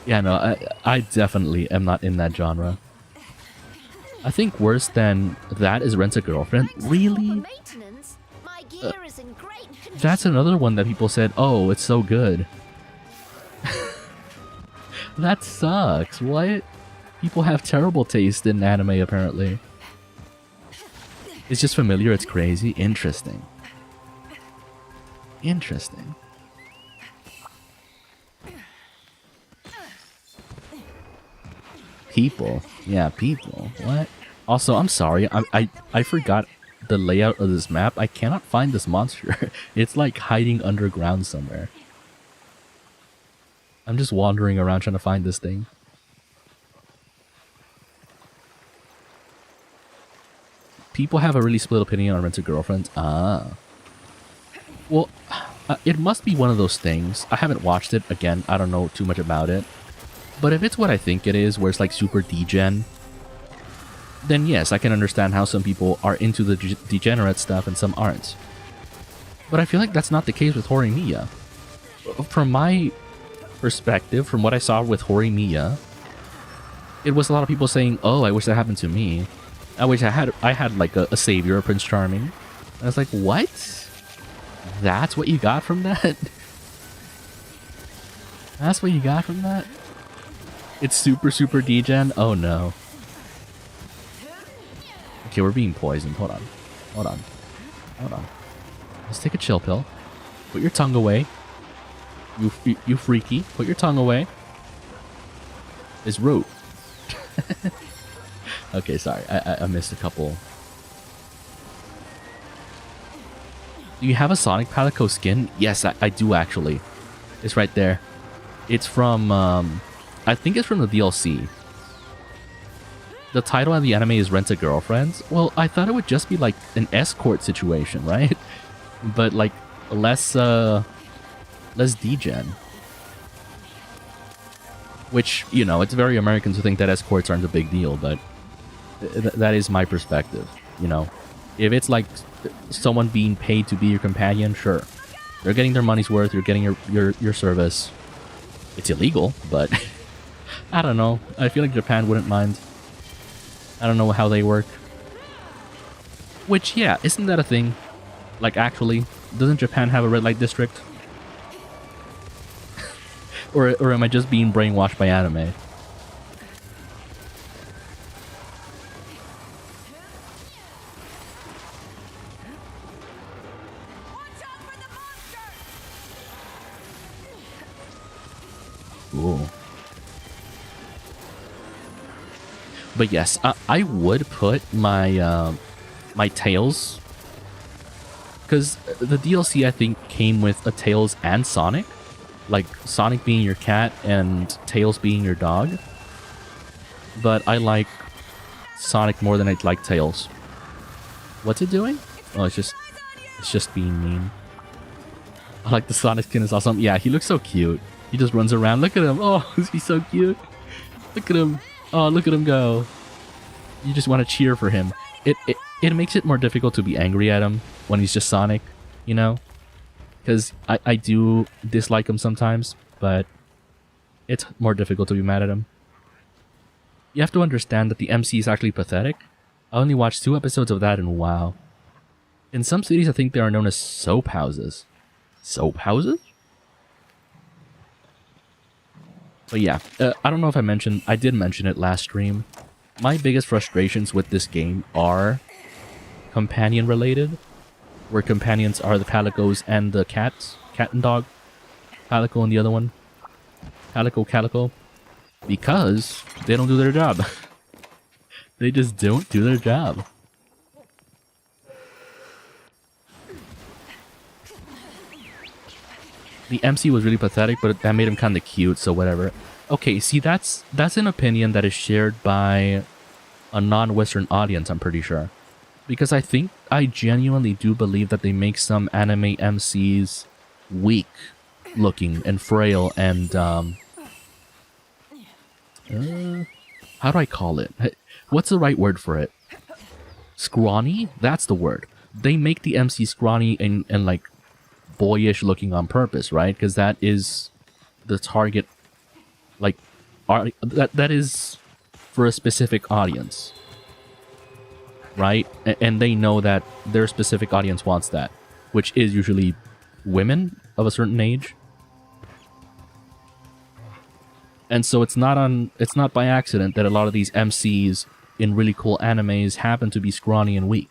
Yeah, no, I definitely am not in that genre. I think worse than that is Rent a Girlfriend. Really? That's another one that people said, oh, it's so good. That sucks. What? People have terrible taste in anime, apparently. It's just familiar, it's crazy. Interesting. Interesting. People. Yeah, people. What? Also, I'm sorry. I forgot the layout of this map. I cannot find this monster. It's like hiding underground somewhere. I'm just wandering around trying to find this thing. People have a really split opinion on Rent a Girlfriend. Ah. Well, it must be one of those things. I haven't watched it. Again, I don't know too much about it. But if it's what I think it is, where it's like super degen, then yes, I can understand how some people are into the degenerate stuff and some aren't. But I feel like that's not the case with Horimiya. From my perspective, from what I saw with Horimiya, it was a lot of people saying, oh, I wish that happened to me. I wish I had like a savior, a Prince Charming. And I was like, what? That's what you got from that? That's what you got from that? It's super, super degen? Oh no. Okay, we're being poisoned. Hold on. Hold on. Hold on. Let's take a chill pill. Put your tongue away. You freaky. Put your tongue away. It's rude. Okay, sorry. I missed a couple. Do you have a Sonic Palico skin? Yes, I do actually. It's right there. It's from, I think it's from the DLC. The title of the anime is Rent a Girlfriend. Well, I thought it would just be like an escort situation, right? But like less degen. Which, you know, it's very American to think that escorts aren't a big deal, but that is my perspective, you know. If it's like someone being paid to be your companion, sure. They're getting their money's worth, you're getting your service. It's illegal, but I don't know. I feel like Japan wouldn't mind. I don't know how they work. Which, yeah, isn't that a thing? Like, actually, doesn't Japan have a red light district? or am I just being brainwashed by anime? Ooh. But yes, I would put my my Tails, because the DLC I think came with a Tails and Sonic, like Sonic being your cat and Tails being your dog. But I like Sonic more than I like Tails. What's it doing? Oh, it's just being mean. I like the Sonic skin is awesome. Yeah, he looks so cute. He just runs around. Look at him. Oh, he's so cute. Look at him. Oh, look at him go. You just want to cheer for him. it makes it more difficult to be angry at him when he's just Sonic, you know? Because I do dislike him sometimes, but it's more difficult to be mad at him. You have to understand that the MC is actually pathetic. I only watched 2 episodes of that and wow. In some cities, I think they are known as soap houses. Soap houses? But yeah, I don't know if I did mention it last stream. My biggest frustrations with this game are companion related, where companions are the Calicos and the cats, cat and dog, Calico and the other one, Calico, because they don't do their job. They just don't do their job. The MC was really pathetic, but that made him kind of cute, so whatever. Okay, see, that's an opinion that is shared by a non-Western audience, I'm pretty sure. Because I genuinely do believe that they make some anime MCs weak looking and frail and, how do I call it? What's the right word for it? Scrawny? That's the word. They make the MC scrawny and like, boyish looking on purpose, right? Because that is the target, like, that is for a specific audience, right? And they know that their specific audience wants that, which is usually women of a certain age. And so it's not by accident that a lot of these MCs in really cool animes happen to be scrawny and weak.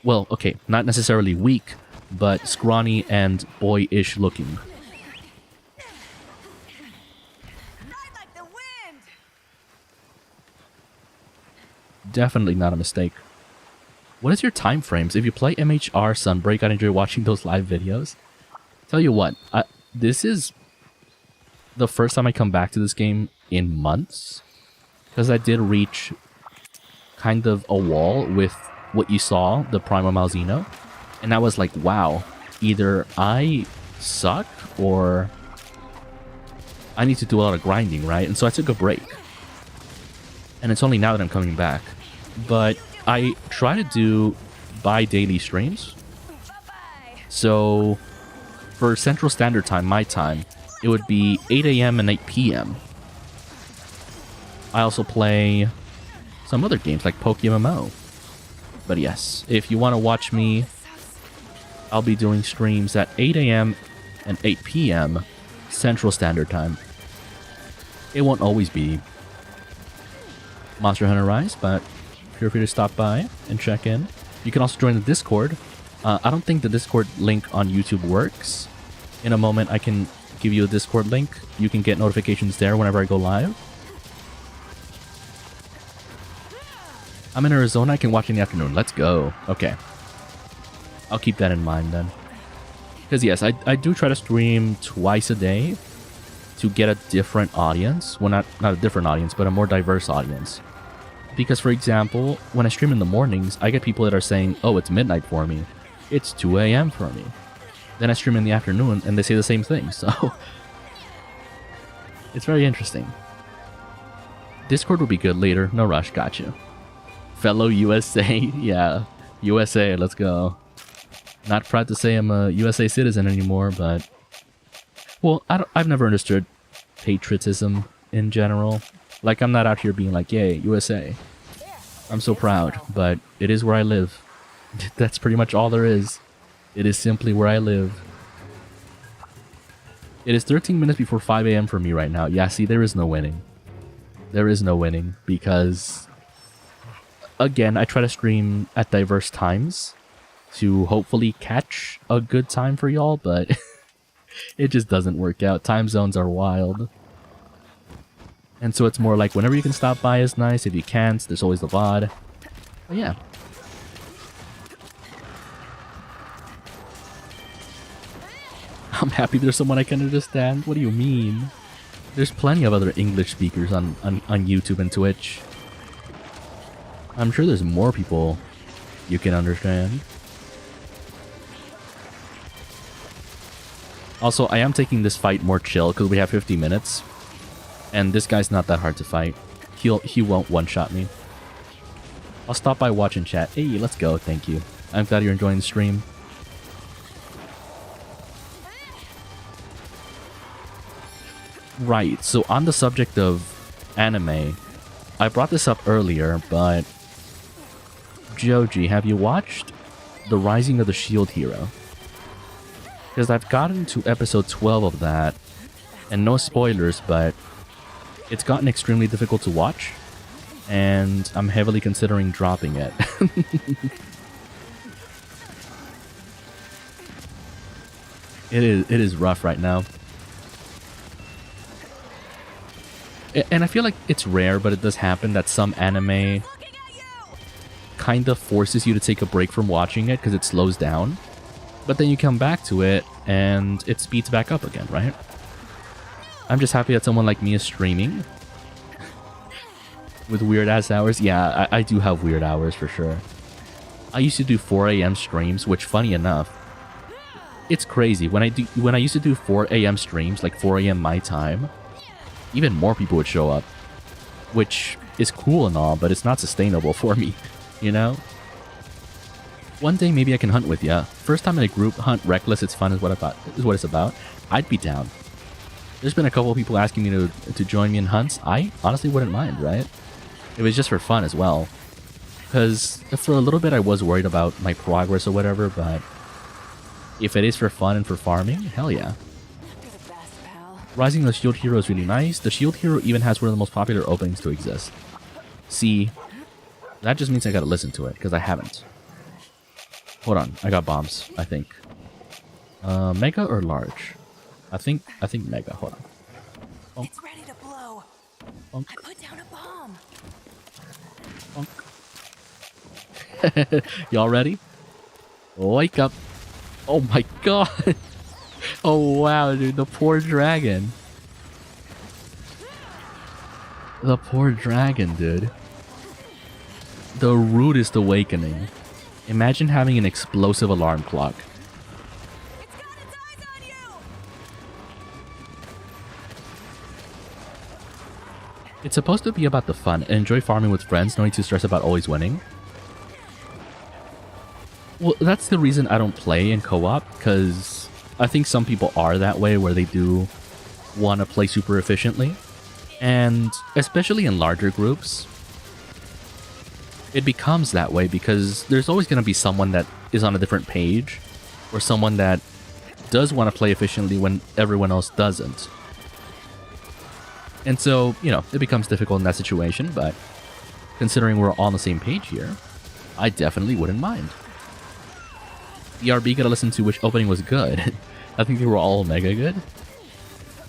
Well, okay, not necessarily weak, but scrawny and boyish looking. Like the wind. Definitely not a mistake. What is your time frames? If you play MHR Sunbreak, I'd enjoy watching those live videos. Tell you what, this is the first time I come back to this game in months, because I did reach kind of a wall with what you saw, the Primordial Malzeno, and I was like, wow, either I suck or I need to do a lot of grinding, right? And so I took a break. And it's only now that I'm coming back. But I try to do bi-daily streams. So for Central Standard Time, my time, it would be 8 a.m. and 8 p.m. I also play some other games like PokeMMO. But yes, if you want to watch me, I'll be doing streams at 8 a.m. and 8 p.m. Central Standard Time. It won't always be Monster Hunter Rise, but feel free to stop by and check in. You can also join the Discord. I don't think the Discord link on YouTube works. In a moment, I can give you a Discord link. You can get notifications there whenever I go live. I'm in Arizona, I can watch in the afternoon. Let's go. Okay. I'll keep that in mind then. Because yes, I do try to stream twice a day to get a different audience. Well, not a different audience, but a more diverse audience. Because, for example, when I stream in the mornings, I get people that are saying, oh, it's midnight for me. It's 2 a.m. for me. Then I stream in the afternoon, and they say the same thing, so... It's very interesting. Discord will be good later. No rush, gotcha. Fellow USA, yeah. USA, let's go. Not proud to say I'm a USA citizen anymore, but... Well, I've never understood patriotism in general. Like, I'm not out here being like, yay, USA. I'm so proud, but it is where I live. That's pretty much all there is. It is simply where I live. It is 13 minutes before 5 a.m. for me right now. Yeah, see, there is no winning. There is no winning because... Again, I try to stream at diverse times to hopefully catch a good time for y'all, but it just doesn't work out. Time zones are wild. And so it's more like whenever you can stop by is nice. If you can't, there's always the VOD. But yeah. I'm happy there's someone I can understand. What do you mean? There's plenty of other English speakers on YouTube and Twitch. I'm sure there's more people you can understand. Also, I am taking this fight more chill because we have 50 minutes. And this guy's not that hard to fight. He won't one-shot me. I'll stop by watching chat. Hey, let's go. Thank you. I'm glad you're enjoying the stream. Right, so on the subject of anime, I brought this up earlier, but Joji, have you watched The Rising of the Shield Hero? Because I've gotten to episode 12 of that, and no spoilers, but it's gotten extremely difficult to watch, and I'm heavily considering dropping it. It is rough right now. And I feel like it's rare, but it does happen that some anime kind of forces you to take a break from watching it because it slows down. But then you come back to it and it speeds back up again, right? I'm just happy that someone like me is streaming with weird ass hours. Yeah, I do have weird hours for sure. I used to do 4 a.m. streams, which funny enough, it's crazy. When I used to do 4 a.m. streams, like 4 a.m. my time, even more people would show up, which is cool and all, but it's not sustainable for me, you know? One day maybe I can hunt with ya. First time in a group hunt reckless, it's fun is what it's about. I'd be down. There's been a couple of people asking me to join me in hunts. I honestly wouldn't mind, right? It was just for fun as well. Because for a little bit I was worried about my progress or whatever, but if it is for fun and for farming, hell yeah. Rising of the Shield Hero is really nice. The Shield Hero even has one of the most popular openings to exist. See, that just means I gotta listen to it, because I haven't. Hold on, I got bombs, I think. Mega or large? I think mega, hold on. Bonk. It's ready to blow. Bonk. I put down a bomb. Bonk. Y'all ready? Wake up. Oh my god. Oh wow, dude, the poor dragon. The poor dragon, dude. The rudest awakening. Imagine having an explosive alarm clock. It's got its eyes on you. It's supposed to be about the fun. Enjoy farming with friends, no need to stress about always winning. Well, that's the reason I don't play in co-op, because I think some people are that way, where they do want to play super efficiently. And especially in larger groups, it becomes that way because there's always going to be someone that is on a different page, or someone that does want to play efficiently when everyone else doesn't. And so, you know, it becomes difficult in that situation, but considering we're all on the same page here, I definitely wouldn't mind. ERB gotta listen to which opening was good. I think they were all mega good.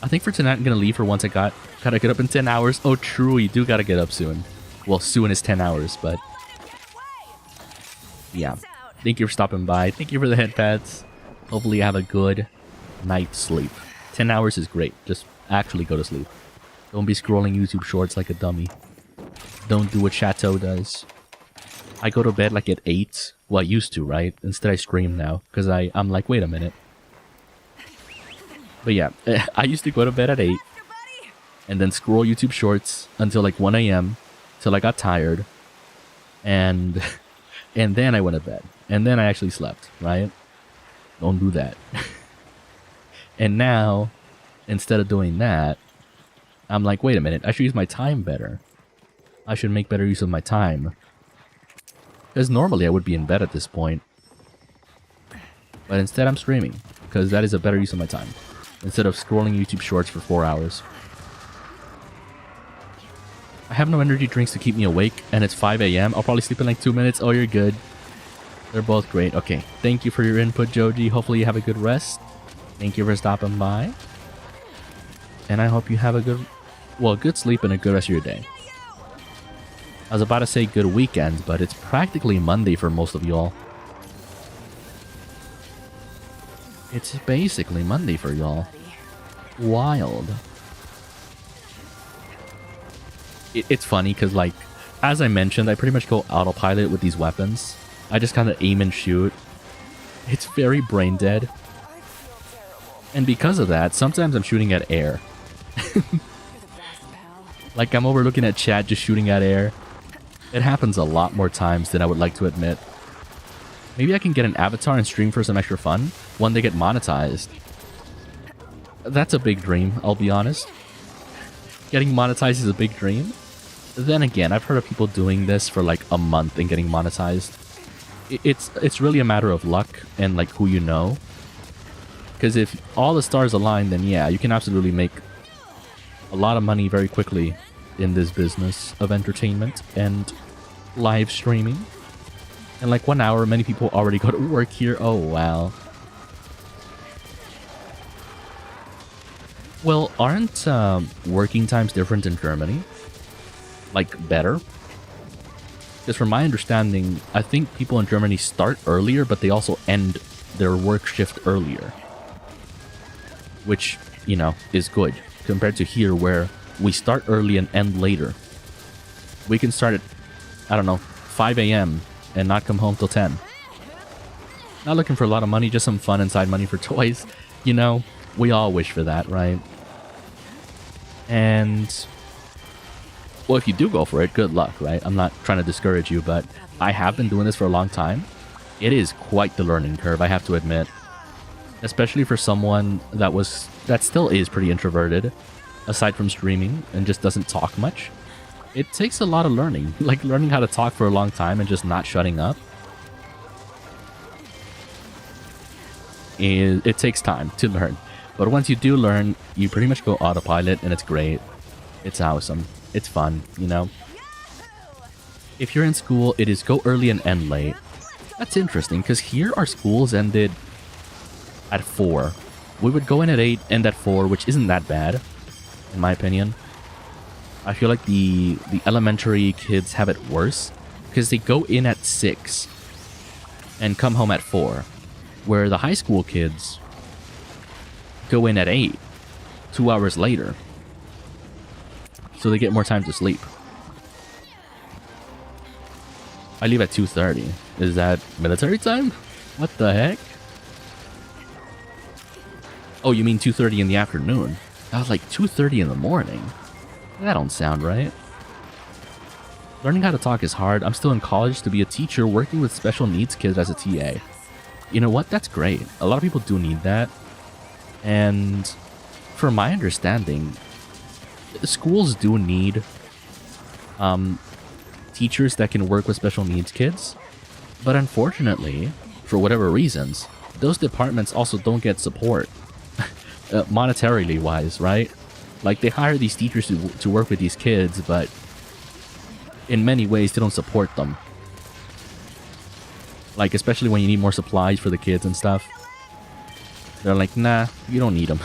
I think for tonight I'm gonna leave for once I gotta get up in 10 hours. Oh true, you do gotta get up soon. Well, soon is 10 hours, but yeah. Thank you for stopping by. Thank you for the head pads. Hopefully you have a good night's sleep. 10 hours is great. Just actually go to sleep. Don't be scrolling YouTube shorts like a dummy. Don't do what Chateau does. I go to bed like at 8. Well, I used to, right? Instead I stream now, because I'm like, wait a minute. But yeah, I used to go to bed at 8, and then scroll YouTube shorts until like 1 a.m. till I got tired, and then I went to bed, and then I actually slept, right? Don't do that. And now, instead of doing that, I'm like, wait a minute, I should use my time better. I should make better use of my time. Because normally I would be in bed at this point. But instead I'm streaming, because that is a better use of my time. Instead of scrolling YouTube shorts for 4 hours. I have no energy drinks to keep me awake, and it's 5 a.m. I'll probably sleep in like 2 minutes. Oh, you're good. They're both great. Okay, thank you for your input, Joji. Hopefully you have a good rest. Thank you for stopping by. And I hope you have a good sleep and a good rest of your day. I was about to say good weekend, but it's practically Monday for most of y'all. It's basically Monday for y'all. Wild. It's funny because, like, as I mentioned, I pretty much go autopilot with these weapons. I just kind of aim and shoot. It's very brain dead. And because of that, sometimes I'm shooting at air. Like, I'm overlooking at chat just shooting at air. It happens a lot more times than I would like to admit. Maybe I can get an avatar and stream for some extra fun when they get monetized. That's a big dream, I'll be honest. Getting monetized is a big dream. Then again, I've heard of people doing this for like a month and getting monetized. It's really a matter of luck and like who you know. Because if all the stars align, then yeah, you can absolutely make a lot of money very quickly in this business of entertainment and live streaming. In like 1 hour, many people already go to work here. Oh, wow. Well, aren't working times different in Germany? Like, better? Because from my understanding, I think people in Germany start earlier, but they also end their work shift earlier. Which, you know, is good. Compared to here, where we start early and end later. We can start at, I don't know, 5 a.m. and not come home till 10. Not looking for a lot of money, just some fun and side money for toys. You know, we all wish for that, right? And, well, if you do go for it, good luck, right? I'm not trying to discourage you, but I have been doing this for a long time. It is quite the learning curve, I have to admit. Especially for someone that still is pretty introverted, aside from streaming, and just doesn't talk much. It takes a lot of learning, like learning how to talk for a long time and just not shutting up. It takes time to learn. But once you do learn, you pretty much go autopilot and it's great. It's awesome. It's fun, you know? If you're in school, it is go early and end late. That's interesting, because here our schools ended at 4. We would go in at 8, end at 4, which isn't that bad, in my opinion. I feel like the elementary kids have it worse, because they go in at 6 and come home at 4, where the high school kids go in at 8, 2 hours later, so they get more time to sleep. I leave at 2:30. Is that military time? What the heck? Oh, you mean 2:30 in the afternoon? I was like 2:30 in the morning. That don't sound right. Learning how to talk is hard. I'm still in college to be a teacher working with special needs kids as a TA. You know what? That's great. A lot of people do need that. And from my understanding, schools do need teachers that can work with special needs kids. But unfortunately, for whatever reasons, those departments also don't get support. Monetarily wise, right? Like, they hire these teachers to work with these kids, but in many ways, they don't support them. Like, especially when you need more supplies for the kids and stuff. They're like, nah, you don't need them.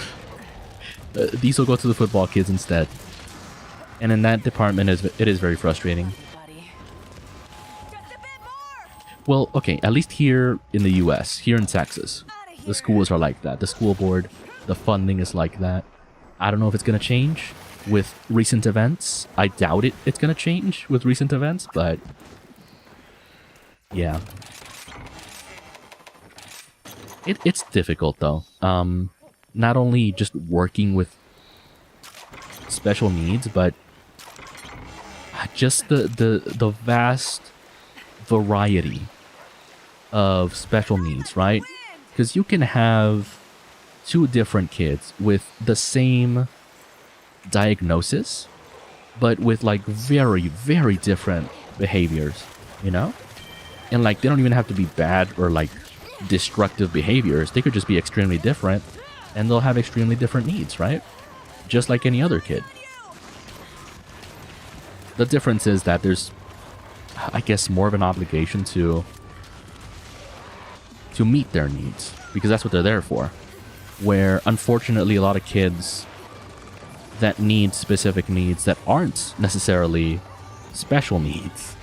These will go to the football kids instead. And in that department, it is very frustrating. Well, okay, at least here in the US, here in Texas, the schools are like that. The school board, the funding is like that. I don't know if it's going to change with recent events. I doubt it's going to change with recent events, but yeah. It's difficult, though. Not only just working with special needs, but just the vast variety of special needs, right? Because you can have 2 different kids with the same diagnosis, but with like very, very different behaviors, you know? And like, they don't even have to be bad or like destructive behaviors. They could just be extremely different, and they'll have extremely different needs, right? Just like any other kid. The difference is that there's, I guess, more of an obligation to meet their needs, because that's what they're there for. Where, unfortunately, a lot of kids that need specific needs that aren't necessarily special needs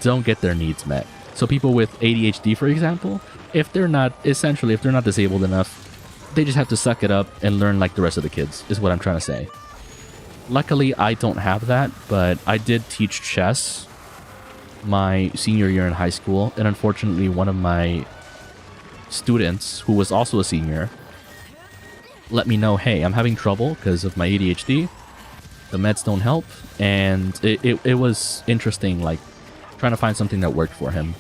don't get their needs met. So people with ADHD, for example, if they're not disabled enough, they just have to suck it up and learn like the rest of the kids, is what I'm trying to say. Luckily, I don't have that, but I did teach chess my senior year in high school, and unfortunately, one of my students, who was also a senior, let me know, hey, I'm having trouble because of my ADHD. The meds don't help, and it was interesting, like, trying to find something that worked for him.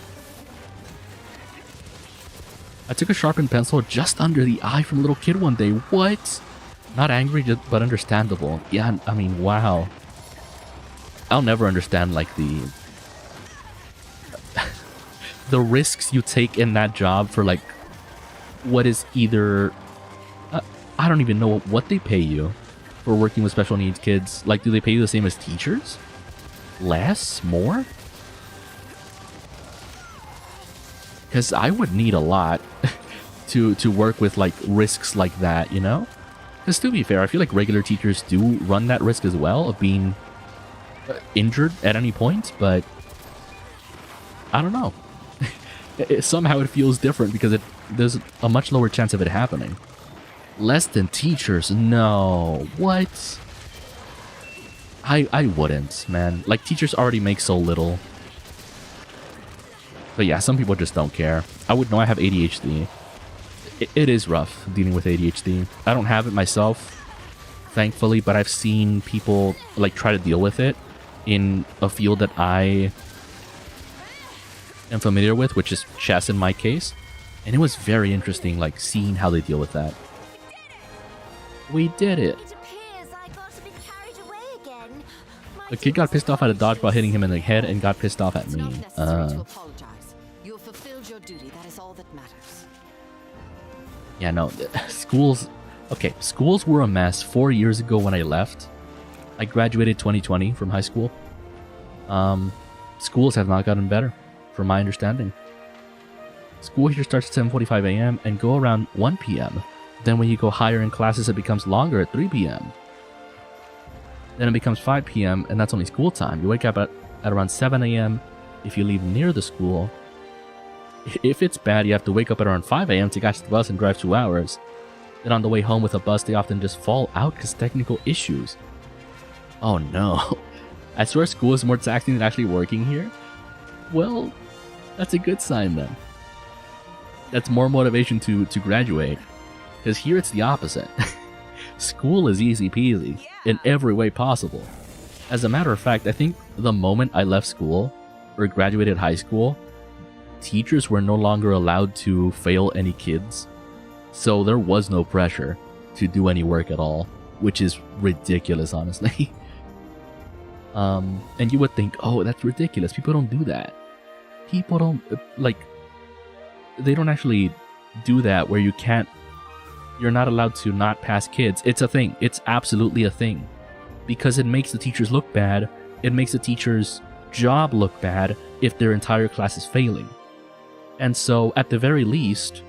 I took a sharpened pencil just under the eye from a little kid one day. What? Not angry, but understandable. Yeah, I mean, wow. I'll never understand, like, the risks you take in that job for, like, what is either... I don't even know what they pay you for working with special needs kids. Like, do they pay you the same as teachers? Less? More? Because I would need a lot to work with, like, risks like that, you know? Because to be fair, I feel like regular teachers do run that risk as well of being injured at any point, but I don't know. Somehow it feels different because there's a much lower chance of it happening. Less than teachers? No. What? I wouldn't, man. Like, teachers already make so little. But yeah, some people just don't care. I would know I have ADHD. It is rough dealing with ADHD. I don't have it myself, thankfully, but I've seen people, like, try to deal with it in a field that I am familiar with, which is chess in my case. And it was very interesting, like, seeing how they deal with that. We did it! It appears I got a bit carried away again. A kid got pissed off at a dodgeball hitting him in the head and got pissed off at It's me. not necessary to apologize. You have fulfilled your duty. That is all that matters. Yeah, no, schools... Okay, schools were a mess 4 years ago when I left. I graduated 2020 from high school. Schools have not gotten better, from my understanding. School here starts at 7:45 a.m. and go around 1 p.m. Then when you go higher in classes, it becomes longer at 3 p.m. Then it becomes 5 p.m. and that's only school time. You wake up at around 7 a.m. if you live near the school. If it's bad, you have to wake up at around 5 a.m. to catch the bus and drive 2 hours. Then on the way home with a bus, they often just fall out because technical issues. Oh no. I swear school is more taxing than actually working here? Well, that's a good sign then. That's more motivation to graduate. Because here it's the opposite. School is easy peasy in every way possible. As a matter of fact, I think the moment I left school, or graduated high school, teachers were no longer allowed to fail any kids. So there was no pressure to do any work at all, which is ridiculous, honestly. And you would think, oh, that's ridiculous. People don't do that. People don't, like, they don't actually do that where you're not allowed to not pass kids. It's a thing. It's absolutely a thing. Because it makes the teachers look bad. It makes the teacher's job look bad if their entire class is failing. And so, at the very least,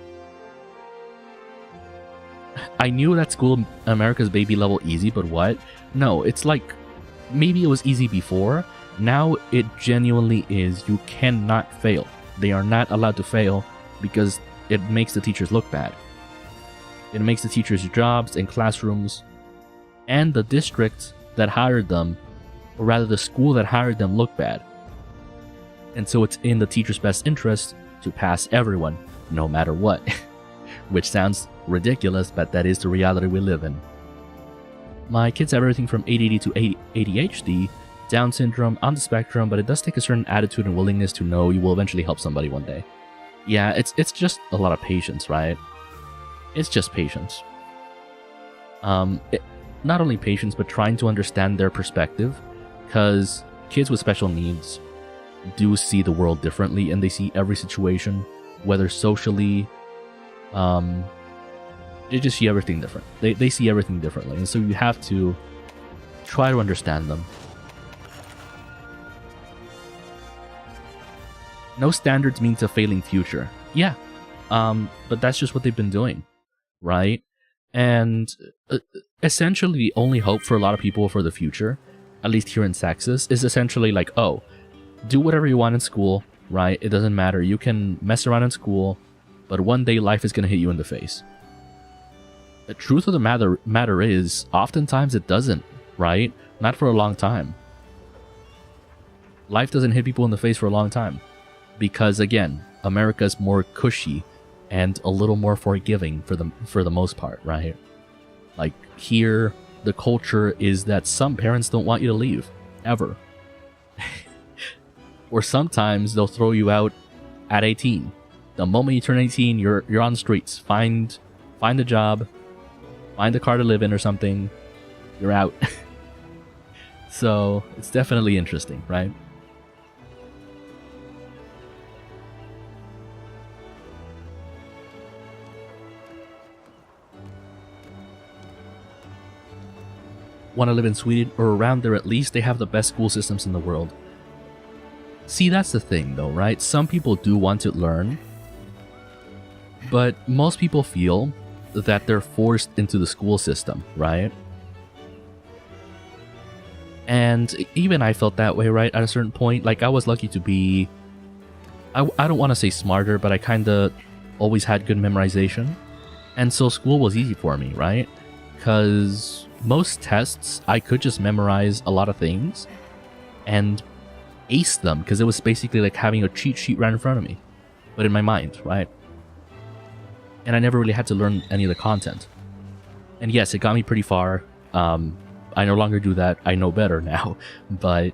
I knew that School America's baby level easy, but what? No, it's like, maybe it was easy before. Now it genuinely is. You cannot fail. They are not allowed to fail because it makes the teachers look bad. It makes the teachers' jobs and classrooms and the district that hired them, or rather the school that hired them, look bad. And so it's in the teacher's best interest to pass everyone, no matter what. Which sounds ridiculous, but that is the reality we live in. My kids have everything from ADD to ADHD, Down syndrome, on the spectrum, but it does take a certain attitude and willingness to know you will eventually help somebody one day. Yeah, it's just a lot of patience, right? It's just patience. Not only patience, but trying to understand their perspective, because kids with special needs do see the world differently, and they see every situation, whether socially, they just see everything different. They see everything differently, and so you have to try to understand them. No standards means a failing future. Yeah, but that's just what they've been doing, right? And essentially the only hope for a lot of people for the future, at least here in Texas, is essentially like, oh, do whatever you want in school, right? It doesn't matter. You can mess around in school, but one day life is going to hit you in the face. The truth of the matter is, oftentimes it doesn't, right? Not for a long time. Life doesn't hit people in the face for a long time. Because, again, America's more cushy and a little more forgiving for the most part, right? Like, here, the culture is that some parents don't want you to leave. Ever. Or sometimes they'll throw you out at 18. The moment you turn 18, you're on the streets. Find a job, find a car to live in or something. You're out. So it's definitely interesting, right? Want to live in Sweden or around there, at least they have the best school systems in the world. See, that's the thing though, right? Some people do want to learn, but most people feel that they're forced into the school system, right? And even I felt that way, right? At a certain point, like I was lucky to be, I don't want to say smarter, but I kind of always had good memorization. And so school was easy for me, right? Because most tests, I could just memorize a lot of things and ace them, because it was basically like having a cheat sheet right in front of me, but in my mind, right? And I never really had to learn any of the content. And yes, it got me pretty far. I no longer do that. I know better now, but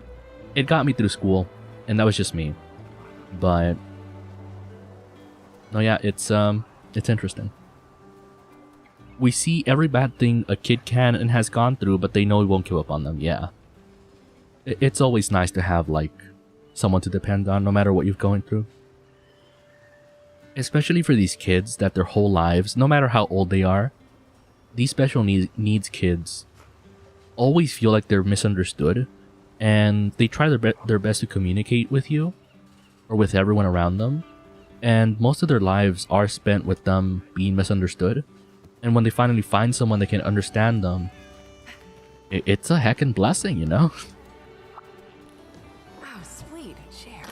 it got me through school, and that was just me. But no, yeah, it's interesting. We see every bad thing a kid can and has gone through, but they know it won't give up on them. Yeah, it's always nice to have like someone to depend on, no matter what you're going through. Especially for these kids that their whole lives, no matter how old they are, these special needs kids always feel like they're misunderstood, and they try their best to communicate with you or with everyone around them, and most of their lives are spent with them being misunderstood. And when they finally find someone that can understand them, it's a heckin' blessing, you know? Oh, sweet. Share.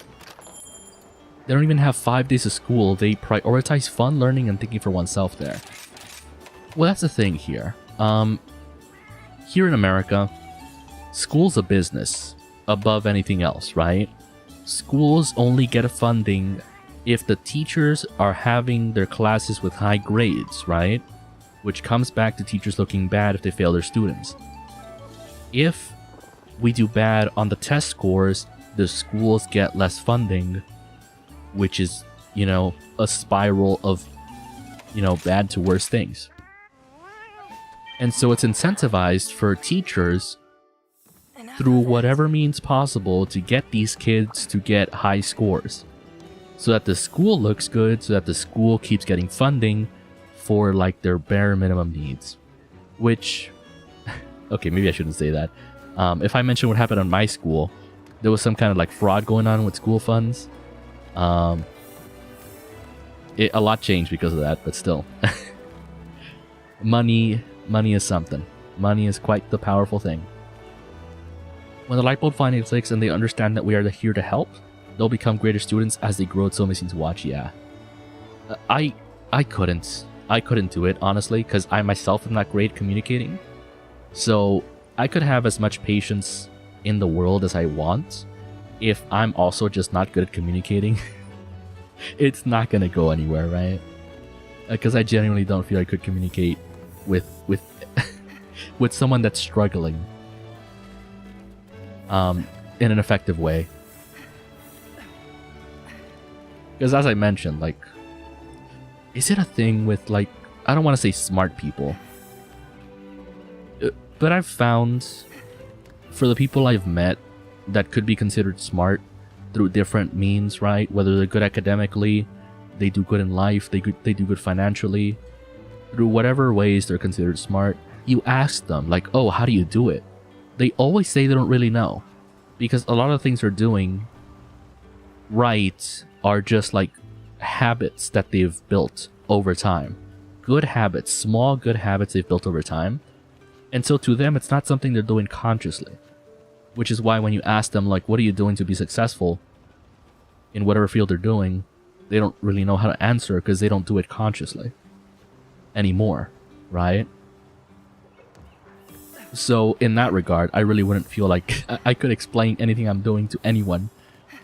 They don't even have 5 days of school. They prioritize fun, learning, and thinking for oneself there. Well, that's the thing here. Here in America, school's a business above anything else, right? Schools only get funding if the teachers are having their classes with high grades, right? Which comes back to teachers looking bad if they fail their students. If we do bad on the test scores, the schools get less funding, which is, you know, a spiral of, you know, bad to worse things. And so it's incentivized for teachers through whatever means possible to get these kids to get high scores, so that the school looks good, so that the school keeps getting funding for like their bare minimum needs. Which, okay, maybe I shouldn't say that. If I mention what happened on my school, there was some kind of like fraud going on with school funds. A lot changed because of that, but still. Money is something. Money is quite the powerful thing. When the light bulb finally clicks and they understand that we are here to help, they'll become greater students as they grow. It's so amazing to watch. Yeah, I couldn't do it, honestly, because I myself am not great at communicating. So I could have as much patience in the world as I want. If I'm also just not good at communicating, it's not gonna go anywhere, right? Because I genuinely don't feel I could communicate with with someone that's struggling in an effective way. Because as I mentioned, like, is it a thing with, like, I don't want to say smart people, but I've found for the people I've met that could be considered smart through different means, right? Whether they're good academically, they do good in life, they do good financially, through whatever ways they're considered smart, you ask them, like, oh, how do you do it? They always say they don't really know, because a lot of things they're doing right are just like habits that they've built over time. Good habits, small good habits they've built over time. And so to them, it's not something they're doing consciously. Which is why when you ask them, like, what are you doing to be successful in whatever field they're doing, they don't really know how to answer, because they don't do it consciously anymore, right? So in that regard, I really wouldn't feel like I could explain anything I'm doing to anyone,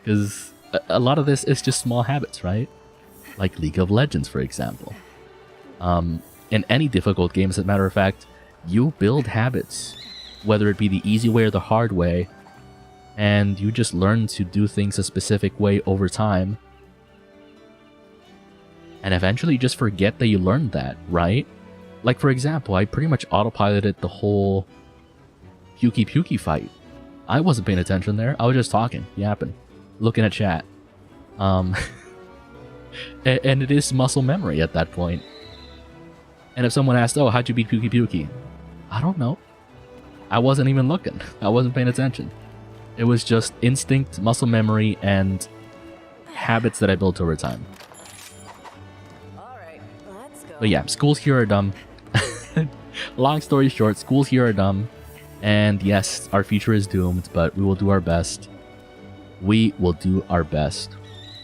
because a lot of this is just small habits, right? Like League of Legends, for example. In any difficult game, as a matter of fact, you build habits, whether it be the easy way or the hard way, and you just learn to do things a specific way over time. And eventually you just forget that you learned that, right? Like, for example, I pretty much autopiloted the whole Pukey fight. I wasn't paying attention there. I was just talking, yapping, looking at chat. And it is muscle memory at that point. And if someone asked, oh, how'd you beat Pukey? I don't know. I wasn't even looking. I wasn't paying attention. It was just instinct, muscle memory, and habits that I built over time. But yeah, schools here are dumb. Long story short, schools here are dumb. And yes, our future is doomed, but we will do our best. We will do our best.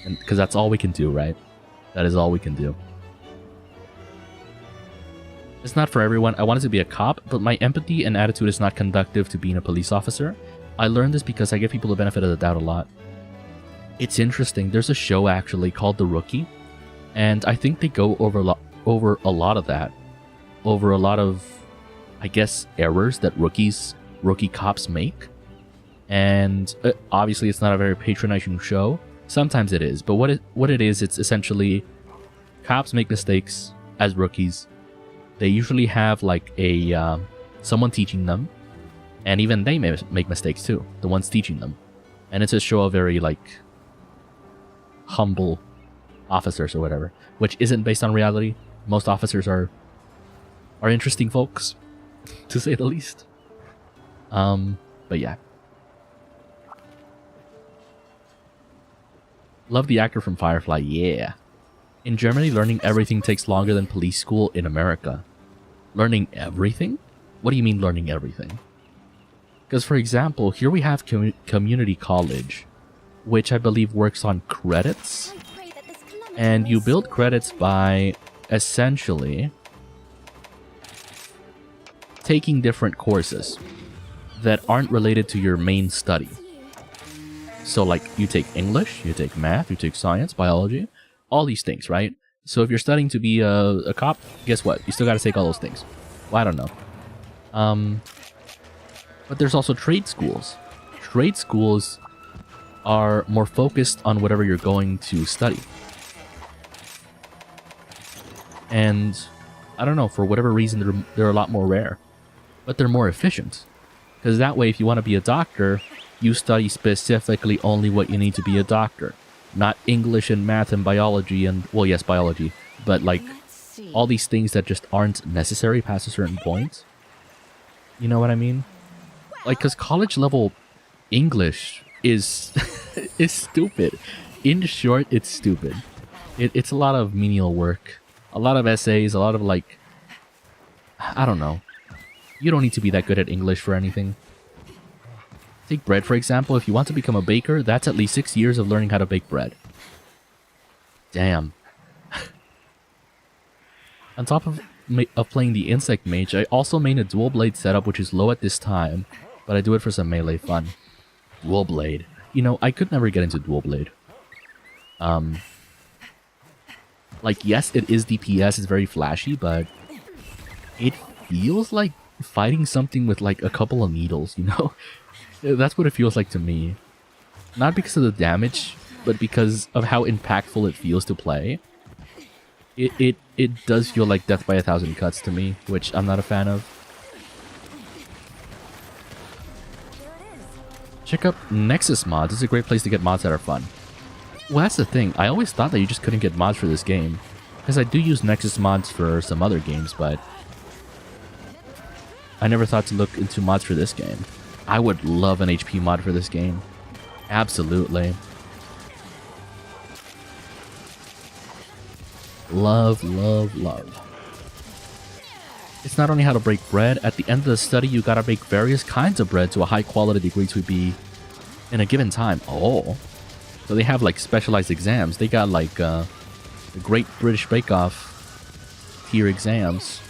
Because that's all we can do, right? That is all we can do. It's not for everyone. I wanted to be a cop, but my empathy and attitude is not conducive to being a police officer. I learned this because I give people the benefit of the doubt a lot. It's interesting. There's a show actually called The Rookie, and I think they go over a lot of that. Over a lot of, I guess, errors that rookie cops make. And obviously it's not a very patronizing show. Sometimes it is, but what it is, it's essentially cops make mistakes as rookies. They usually have like a someone teaching them, and even they may make mistakes too, the ones teaching them. And it's a show of very like humble officers or whatever, which isn't based on reality. Most officers are interesting folks, to say the least. But yeah. Love the actor from Firefly, yeah. In Germany, learning everything takes longer than police school in America. Learning everything? What do you mean learning everything? Because, for example, here we have community college, which I believe works on credits. And you build credits by essentially taking different courses that aren't related to your main study. So like you take English, you take math, you take science, biology, all these things, right? So if you're studying to be a cop, guess what? You still got to take all those things. Well, I don't know. But there's also trade schools. Trade schools are more focused on whatever you're going to study. And I don't know, for whatever reason, they're a lot more rare. But they're more efficient. Because that way, if you want to be a doctor, you study specifically only what you need to be a doctor. Not English and math and biology and, well, yes, biology. But like, all these things that just aren't necessary past a certain point. You know what I mean? Like, because college level English is is stupid. In short, it's stupid. It's a lot of menial work. A lot of essays, a lot of like, I don't know. You don't need to be that good at English for anything. Take bread, for example. If you want to become a baker, that's at least 6 years of learning how to bake bread. Damn. On top of playing the insect mage, I also made a dual blade setup, which is low at this time, but I do it for some melee fun. Dual blade. You know, I could never get into dual blade. Like, yes, it is DPS, it's very flashy, but it feels like fighting something with like a couple of needles, you know? That's what it feels like to me. Not because of the damage, but because of how impactful it feels to play. It does feel like death by 1,000 cuts to me, which I'm not a fan of. Check out Nexus mods. It's a great place to get mods that are fun. Well, that's the thing. I always thought that you just couldn't get mods for this game. Because I do use Nexus mods for some other games, but I never thought to look into mods for this game. I would love an HP mod for this game. Absolutely. Love, love, love. It's not only how to break bread. At the end of the study, you gotta bake various kinds of bread to a high quality degree to be in a given time. Oh. So they have like specialized exams. They got like the Great British Bake Off tier exams.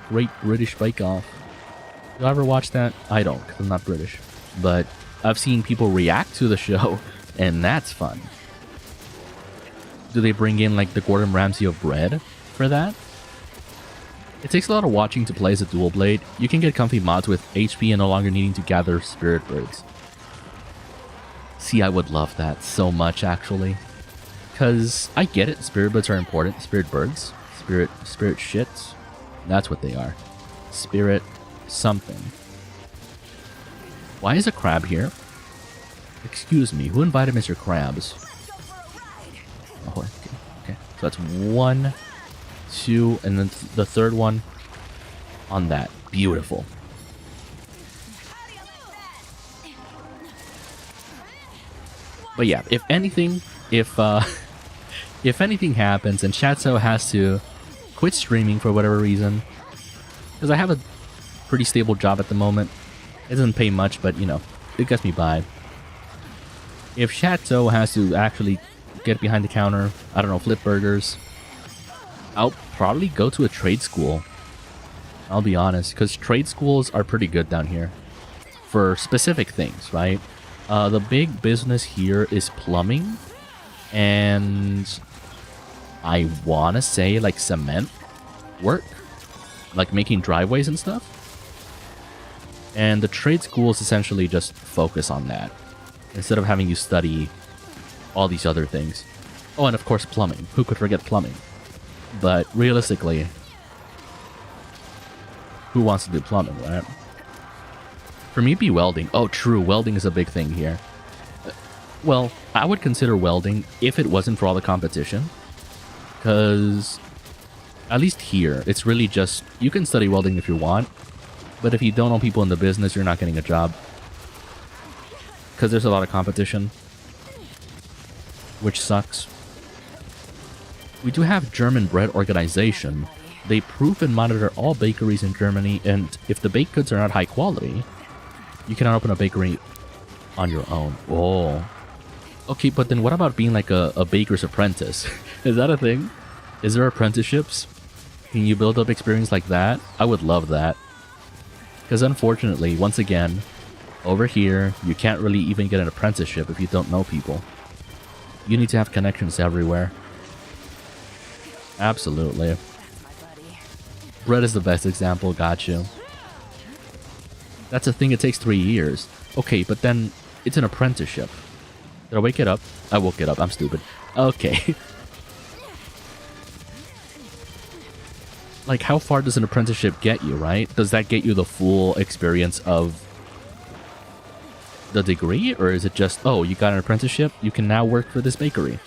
Great British Bake Off. Do I ever watch that? I don't, because I'm not British. But I've seen people react to the show, and that's fun. Do they bring in like the Gordon Ramsay of bread for that? It takes a lot of watching to play as a dual blade. You can get comfy mods with HP and no longer needing to gather spirit birds. See, I would love that so much, actually. Because I get it, spirit birds are important. Spirit birds. Spirit shits. That's what they are. Spirit something. Why is a crab here? Excuse me, who invited Mr. Krabs? Oh, okay. So that's 1, 2, and then the third one on that. Beautiful. But yeah, if anything, if anything happens and Chateau has to quit streaming for whatever reason, because I have a pretty stable job at the moment. It doesn't pay much, but you know, it gets me by. If Chateau has to actually get behind the counter, I don't know, flip burgers, I'll probably go to a trade school. I'll be honest, because trade schools are pretty good down here for specific things, right? The big business here is plumbing, and I want to say like cement work, like making driveways and stuff. And the trade schools essentially just focus on that, instead of having you study all these other things. Oh, and of course plumbing. Who could forget plumbing? But realistically, who wants to do plumbing, right? For me, it'd be welding. Oh, true. Welding is a big thing here. Well, I would consider welding if it wasn't for all the competition. Because, at least here, it's really just, you can study welding if you want. But if you don't know people in the business, you're not getting a job. Because there's a lot of competition. Which sucks. We do have German bread organization. They proof and monitor all bakeries in Germany, and if the baked goods are not high quality, you cannot open a bakery on your own. Oh. Okay, but then what about being like a baker's apprentice? Is that a thing? Is there apprenticeships? Can you build up experience like that? I would love that. Because unfortunately, once again, over here, you can't really even get an apprenticeship if you don't know people. You need to have connections everywhere. Absolutely. Bread is the best example, got you. That's a thing, it takes 3 years. Okay, but then it's an apprenticeship. Did I wake it up? I woke it up, I'm stupid. Okay. Like, how far does an apprenticeship get you, right? Does that get you the full experience of the degree? Or is it just, oh, you got an apprenticeship, you can now work for this bakery?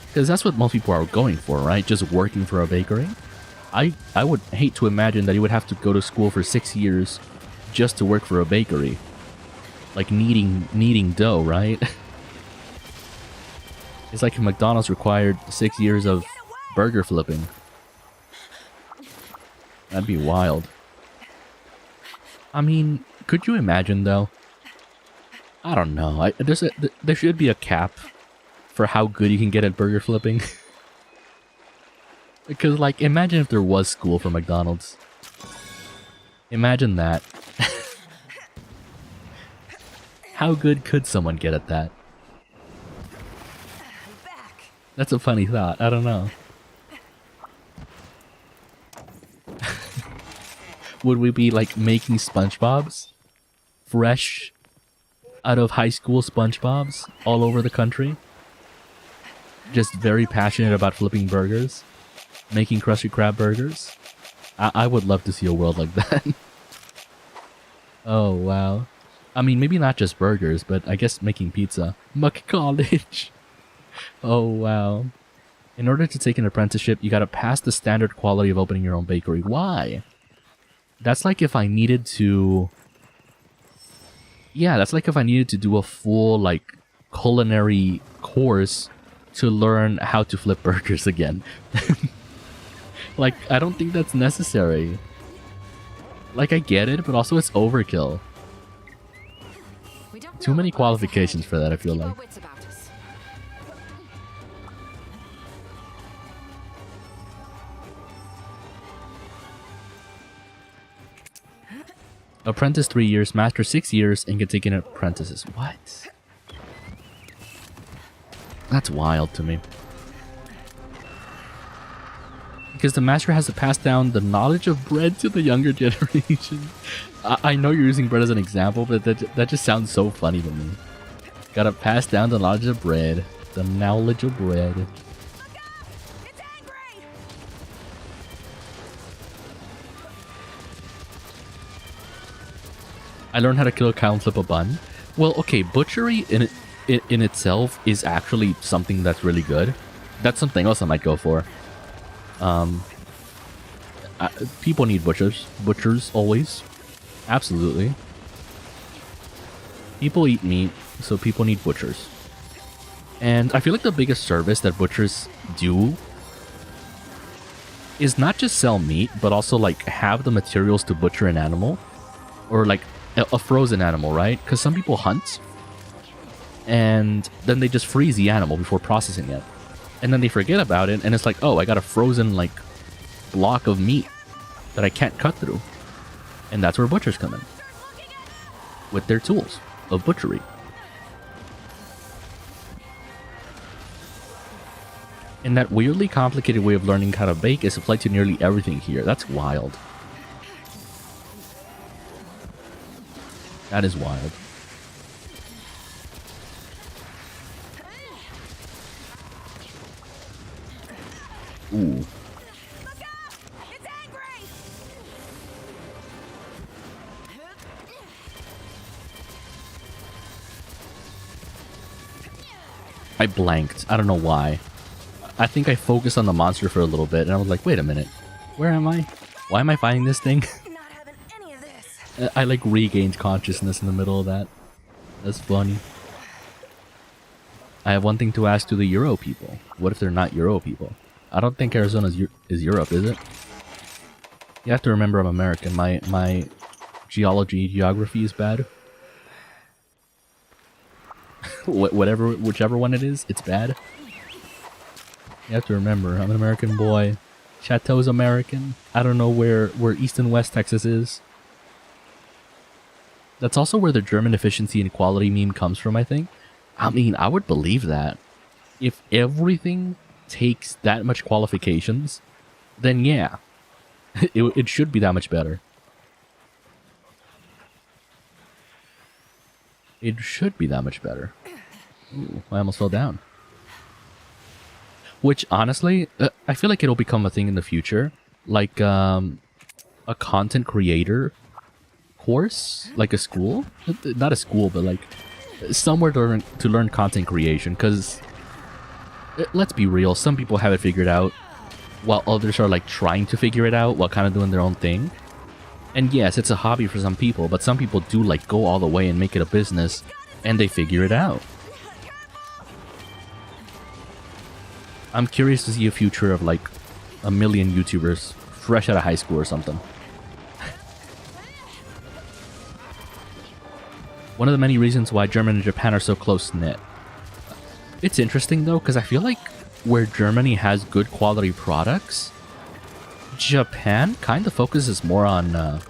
Because that's what most people are going for, right? Just working for a bakery. I would hate to imagine that you would have to go to school for 6 years just to work for a bakery. Like kneading dough, right? It's like if McDonald's required 6 years of burger flipping. That'd be wild. I mean, could you imagine though? I don't know. There should be a cap for how good you can get at burger flipping. Because, like, imagine if there was school for McDonald's. Imagine that. How good could someone get at that? That's a funny thought. I don't know. Would we be, like, making SpongeBob's? Fresh out of high school SpongeBob's all over the country? Just very passionate about flipping burgers? Making Krusty Krab burgers? I would love to see a world like that. Oh, wow. I mean, maybe not just burgers, but I guess making pizza. Muck College! Oh, wow. In order to take an apprenticeship, you gotta pass the standard quality of opening your own bakery. Why? That's like if I needed to... Yeah, that's like if I needed to do a full, like, culinary course to learn how to flip burgers again. Like, I don't think that's necessary. Like, I get it, but also it's overkill. Too many qualifications for that, I feel like. Apprentice 3 years, master 6 years, and can take in apprentices. What? That's wild to me. because the master has to pass down the knowledge of bread to the younger generation. I know you're using bread as an example, but that just sounds so funny to me. Gotta pass down the knowledge of bread. The knowledge of bread. I learned how to kill a cow and flip a bun. Well, okay, butchery in itself is actually something that's really good. That's something else I might go for. People need butchers. Butchers, always. Absolutely. People eat meat, so people need butchers. And I feel like the biggest service that butchers do is not just sell meat, but also like have the materials to butcher an animal. Or like a frozen animal, right? Because some people hunt and then they just freeze the animal before processing it. And then they forget about it, and it's like, oh, I got a frozen like block of meat that I can't cut through. And that's where butchers come in. With their tools of butchery. And that weirdly complicated way of learning how to bake is applied to nearly everything here. That's wild. That is wild. Ooh. I blanked. I don't know why. I think I focused on the monster for a little bit, and I was like, wait a minute. Where am I? Why am I fighting this thing? Not having any of this. I like regained consciousness in the middle of that. That's funny. I have one thing to ask to the Euro people. What if they're not Euro people? I don't think Arizona is Europe, is it? You have to remember I'm American. My geography is bad. Whichever one it is, it's bad. You have to remember, I'm an American boy. Chateau is American. I don't know where East and West Texas is. That's also where the German efficiency and quality meme comes from, I think. I mean, I would believe that. If everything takes that much qualifications, then yeah. It should be that much better. It should be that much better. Ooh, I almost fell down. Which, honestly, I feel like it'll become a thing in the future. Like, a content creator course? Like a school? Not a school, but like, somewhere to learn content creation. Because, let's be real, some people have it figured out, while others are like trying to figure it out while kind of doing their own thing. And yes, it's a hobby for some people, but some people do like go all the way and make it a business, and they figure it out. I'm curious to see a future of like a million YouTubers fresh out of high school or something. One of the many reasons why Germany and Japan are so close-knit. It's interesting though, because I feel like where Germany has good quality products, Japan kind of focuses more on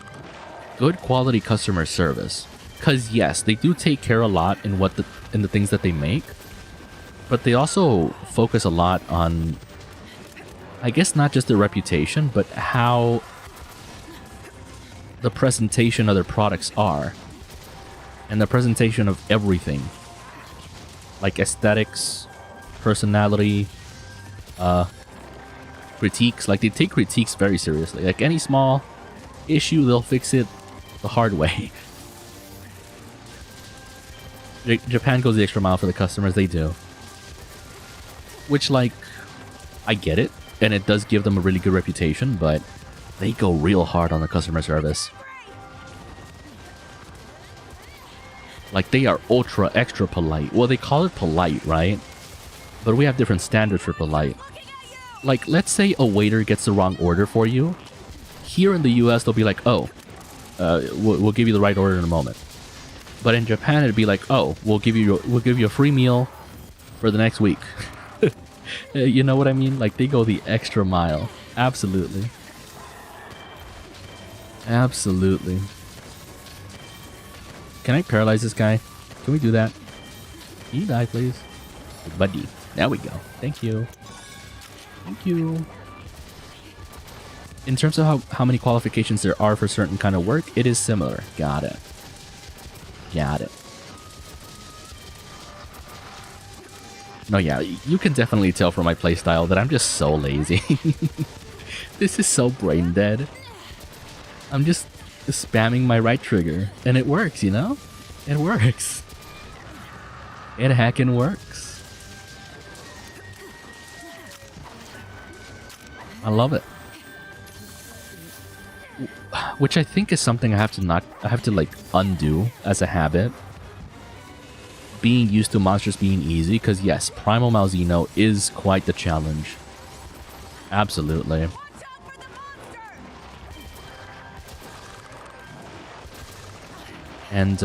good quality customer service. Because yes, they do take care a lot in the things that they make, but they also focus a lot on, I guess, not just their reputation, but how the presentation of their products are, and the presentation of everything, like aesthetics, personality, critiques. Like, they take critiques very seriously. Like, any small issue, they'll fix it the hard way. Japan goes the extra mile for the customers. They do. Which, like, I get it, and it does give them a really good reputation, but they go real hard on the customer service. Like, they are ultra extra polite. Well, they call it polite, right? But we have different standards for polite. Like, let's say a waiter gets the wrong order for you. Here in the US, they'll be like, oh, we'll give you the right order in a moment. But in Japan, it'd be like, oh, we'll give you a free meal for the next week. You know what I mean? Like, they go the extra mile. Absolutely. Absolutely. Can I paralyze this guy? Can we do that? Can you die, please? Buddy. There we go. Thank you. Thank you. In terms of how many qualifications there are for certain kind of work, it is similar. Got it. Got it. No, yeah, you can definitely tell from my playstyle that I'm just so lazy. This is so brain dead. I'm just spamming my right trigger, and it works, you know? It works. It heckin' works. I love it. Which I think is something I have to like undo as a habit. Being used to monsters being easy, because yes, Primal Malzeno is quite the challenge. Absolutely. And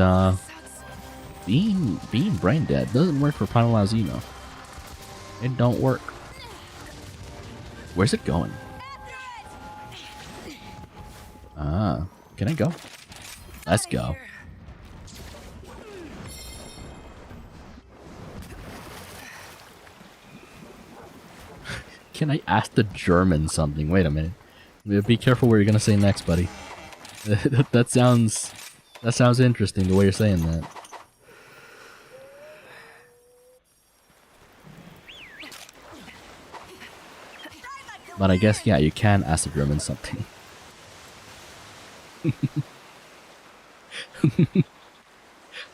being brain dead doesn't work for Primal Malzeno. It don't work. Where's it going? Ah, can I go? Let's go. Can I ask the German something? Wait a minute. Be careful what you're gonna say next, buddy. That sounds interesting, the way you're saying that. But I guess, yeah, you can ask the German something.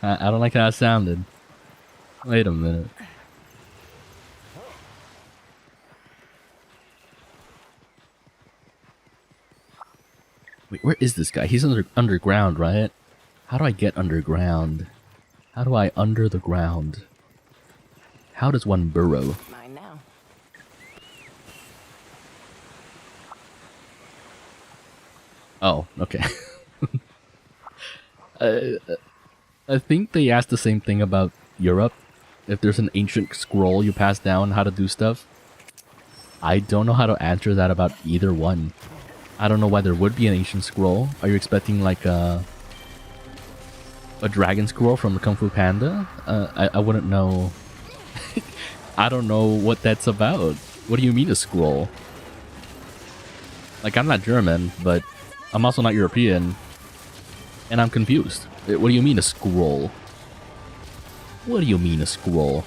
I don't like how it sounded. Wait a minute. Wait, where is this guy? He's underground, right? How do I get underground? How do I under the ground? How does one burrow? Mine now. Oh, okay. I think they asked the same thing about Europe. If there's an ancient scroll you pass down how to do stuff. I don't know how to answer that about either one. I don't know why there would be an ancient scroll. Are you expecting like a dragon scroll from the Kung Fu Panda? I wouldn't know. I don't know what that's about. What do you mean a scroll? Like, I'm not German, but I'm also not European. And I'm confused. What do you mean a scroll? What do you mean a scroll?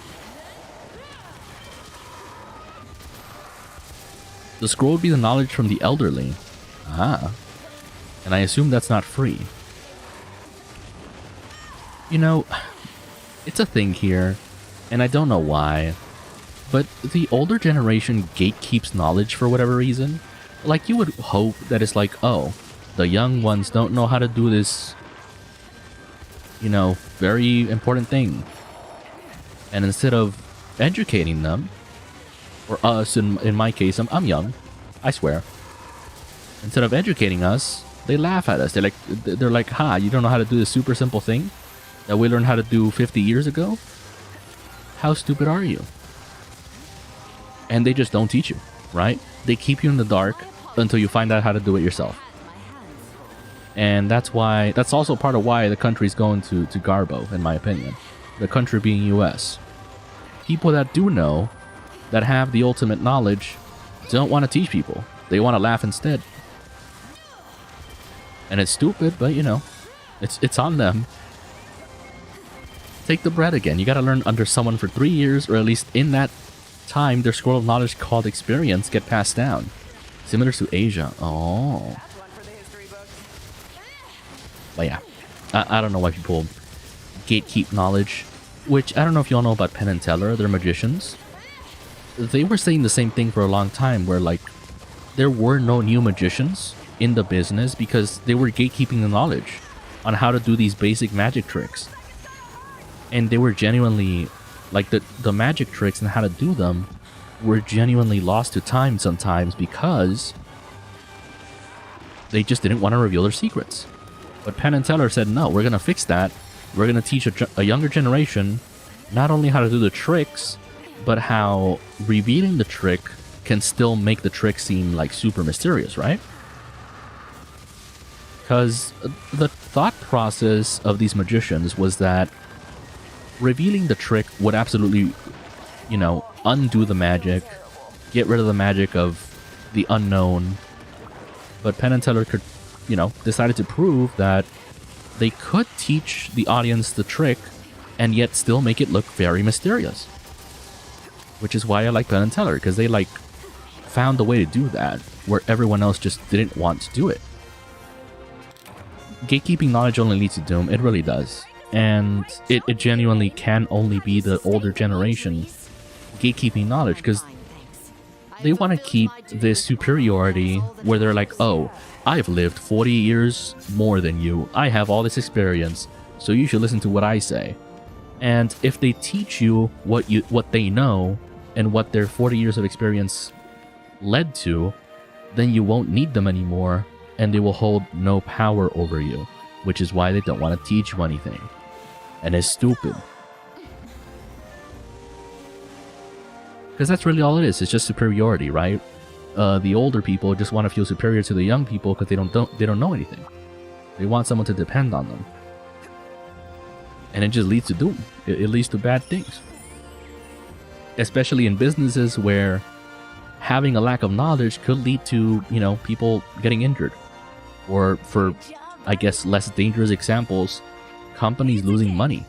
The scroll would be the knowledge from the elderly. Ah. And I assume that's not free. You know, it's a thing here, and I don't know why, but the older generation gatekeeps knowledge for whatever reason. Like, you would hope that it's like, oh, the young ones don't know how to do this, you know, very important thing. And instead of educating them, or us, in my case, I'm young, I swear. Instead of educating us, they laugh at us. They're like, ha, you don't know how to do this super simple thing that we learned how to do 50 years ago? How stupid are you? And they just don't teach you, right? They keep you in the dark until you find out how to do it yourself. And that's also part of why the country's going to Garbo, in my opinion. The country being US. People that do know, that have the ultimate knowledge, don't want to teach people. They want to laugh instead. And it's stupid, but you know, it's on them. Take the bread again. You gotta learn under someone for 3 years, or at least in that time, their scroll of knowledge called experience get passed down. Similar to Asia. Oh. But yeah, I don't know why people gatekeep knowledge. Which, I don't know if you all know about Penn and Teller, they're magicians. They were saying the same thing for a long time, where like, there were no new magicians in the business because they were gatekeeping the knowledge on how to do these basic magic tricks. And they were genuinely, like, the magic tricks and how to do them were genuinely lost to time sometimes because they just didn't want to reveal their secrets. But Penn and Teller said, no, we're going to fix that. We're going to teach a younger generation not only how to do the tricks, but how revealing the trick can still make the trick seem like super mysterious, right? Because the thought process of these magicians was that revealing the trick would absolutely, you know, undo the magic, get rid of the magic of the unknown, But Penn and Teller could, decided to prove that they could teach the audience the trick and yet still make it look very mysterious. Which is why I like Penn and Teller, because they found a way to do that where everyone else just didn't want to do it. Gatekeeping knowledge only leads to doom, it really does. And it genuinely can only be the older generation gatekeeping knowledge, because they want to keep this superiority where they're like, oh, I've lived 40 years more than you, I have all this experience, so you should listen to what I say. And if they teach you what they know and what their 40 years of experience led to, then you won't need them anymore, and they will hold no power over you, which is why they don't want to teach you anything. And it's stupid. Because that's really all it is. It's just superiority, right? The older people just want to feel superior to the young people because they don't know anything. They want someone to depend on them. And it just leads to doom. It leads to bad things. Especially in businesses where having a lack of knowledge could lead to, people getting injured. Or for, I guess, less dangerous examples, companies losing money.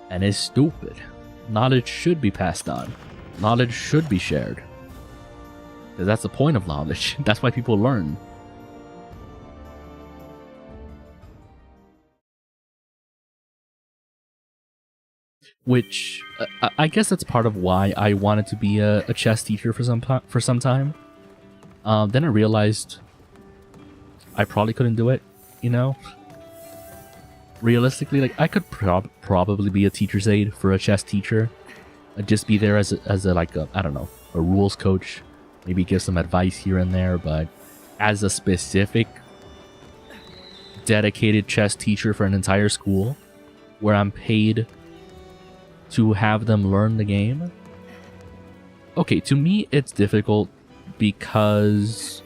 And it's stupid. Knowledge should be passed on. Knowledge should be shared. Because that's the point of knowledge. That's why people learn. Which, I guess that's part of why I wanted to be a chess teacher for some time. Then I realized I probably couldn't do it, Realistically, I could probably be a teacher's aide for a chess teacher. I'd just be there as a I don't know, a rules coach. Maybe give some advice here and there, but as a specific dedicated chess teacher for an entire school, where I'm paid to have them learn the game. Okay, to me it's difficult because,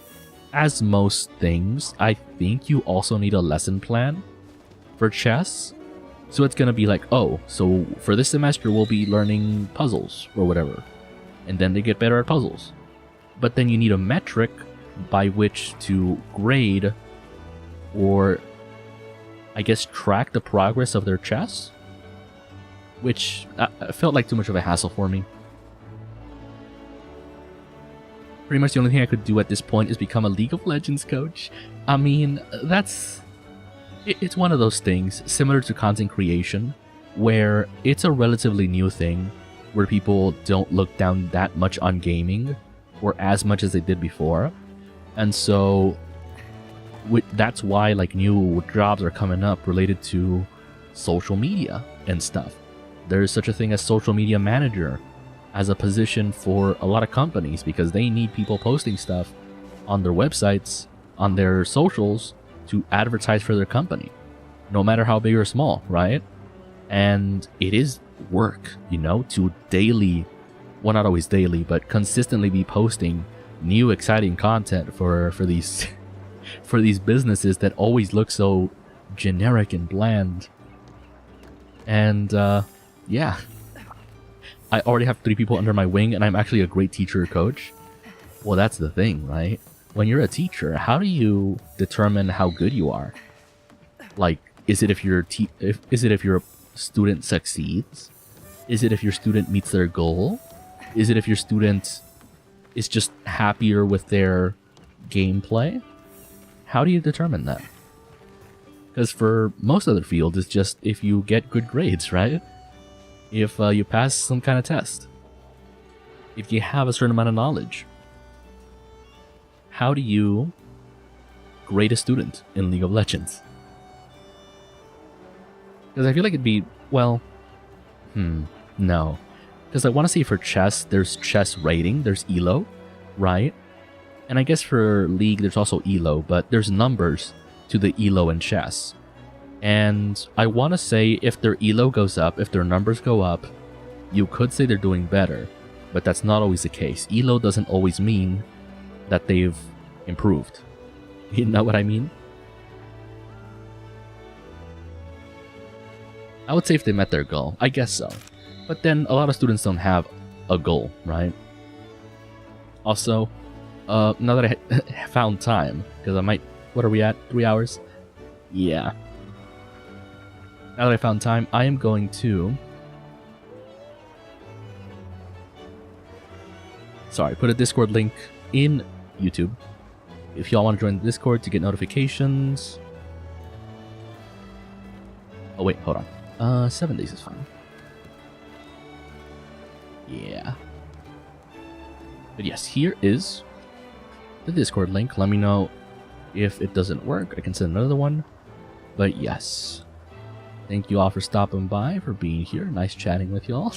as most things, I think you also need a lesson plan for chess. So it's gonna be like, oh, so for this semester we'll be learning puzzles or whatever, and then they get better at puzzles. But then you need a metric by which to grade, or I guess track the progress of their chess, which felt like too much of a hassle for me. Pretty much the only thing I could do at this point is become a League of Legends coach. I mean, it's one of those things, similar to content creation, where it's a relatively new thing, where people don't look down that much on gaming, or as much as they did before. And so, that's why new jobs are coming up related to social media and stuff. There's such a thing as social media manager as a position for a lot of companies, because they need people posting stuff on their websites, on their socials, to advertise for their company, no matter how big or small, right? And it is work, to daily, well, not always daily, but consistently be posting new exciting content for these for these businesses that always look so generic and bland. And yeah, I already have 3 people under my wing, and I'm actually a great teacher or coach. Well, that's the thing, right? When you're a teacher, how do you determine how good you are? Is it if your student succeeds? Is it if your student meets their goal? Is it if your student is just happier with their gameplay? How do you determine that? Because for most other fields, it's just if you get good grades, right? If you pass some kind of test. If you have a certain amount of knowledge. How do you grade a student in League of Legends? Because I feel like it'd be, well, no. Because I want to say for chess, there's chess rating, there's ELO, right? And I guess for League, there's also ELO, but there's numbers to the ELO in chess. And I want to say if their ELO goes up, if their numbers go up, you could say they're doing better, but that's not always the case. ELO doesn't always mean that they've improved. You know what I mean? I would say if they met their goal. I guess so. But then a lot of students don't have a goal, right? Also, now that I found time, because I might... What are we at? 3 hours? Yeah. Now that I found time, I am going to... Sorry, put a Discord link in YouTube. If y'all want to join the Discord to get notifications... Oh wait, hold on. 7 days is fine. Yeah. But yes, here is the Discord link. Let me know if it doesn't work. I can send another one. But yes. Thank you all for stopping by, for being here. Nice chatting with y'all.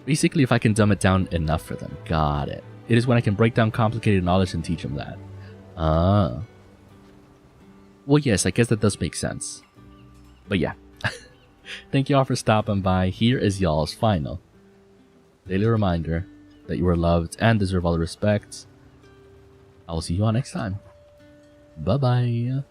Basically, if I can dumb it down enough for them. Got it. It is when I can break down complicated knowledge and teach them that. Ah. Well, yes, I guess that does make sense. But yeah. Thank you all for stopping by. Here is y'all's final daily reminder that you are loved and deserve all the respect. I will see you all next time. Bye-bye.